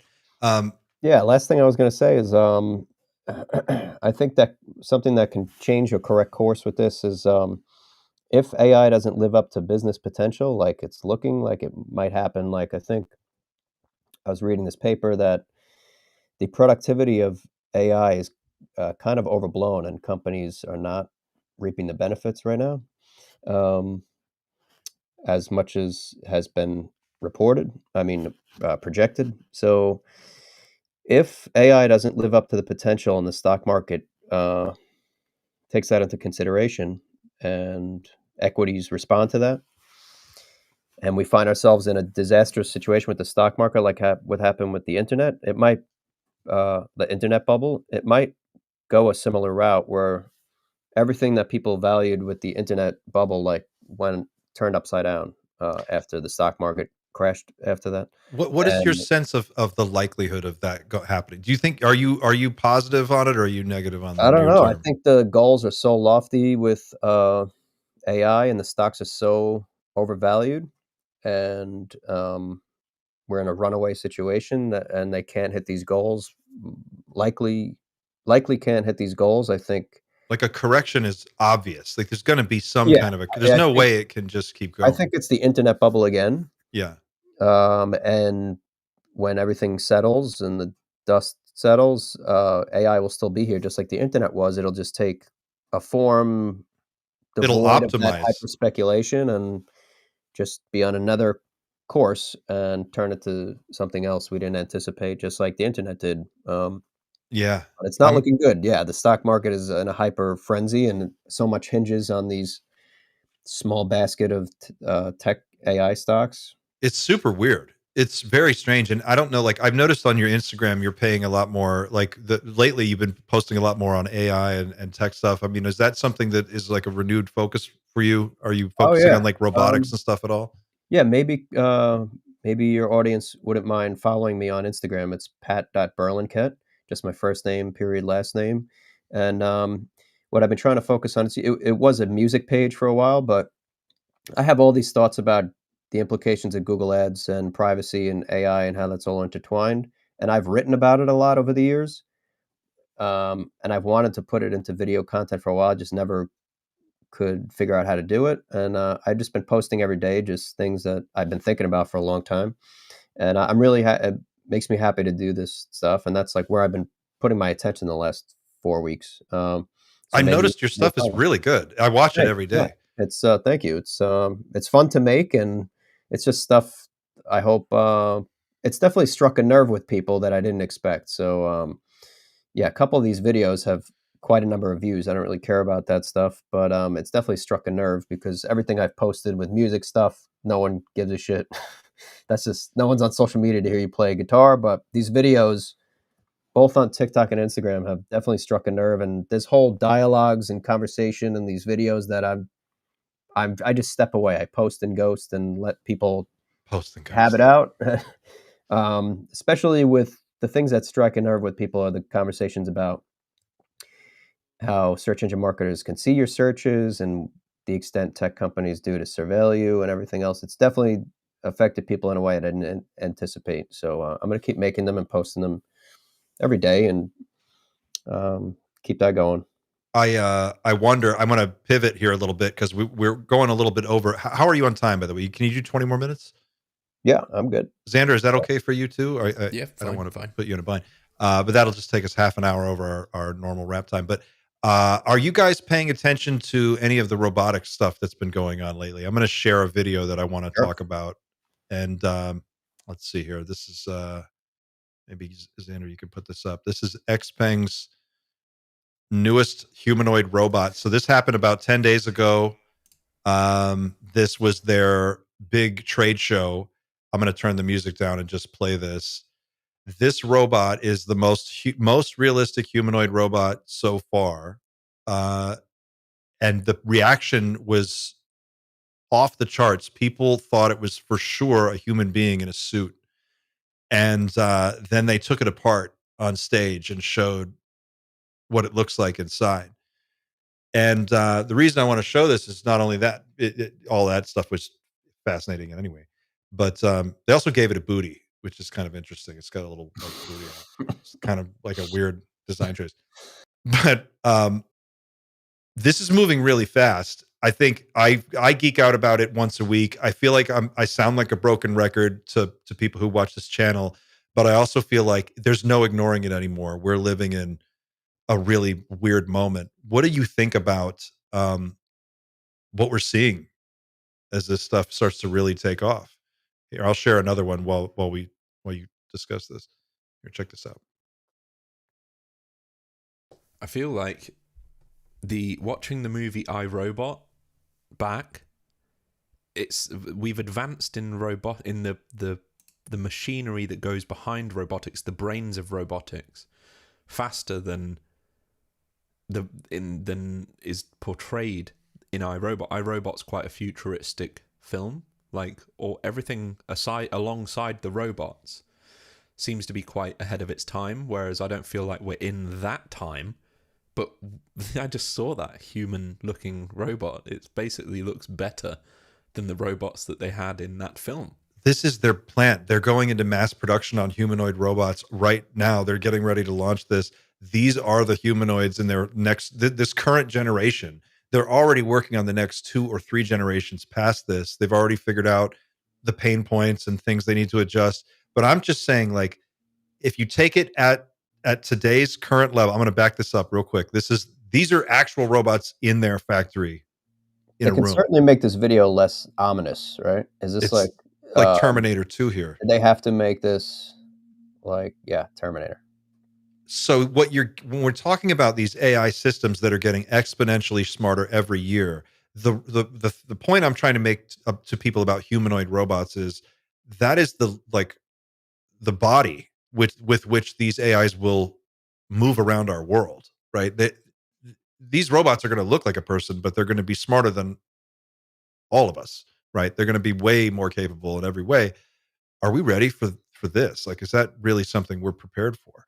Yeah, last thing I was going to say is I think that something that can change or correct course with this is if AI doesn't live up to business potential, like it's looking like it might happen. Like I think I was reading this paper that the productivity of AI is kind of overblown, and companies are not reaping the benefits right now, as much as has been reported. I mean, projected. So if AI doesn't live up to the potential and the stock market takes that into consideration and equities respond to that, and we find ourselves in a disastrous situation with the stock market, like what happened with the internet, it might, the internet bubble, it might go a similar route where everything that people valued with the internet bubble like went turned upside down after the stock market crashed after that. What is your And sense of the likelihood of that happening? Do you think are you positive on it, or are you negative on the I don't near know. I term? think the goals are so lofty with AI, and the stocks are so overvalued, and we're in a runaway situation and they can't hit these goals. Likely, likely can't hit these goals. I think. Like a correction is obvious. Like there's going to be some Yeah, kind of there's I no think way it can just keep I going. think it's the internet bubble again. Yeah. And when everything settles and the dust settles, AI will still be here, just like the internet was. It'll just take a form It'll devoid of that optimize. hyper speculation and just be on another course and turn it to something else we didn't anticipate, just like the internet did. Yeah. But it's not I'm looking good. Yeah, the stock market is in a hyper frenzy, and so much hinges on these small basket of tech AI stocks. It's super weird. It's very strange, and I don't know, like, I've noticed on your Instagram, you're paying a lot more, like, lately, you've been posting a lot more on AI and tech stuff. I mean, is that something that is, like, a renewed focus for you? Are you Oh focusing yeah. on, like, robotics and stuff at all? Yeah, maybe your audience wouldn't mind following me on Instagram. It's pat.berlinquette, just my first name, period, last name. And what I've been trying to focus on is it was a music page for a while, but I have all these thoughts about the implications of Google Ads and privacy and AI and how that's all intertwined. And I've written about it a lot over the years. And I've wanted to put it into video content for a while, just never could figure out how to do it. And I've just been posting every day, just things that I've been thinking about for a long time. And I'm really, it makes me happy to do this stuff. And that's like where I've been putting my attention the last 4 weeks. So I maybe noticed your stuff is really good. I watch it Thanks, every yeah. day. It's thank you. It's fun to make, and it's just stuff I hope it's definitely struck a nerve with people that I didn't expect. So yeah, a couple of these videos have quite a number of views. I don't really care about that stuff, but it's definitely struck a nerve because everything I've posted with music stuff, no one gives a shit. That's just no one's on social media to hear you play guitar, but these videos both on TikTok and Instagram have definitely struck a nerve, and this whole dialogues and conversation and these videos that I just step away. I post and ghost and let people Post and have ghost. it out. Especially with the things that strike a nerve with people are the conversations about how search engine marketers can see your searches and the extent tech companies do to surveil you and everything else. It's definitely affected people in a way I didn't anticipate. So I'm going to keep making them and posting them every day and keep that going. I wonder. I'm going to pivot here a little bit because we're going a little bit over. How are you on time, by the way? Can you do 20 more minutes? Yeah, I'm good. Xander, is that okay for you too? Yeah, I don't fine, want to fine. put you in a bind, but that'll just take us half an hour over our normal wrap time. But are you guys paying attention to any of the robotic stuff that's been going on lately? I'm going to share a video that I want to Sure. talk about, and let's see here. This is maybe Xander, you can put this up. This is Xpeng's newest humanoid robot. So this happened about 10 days ago. This was their big trade show. I'm going to turn the music down and just play this. This robot is the most realistic humanoid robot so far. And the reaction was off the charts. People thought it was for sure a human being in a suit. And then they took it apart on stage and showed what it looks like inside. And the reason I want to show this is not only that all that stuff was fascinating anyway, but they also gave it a booty, which is kind of interesting. It's got a little like booty on it. It's kind of like a weird design choice. But this is moving really fast. I think I geek out about it once a week. I feel like I sound like a broken record to people who watch this channel, but I also feel like there's no ignoring it anymore. We're living in a really weird moment. What do you think about what we're seeing as this stuff starts to really take off? Here, I'll share another one while you discuss this. Here, check this out. I feel like watching the movie I, Robot back, we've advanced in the machinery that goes behind robotics, the brains of robotics, faster than is portrayed in iRobot. iRobot's quite a futuristic film, or everything alongside the robots seems to be quite ahead of its time, whereas I don't feel like we're in that time. But I just saw that human-looking robot. It basically looks better than the robots that they had in that film. This is their plant. They're going into mass production on humanoid robots right now. They're getting ready to launch this. These are the humanoids in their this current generation. They're already working on the next 2 or 3 generations past this. They've already figured out the pain points and things they need to adjust. But I'm just saying, like, if you take it at today's current level, I'm going to back this up real quick. These are actual robots in their factory in They a can room. certainly make this video less ominous, right? Is this It's like like Terminator 2 here. they have to make this Terminator? So when we're talking about these AI systems that are getting exponentially smarter every year, the point I'm trying to make up to people about humanoid robots is that is the body with which these AIs will move around our world, right? These robots are going to look like a person, but they're going to be smarter than all of us, right? They're going to be way more capable in every way. Are we ready for this? Like, is that really something we're prepared for?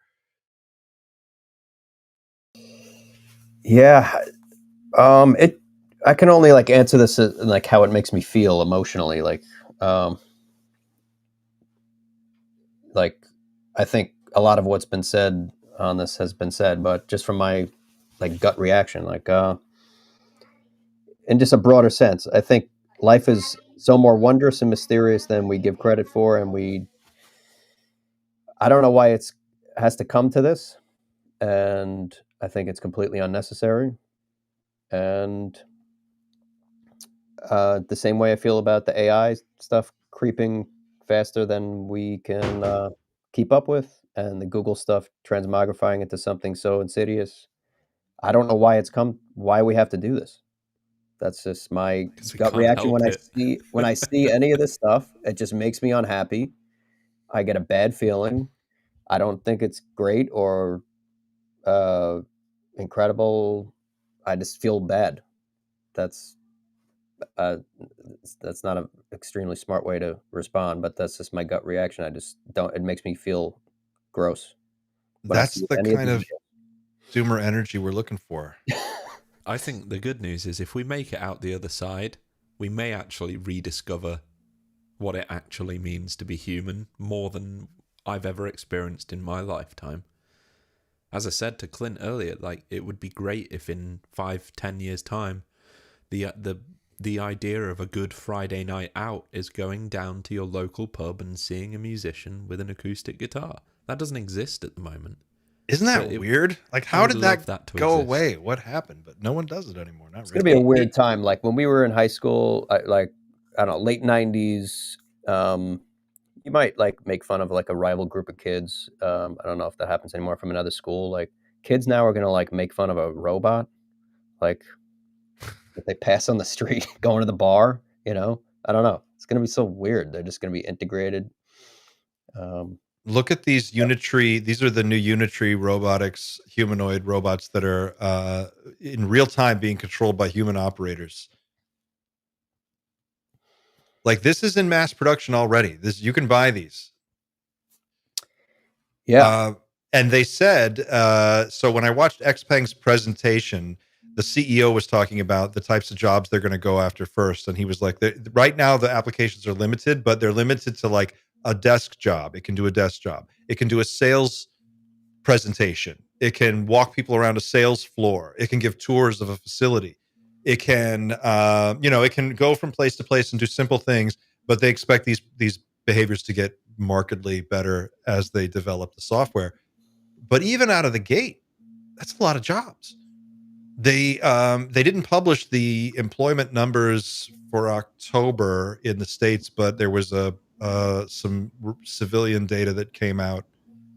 Yeah. I can only like answer this like how it makes me feel emotionally. Like I think a lot of what's been said on this has been said, but just from my like gut reaction, like in just a broader sense, I think life is so more wondrous and mysterious than we give credit for, and I don't know why it's has to come to this, and I think it's completely unnecessary. And the same way I feel about the AI stuff creeping faster than we can keep up with, and the Google stuff transmogrifying into something so insidious. I don't know why we have to do this. That's just my 'Cause we gut can't reaction help it. when I see any of this stuff. It just makes me unhappy. I get a bad feeling. I don't think it's great or uh, incredible. I just feel bad. That's uh, that's not an extremely smart way to respond, but that's just my gut reaction. I just don't. It makes me feel gross when I That's see the any of kind these of doomer energy we're looking for. I think the good news is if we make it out the other side, we may actually rediscover what it actually means to be human more than I've ever experienced in my lifetime. As I said to Clint earlier, like it would be great if in 5-10 years' time, the idea of a good Friday night out is going down to your local pub and seeing a musician with an acoustic guitar. That doesn't exist at the moment. Isn't that weird? Like, how would did love that, that to go exist. away? What happened? But no one does it anymore. Not It's really. going to be a weird time. Like when we were in high school, like, I don't know, late 90s, you might like make fun of like a rival group of kids. I don't know if that happens anymore from another school. Like kids now are going to like make fun of a robot. Like if they pass on the street going to the bar, I don't know. It's going to be so weird. They're just going to be integrated. Look at these Unitree. These are the new Unitree robotics, humanoid robots that are in real time being controlled by human operators. Like this is in mass production already. You can buy these. Yeah. And they said, so when I watched XPeng's presentation, the CEO was talking about the types of jobs they're going to go after first. And he was like, right now the applications are limited, but they're limited to like a desk job. It can do a desk job. It can do a sales presentation. It can walk people around a sales floor. It can give tours of a facility. It can, it can go from place to place and do simple things, but they expect these behaviors to get markedly better as they develop the software. But even out of the gate, that's a lot of jobs. They didn't publish the employment numbers for October in the States, but there was some civilian data that came out.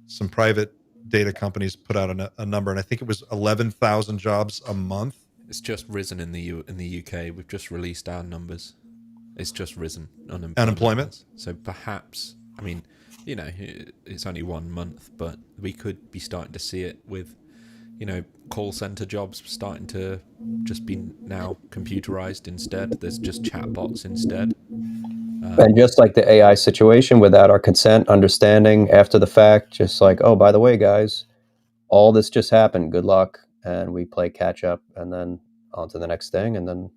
Some private data companies put out a number, and I think it was 11,000 jobs a month. It's just risen in the UK. We've just released our numbers. It's just risen Unemployment. So perhaps, I mean, it's only 1 month, but we could be starting to see it with, call center jobs starting to just be now computerized instead. There's just chatbots instead. And just like the AI situation, without our consent, understanding after the fact, just like, oh, by the way, guys, all this just happened. Good luck. And we play catch up and then on to the next thing. And then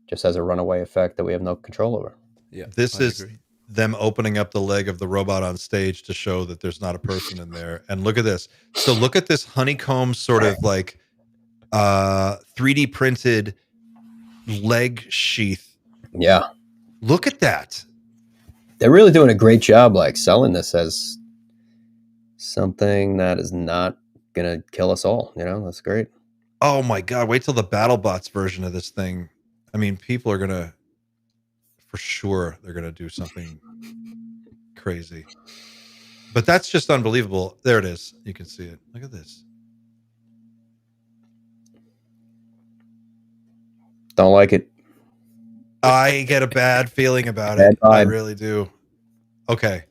just has a runaway effect that we have no control over. Yeah, This I is agree. them opening up the leg of the robot on stage to show that there's not a person in there. And look at this. So look at this honeycomb sort of like 3D printed leg sheath. Yeah. Look at that. They're really doing a great job like selling this as something that is not going to kill us all. That's great. Oh my God. Wait till the BattleBots version of this thing. I mean, people are going to, for sure, they're going to do something crazy. But that's just unbelievable. There it is. You can see it. Look at this. Don't like it. I get a bad feeling about it. I really do. Okay.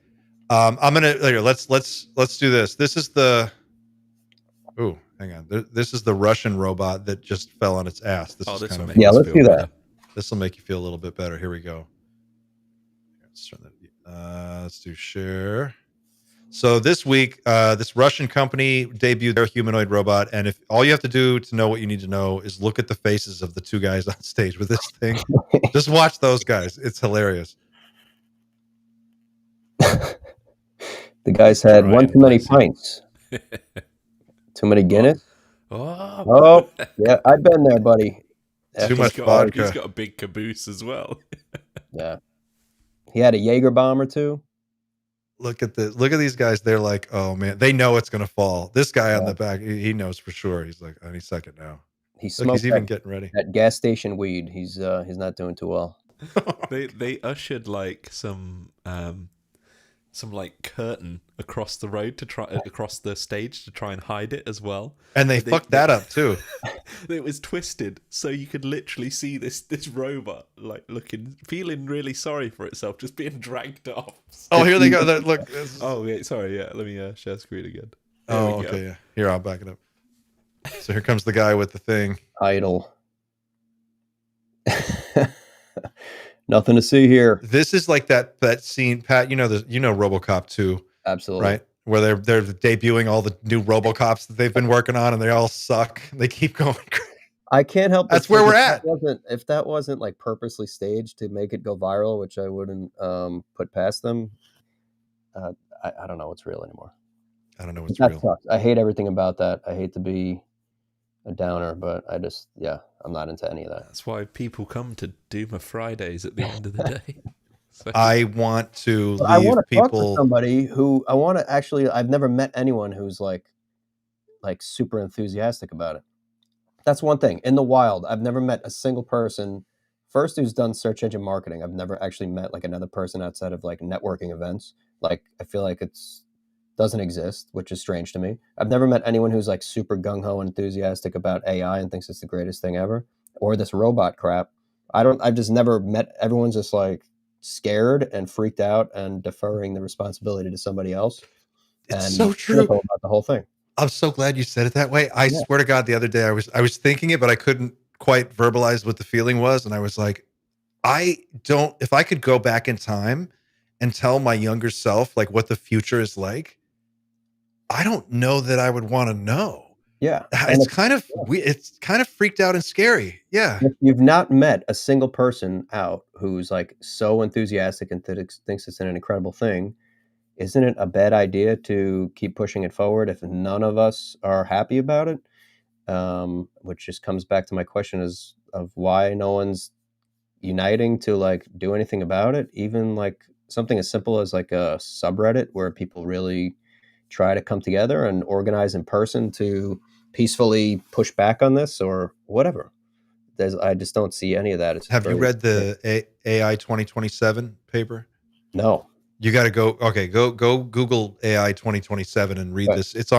I'm gonna let's do this. This is the hang on. This is the Russian robot that just fell on its ass. This is kind of let's do that. This will make you feel a little bit better. Here we go. Let's turn that. Let's do share. So this week, this Russian company debuted their humanoid robot, and if all you have to do to know what you need to know is look at the faces of the two guys on stage with this thing, just watch those guys. It's hilarious. The guys had Brian one too many Blessing. pints, too many Guinness. Oh, Oh, yeah, I've been there, buddy. Too much he's vodka. got a big caboose as well. Yeah, he had a Jaeger bomb or two. Look at these guys. They're like, oh man, they know it's gonna fall. This guy on the back, he knows for sure. He's like, any second now. He Look, smoked he's even getting ready. that gas station weed. He's not doing too well. They ushered like some like curtain across the road to try across the stage to try and hide it as well. And they fucked that up too. It was twisted, so you could literally see this robot like feeling really sorry for itself, just being dragged off. Oh, here they go. Look. Oh wait, sorry. Yeah, let me share screen again. Oh, okay. Yeah. Here, I'll back it up. So here comes the guy with the thing. Idle. Nothing to see here. This is like that scene, Pat. You know RoboCop 2, Absolutely. right? Where they're debuting all the new RoboCops that they've been working on, and they all suck. They keep going. I can't help. That's where we're at. If that wasn't like purposely staged to make it go viral, which I wouldn't put past them, I don't know what's real anymore. I don't know what's real. Sucks. I hate everything about that. I hate to be a downer, but I'm not into any of that. That's why people come to DOOMER Fridays at the end of the day. So. I want to leave I want to talk people. to somebody who I want to actually. I've never met anyone who's like super enthusiastic about it. That's one thing. In the wild, I've never met a single person. First, who's done search engine marketing. I've never actually met like another person outside of like networking events. Like I feel like it's doesn't exist, which is strange to me. I've never met anyone who's like super gung-ho enthusiastic about AI and thinks it's the greatest thing ever, or this robot crap. I've just never met. Everyone's just like scared and freaked out and deferring the responsibility to somebody else. It's so true about the whole thing. I'm so glad you said it that way. I swear to God, the other day I was thinking it, but I couldn't quite verbalize what the feeling was. And I was like, if I could go back in time and tell my younger self like what the future is like, I don't know that I would want to know. Yeah. It's kind of freaked out and scary. Yeah. If you've not met a single person out who's like so enthusiastic and thinks it's an incredible thing, isn't it a bad idea to keep pushing it forward if none of us are happy about it? Which just comes back to my question of why no one's uniting to like do anything about it, even like something as simple as like a subreddit where people really try to come together and organize in person to peacefully push back on this or whatever. I just don't see any of that. Have you read the AI 2027 paper? No. You got to go. Okay, go Google AI 2027 and read this. It's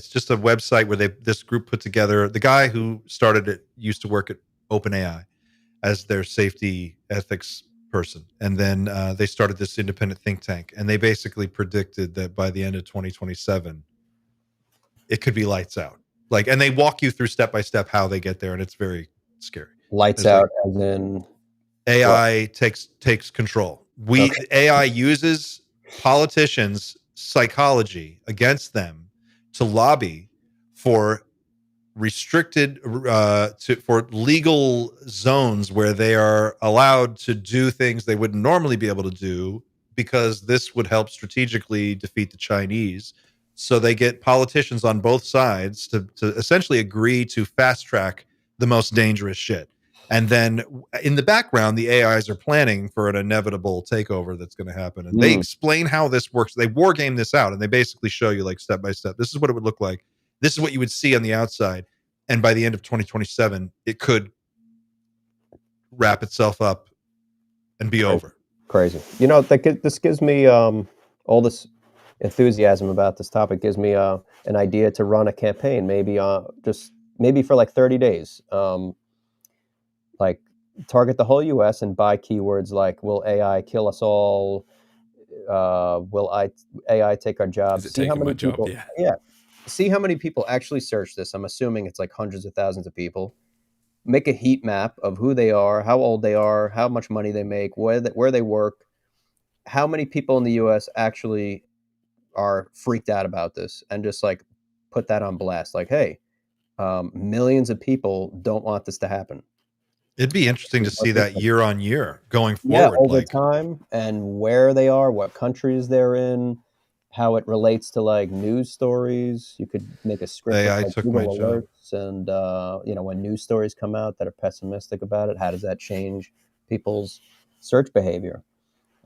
just a website where this group put together. The guy who started it used to work at OpenAI as their safety ethics person, and then they started this independent think tank, and they basically predicted that by the end of 2027, it could be lights out. Like, and they walk you through step by step how they get there, and it's very scary. Lights out, as in AI takes control. AI uses politicians' psychology against them to lobby for restricted for legal zones where they are allowed to do things they wouldn't normally be able to do, because this would help strategically defeat the Chinese. So they get politicians on both sides to essentially agree to fast track the most dangerous shit. And then in the background, the AIs are planning for an inevitable takeover that's going to happen. And they explain how this works. They war game this out, and they basically show you like step by step. This is what it would look like. This is what you would see on the outside. And by the end of 2027, it could wrap itself up and be over. Crazy. You know, this gives me all this enthusiasm about this topic gives me an idea to run a campaign, maybe for like 30 days. Like target the whole US and buy keywords like, will AI kill us all? Will AI take our jobs? See how many people, see how many people actually search this. I'm assuming it's like hundreds of thousands of people. Make a heat map of who they are, how old they are, how much money they make, where they work, how many people in the US actually are freaked out about this, and just like put that on blast. Like, hey, millions of people don't want this to happen. It'd be interesting to see that year on year going Yeah, forward. over Like, time, and where they are, what countries they're in, how it relates to like news stories. You could make a script with AI like took my Google job. alerts, and when news stories come out that are pessimistic about it, how does that change people's search behavior?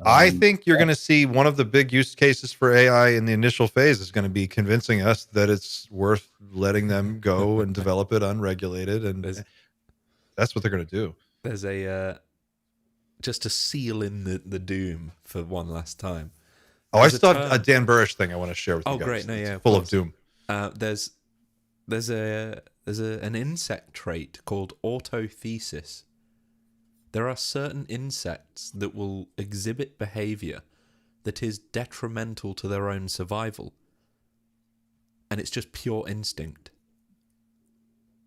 I think you're going to see one of the big use cases for AI in the initial phase is going to be convincing us that it's worth letting them go and develop it unregulated, and that's what they're going to do. There's a just to seal in the doom for one last time. Oh, I still have a Dan Burrish thing I want to share with you guys. Oh, great! No, yeah, full of doom. There's an insect trait called autothesis. There are certain insects that will exhibit behavior that is detrimental to their own survival, and it's just pure instinct.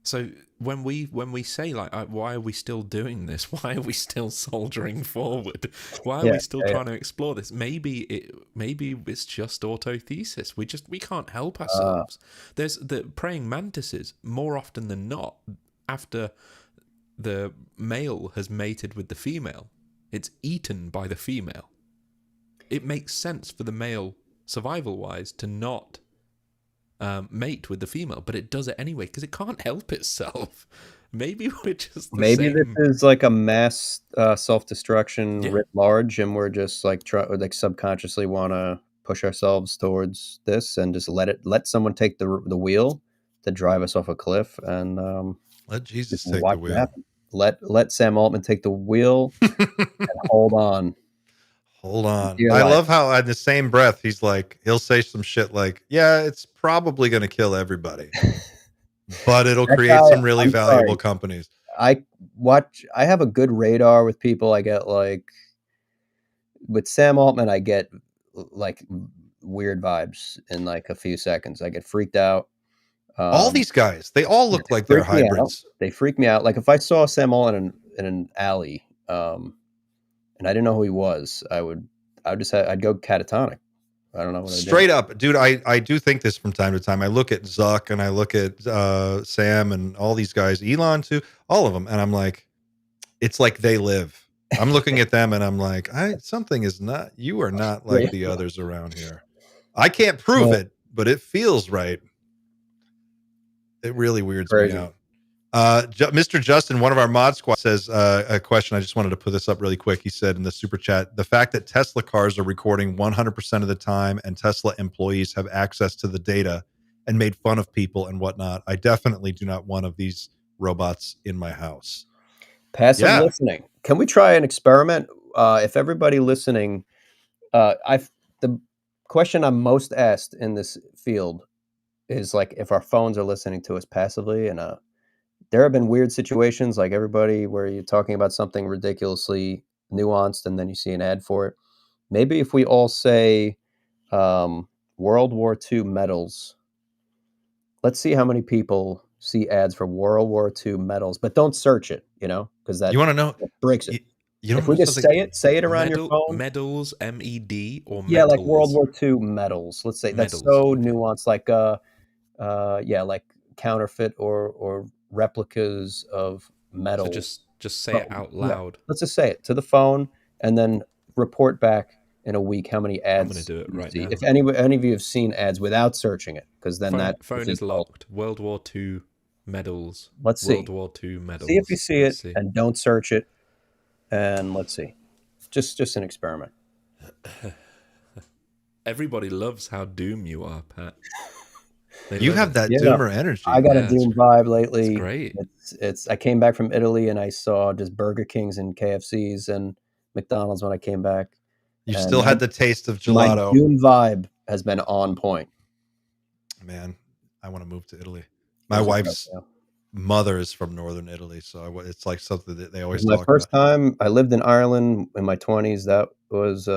So when we say like, why are we still doing this? Why are we still soldiering forward? Why are we still trying to explore this? Maybe it's just autothesis. We can't help ourselves. There's the praying mantises more often than not. After the male has mated with the female, it's eaten by the female. It makes sense for the male survival-wise to not mate with the female, but it does it anyway because it can't help itself. Maybe we're just this is like a mass self-destruction writ large, and we're just like subconsciously want to push ourselves towards this and just let someone take the wheel to drive us off a cliff, and let Jesus take the wheel. Let Sam Altman take the wheel and hold on. Hold on. I love how in the same breath he's like, he'll say some shit like, yeah, it's probably going to kill everybody, but it'll create some really valuable companies. I have a good radar with people. I get like, with Sam Altman, I get like weird vibes in like a few seconds. I get freaked out. All these guys, they all look like they're hybrids. They freak me out. Like if I saw Sam Altman in an alley, and I didn't know who he was, I'd go catatonic. I don't know what straight up, dude. I do think this from time to time. I look at Zuck and I look at Sam and all these guys, Elon too, all of them, and I'm like, it's like they live. I'm looking at them and I'm like, something is not. You are not like the others around here. I can't prove it, but it feels right. It really weirds me out. Mr. Justin, one of our mod squad, says a question. I just wanted to put this up really quick. He said in the super chat, the fact that Tesla cars are recording 100% of the time and Tesla employees have access to the data and made fun of people and whatnot. I definitely do not want of these robots in my house. Passive listening. Can we try an experiment? If everybody listening, the question I'm most asked in this field is like if our phones are listening to us passively, and there have been weird situations like everybody where you're talking about something ridiculously nuanced and then you see an ad for it. Maybe if we all say World War II medals, let's see how many people see ads for World War II medals, but don't search it, because that you want to know breaks it. If we just say it around your phone. Medals, MED, or metals? Yeah, like World War II medals. Let's say medals. That's so nuanced, like like counterfeit or replicas of metal. So just say it out loud. Yeah. Let's just say it to the phone and then report back in a week how many ads. I'm going to do it right now. If any of you have seen ads without searching it, because then that phone is locked. World War II medals. Let's see. World War II medals. See if you see it and don't search it. And let's see. Just an experiment. Everybody loves how doom you are, Pat. You have that doomer energy. I got a doom vibe lately. It's great. It's. I came back from Italy and I saw just Burger Kings and KFCs and McDonald's when I came back. You still had the taste of gelato. My doom vibe has been on point. Man, I want to move to Italy. My wife's mother is from northern Italy, so it's like something that they always talk about. My first time, I lived in Ireland in my 20s. That was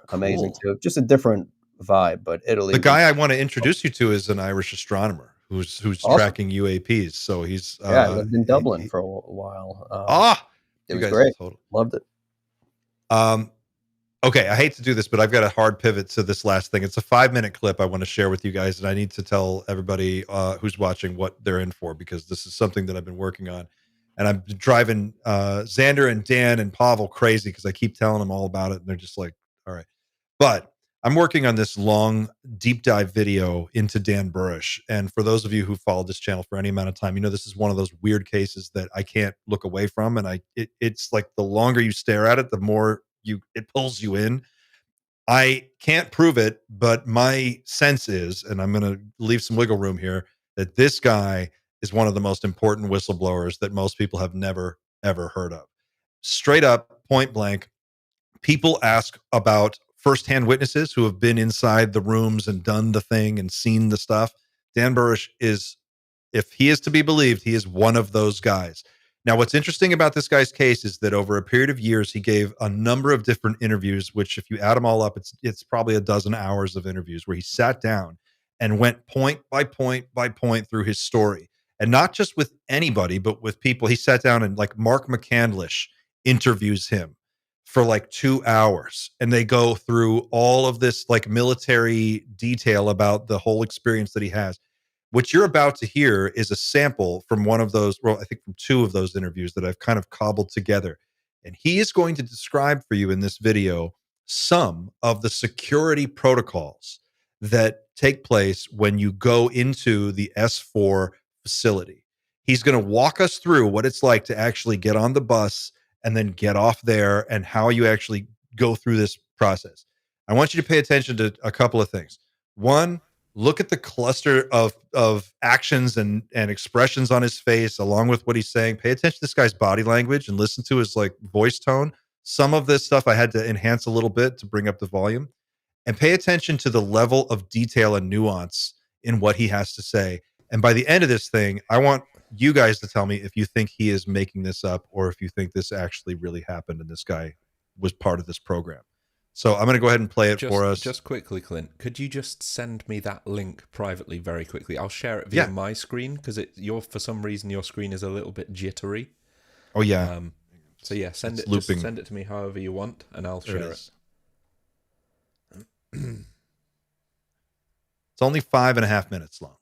amazing too. Just a different vibe, but Italy. The guy I want to introduce you to is an Irish astronomer who's awesome. Tracking UAPs. So he's I lived in Dublin for a while. It was great. Loved it. Okay, I hate to do this, but I've got a hard pivot to this last thing. It's a 5-minute clip I want to share with you guys, and I need to tell everybody who's watching what they're in for, because this is something that I've been working on. And I'm driving Xander and Dan and Pavel crazy because I keep telling them all about it, and they're just like, all right. But I'm working on this long, deep dive video into Dan Burish. And for those of you who followed this channel for any amount of time, you know this is one of those weird cases that I can't look away from. And it's like the longer you stare at it, the more it pulls you in. I can't prove it, but my sense is, and I'm going to leave some wiggle room here, that this guy is one of the most important whistleblowers that most people have never, ever heard of. Straight up, point blank, people ask about firsthand witnesses who have been inside the rooms and done the thing and seen the stuff. Dan Burish is, if he is to be believed, he is one of those guys. Now, what's interesting about this guy's case is that over a period of years, he gave a number of different interviews, which if you add them all up, it's probably a dozen hours of interviews where he sat down and went point by point by point through his story. And not just with anybody, but with people. He sat down and like Mark McCandlish interviews him for like 2 hours. And they go through all of this like military detail about the whole experience that he has. What you're about to hear is a sample from one of those, well, I think from 2 of those interviews that I've kind of cobbled together. And he is going to describe for you in this video some of the security protocols that take place when you go into the S4 facility. He's going to walk us through what it's like to actually get on the bus and then get off there and how you actually go through this process. I want you to pay attention to a couple of things. One, look at the cluster of actions and expressions on his face, along with what he's saying. Pay attention to this guy's body language and listen to his like voice tone. Some of this stuff I had to enhance a little bit to bring up the volume. And pay attention to the level of detail and nuance in what he has to say. And by the end of this thing, I want you guys to tell me if you think he is making this up or if you think this actually really happened and this guy was part of this program. So I'm going to go ahead and play it for us. Just quickly, Clint, could you just send me that link privately very quickly? I'll share it via my screen because for some reason your screen is a little bit jittery. Oh yeah. So yeah, send it to me however you want, and I'll share it. It's only 5.5 minutes long.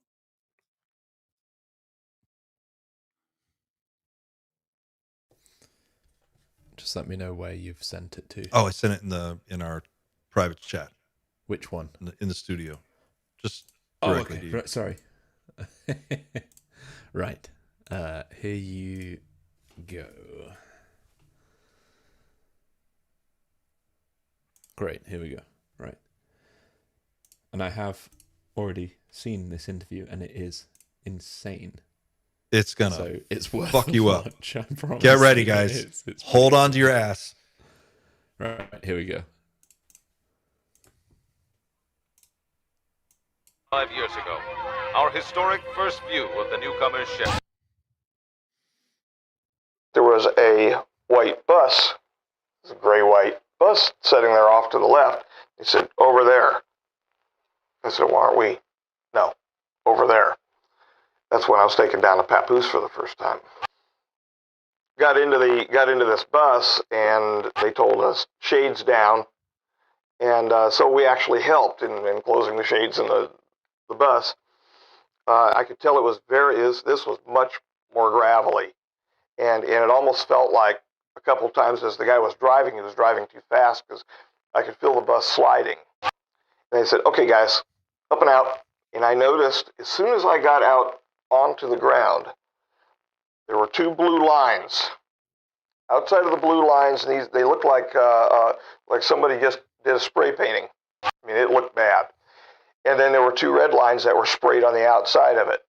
Just let me know where you've sent it to. Oh, I sent it in our private chat. Which one? In the studio. Just directly to you. Right, sorry. Right. Here you go. Great. Here we go. Right. And I have already seen this interview, and it is insane. It's gonna it's worth fuck you up. Much, I promise. Get ready, guys. Hold on to your ass. Right, here we go. 5 years ago, our historic first view of the newcomer's ship. There was a white bus, a gray-white bus, sitting there off to the left. He said, "Over there." I said, "Why aren't we?" "No, over there." That's when I was taken down to Papoose for the first time. Got into this bus, and they told us shades down, and so we actually helped in closing the shades in the bus. I could tell this was much more gravelly, and it almost felt like a couple of times as the guy was driving, he was driving too fast because I could feel the bus sliding. And they said, "Okay, guys, up and out." And I noticed as soon as I got out onto the ground, there were 2 blue lines. Outside of the blue lines, they looked like somebody just did a spray painting. I mean, it looked bad. And then there were 2 red lines that were sprayed on the outside of it.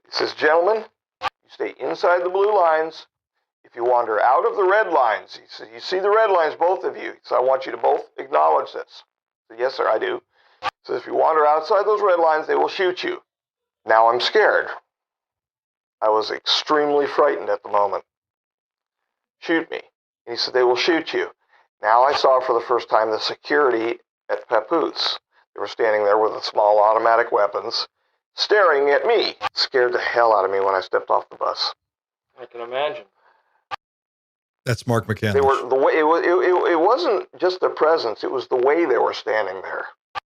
It says, "Gentlemen, you stay inside the blue lines. If you wander out of the red lines," he said, "you see the red lines, both of you. So I want you to both acknowledge this." I said, "Yes, sir, I do." So if you wander outside those red lines, they will shoot you. Now I'm scared. I was extremely frightened at the moment. "Shoot me." And he said, "They will shoot you." Now I saw for the first time the security at Papoose. They were standing there with the small automatic weapons, staring at me. It scared the hell out of me when I stepped off the bus. I can imagine. That's Mark McCandless. They were the way it wasn't just their presence; it was the way they were standing there.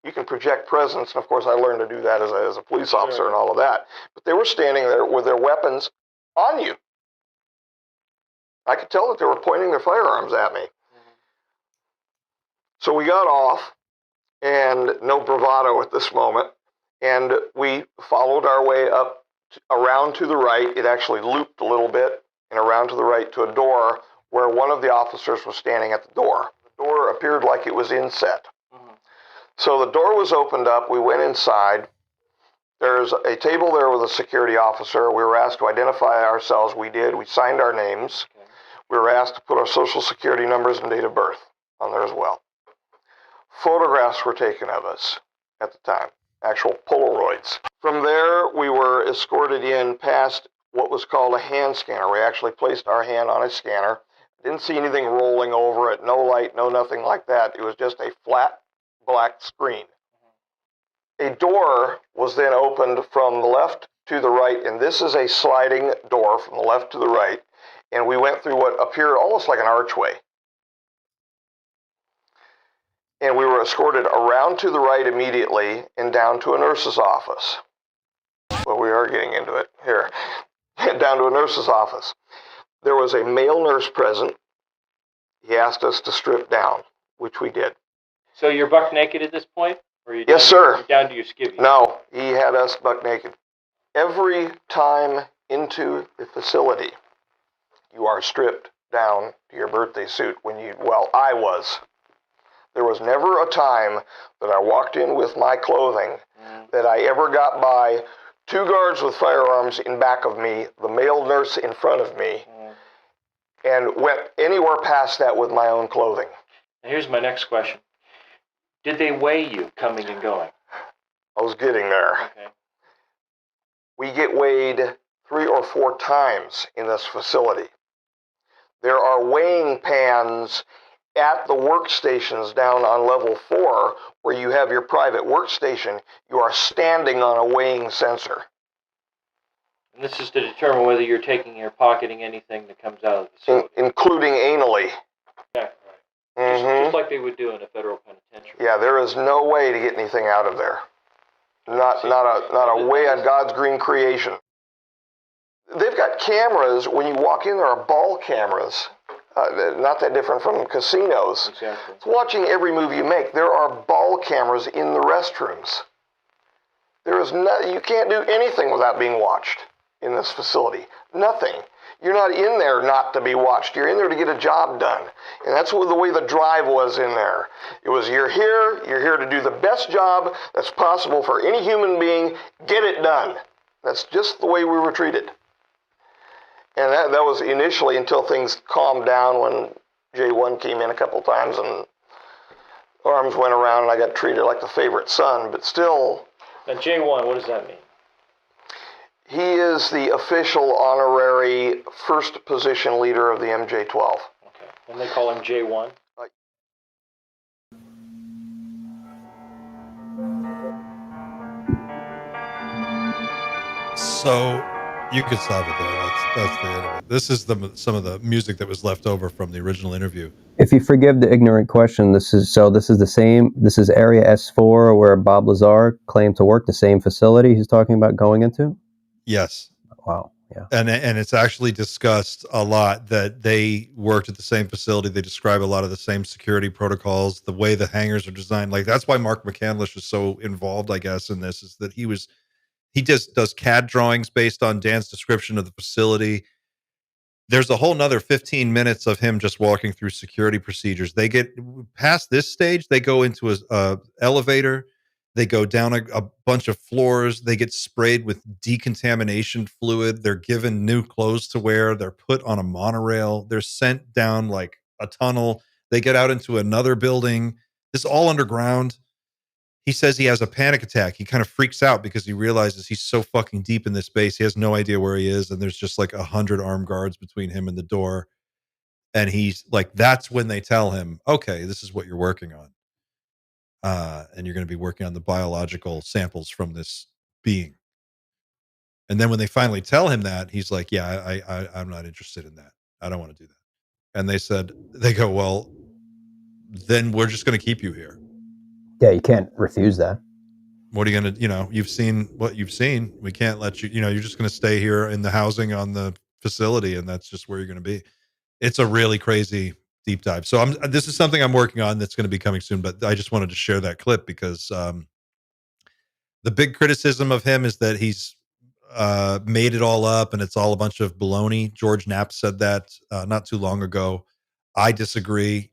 You can project presence, and of course, I learned to do that as a police officer and all of that. But they were standing there with their weapons on you. I could tell that they were pointing their firearms at me. So we got off, and no bravado at this moment, and we followed our way up around to the right. It actually looped a little bit and around to the right to a door where one of the officers was standing at the door. The door appeared like it was inset. So the door was opened up. We went inside. There's a table there with a security officer. We were asked to identify ourselves. We did. We signed our names. We were asked to put our social security numbers and date of birth on there as well. Photographs were taken of us at the time, actual Polaroids. From there, we were escorted in past what was called a hand scanner. We actually placed our hand on a scanner. Didn't see anything rolling over it, no light, no nothing like that. It was just a flat black screen. A door was then opened from the left to the right, and this is a sliding door from the left to the right, and we went through what appeared almost like an archway. And we were escorted around to the right immediately and down to a nurse's office. Well, we are getting into it here. Down to a nurse's office. There was a male nurse present. He asked us to strip down, which we did. So you're buck naked at this point? Or are you Yes, sir. You're down to your skivvy? No, he had us buck naked. Every time into the facility, you are stripped down to your birthday suit I was. There was never a time that I walked in with my clothing that I ever got by 2 guards with firearms in back of me, the male nurse in front of me, and went anywhere past that with my own clothing. Now here's my next question. Did they weigh you coming and going? I was getting there. Okay. We get weighed 3 or 4 times in this facility. There are weighing pans at the workstations down on level 4 where you have your private workstation. You are standing on a weighing sensor. And this is to determine whether you're taking or pocketing anything that comes out of the facility. Including anally. Yeah, right. Just like they would do in a federal penitentiary. Yeah, there is no way to get anything out of there. Not a way on God's green creation. They've got cameras. When you walk in, there are ball cameras. Not that different from casinos. Exactly. It's watching every move you make. There are ball cameras in the restrooms. You can't do anything without being watched in this facility. Nothing. You're not in there not to be watched. You're in there to get a job done. And that's the way the drive was in there. It was, you're here to do the best job that's possible for any human being. Get it done. That's just the way we were treated. And that was initially until things calmed down when J1 came in a couple times and arms went around and I got treated like the favorite son, but still. Now J1, what does that mean? He is the official honorary first position leader of the MJ-12. Okay, and they call him J1? So you could stop it there. That's the end of it. This is some of the music that was left over from the original interview. If you forgive the ignorant question, this is the same. This is Area S4 where Bob Lazar claimed to work, the same facility he's talking about going into? Yes. Wow. Yeah. And it's actually discussed a lot that they worked at the same facility. They describe a lot of the same security protocols, the way the hangars are designed. Like that's why Mark McCandless was so involved, I guess, in this, is that he just does CAD drawings based on Dan's description of the facility. There's a whole nother 15 minutes of him just walking through security procedures. They get past this stage. They go into a elevator. They go down a bunch of floors. They get sprayed with decontamination fluid. They're given new clothes to wear. They're put on a monorail. They're sent down like a tunnel. They get out into another building. This is all underground. He says he has a panic attack. He kind of freaks out because he realizes he's so fucking deep in this base. He has no idea where he is. And there's just like 100 armed guards between him and the door. And he's like, that's when they tell him, okay, this is what you're working on. And you're going to be working on the biological samples from this being. And then when they finally tell him that, he's like, yeah, I'm not interested in that. I don't want to do that. And they go, well, then we're just going to keep you here. Yeah, you can't refuse that. What are you going to, you've seen what you've seen. We can't let you, you're just going to stay here in the housing on the facility, and that's just where you're going to be. It's a really crazy deep dive. So this is something I'm working on that's going to be coming soon, but I just wanted to share that clip because the big criticism of him is that he's made it all up and it's all a bunch of baloney. George Knapp said that not too long ago. I disagree.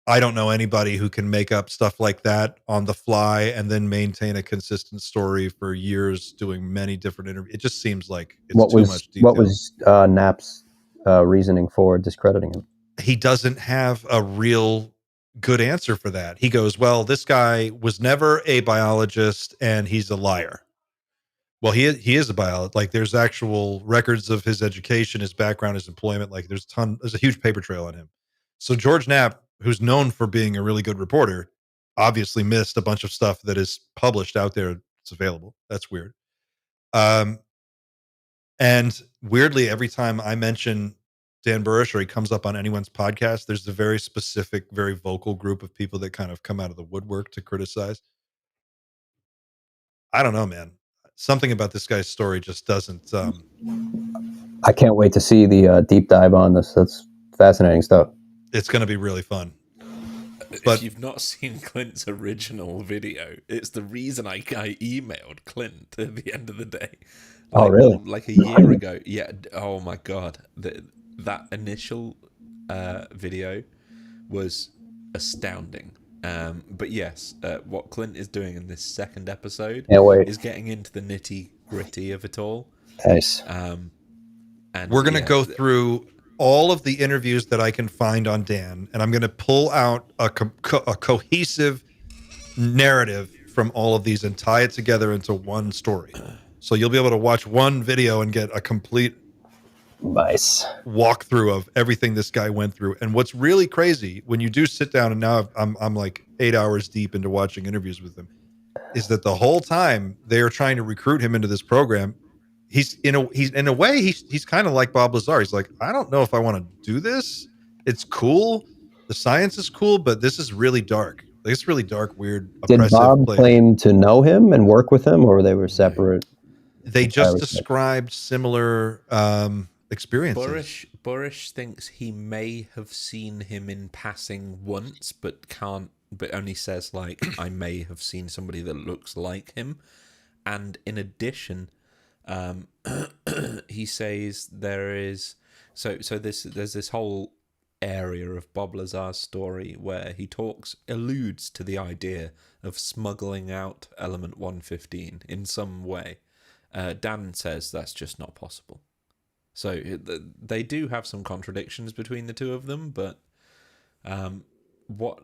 I don't know anybody who can make up stuff like that on the fly and then maintain a consistent story for years doing many different interviews. It just seems like it's too much detail. What was Knapp's reasoning for discrediting him? He doesn't have a real good answer for that. He goes, well, this guy was never a biologist and he's a liar. Well, he is a biologist. Like, there's actual records of his education, his background, his employment. Like, there's a huge paper trail on him. So George Knapp, who's known for being a really good reporter, obviously missed a bunch of stuff that is published out there. It's available. That's weird. And weirdly, every time I mention Dan Burrish or he comes up on anyone's podcast, there's a very specific, very vocal group of people that kind of come out of the woodwork to criticize. I don't know, man. Something about this guy's story just doesn't. I can't wait to see the deep dive on this. That's fascinating stuff. It's going to be really fun. But if you've not seen Clint's original video, it's the reason I emailed Clint at the end of the day. Oh, really? Like a year ago. Yeah. Oh my God. That initial video was astounding. But yes, what Clint is doing in this second episode is getting into the nitty gritty of it all. Nice. And we're going to go through all of the interviews that I can find on Dan, and I'm going to pull out a cohesive narrative from all of these and tie it together into one story. So you'll be able to watch one video and get a complete walkthrough of everything this guy went through. And what's really crazy when you do sit down, and now I'm like 8 hours deep into watching interviews with him, is that the whole time they are trying to recruit him into this program, he's in a way he's kind of like Bob Lazar. He's like, I don't know if I want to do this. It's cool, the science is cool, but this is really dark. Like, it's really dark, weird, oppressive. Did Bob claim to know him and work with him, or they were separate? They just described similar experiences. Burrish thinks he may have seen him in passing once, but only says, like, I may have seen somebody that looks like him. And in addition, he says there's this whole area of Bob Lazar's story where he alludes to the idea of smuggling out element 115 in some way. Dan says that's just not possible. So they do have some contradictions between the two of them, but what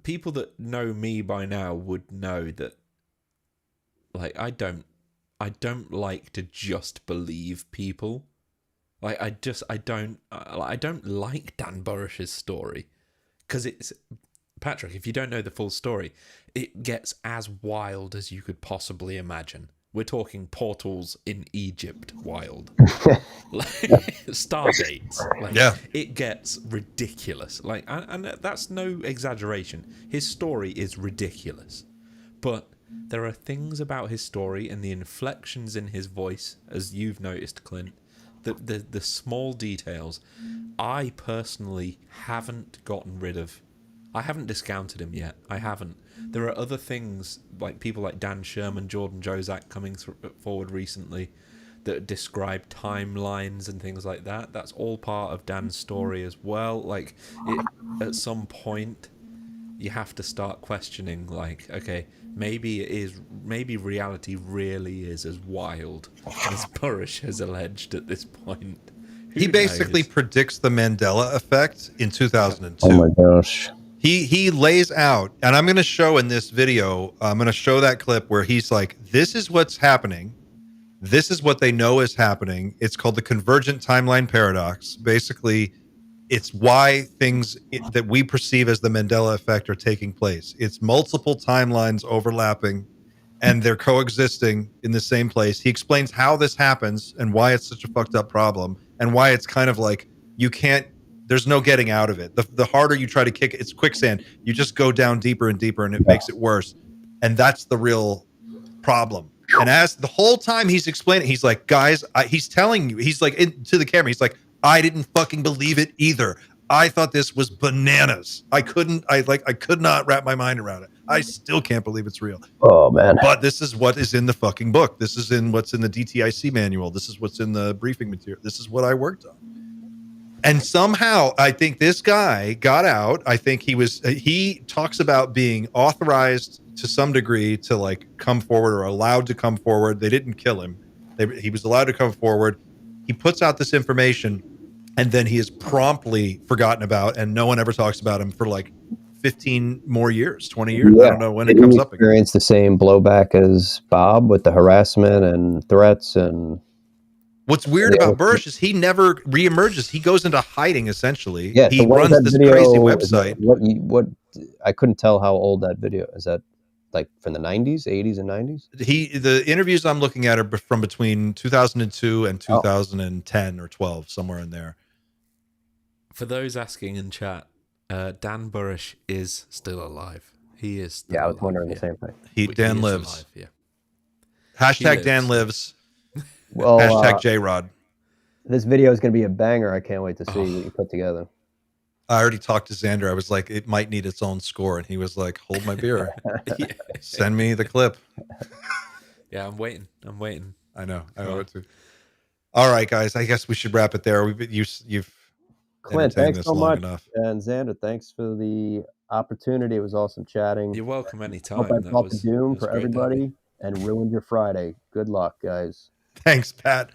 people that know me by now would know that, like, I don't like to just believe people. Like, I don't like Dan Burrish's story, because it's, Patrick, if you don't know the full story, it gets as wild as you could possibly imagine. We're talking portals in Egypt wild. Stargates. Like, yeah. It gets ridiculous. Like, and that's no exaggeration. His story is ridiculous. But there are things about his story and the inflections in his voice, as you've noticed, Clint, the small details, I personally haven't gotten rid of. I haven't discounted him yet. I haven't. There are other things, like people like Dan Sherman, Jordan Jozak coming forward recently that describe timelines and things like that. That's all part of Dan's story as well. Like, at some point, you have to start questioning, like, okay, maybe reality really is as wild as Burrish has alleged at this point. He basically predicts the Mandela effect in 2002. Oh my gosh. He lays out, and I'm going to show in this video, I'm going to show that clip where he's like, this is what's happening. This is what they know is happening. It's called the convergent timeline paradox. Basically, it's why things that we perceive as the Mandela effect are taking place. It's multiple timelines overlapping, and they're coexisting in the same place. He explains how this happens and why it's such a fucked up problem, and why it's kind of like you can't. There's no getting out of it. The harder you try to kick it, it's quicksand. You just go down deeper and deeper, and it makes it worse. And that's the real problem. And as the whole time he's explaining, he's like, guys, he's telling you, he's like to the camera, he's like, I didn't fucking believe it either. I thought this was bananas. I could not wrap my mind around it. I still can't believe it's real. Oh man. But this is what is in the fucking book. This is what's in the DTIC manual. This is what's in the briefing material. This is what I worked on. And somehow I think this guy got out. I think he talks about being authorized to some degree to like come forward or allowed to come forward. They didn't kill him. He was allowed to come forward. He puts out this information and then he is promptly forgotten about, and no one ever talks about him for like 15 more years, 20 years. Yeah. I don't know when it comes up again. Experience the same blowback as Bob with the harassment and threats and. What's weird about Bursch is he never reemerges. He goes into hiding essentially. Yeah, he runs this crazy website. What I couldn't tell how old that video is. That like from the 90s, 80s, and 90s. The interviews I'm looking at are from between 2002 and 2010 or 12, somewhere in there. For those asking in chat, Dan Bursch is still alive. He is. Still I was alive, wondering the same thing. Dan lives. Alive, yeah. Hashtag Dan lives. Well, hashtag J-Rod. This video is going to be a banger. I can't wait to see what you put together. I already talked to Xander. I was like, it might need its own score. And he was like, hold my beer. Send me the clip. Yeah, I'm waiting. I know. I know it too. All right, guys. I guess we should wrap it there. You've Clint, thanks so much. Enough. And Xander, thanks for the opportunity. It was awesome chatting. You're welcome anytime. Hope I brought the doom for everybody and ruined your Friday. Good luck, guys. Thanks, Pat.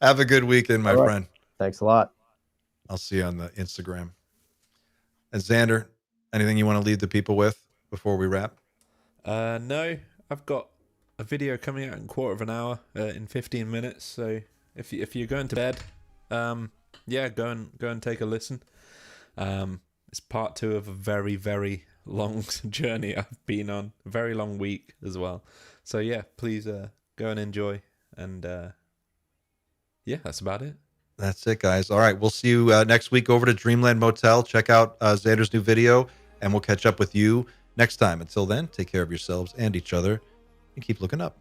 Have a good weekend, my friend. Thanks a lot. I'll see you on the Instagram. And Xander, anything you want to leave the people with before we wrap? No, I've got a video coming out in a quarter of an hour, in 15 minutes. So if you're going to bed, yeah, go and take a listen. It's part 2 of a very, very long journey I've been on. A very long week as well. So yeah, please go and enjoy. And yeah, that's about it. That's it, guys. All right, we'll see you next week over to Dreamland Motel. Check out Xander's new video, and we'll catch up with you next time. Until then, take care of yourselves and each other, and keep looking up.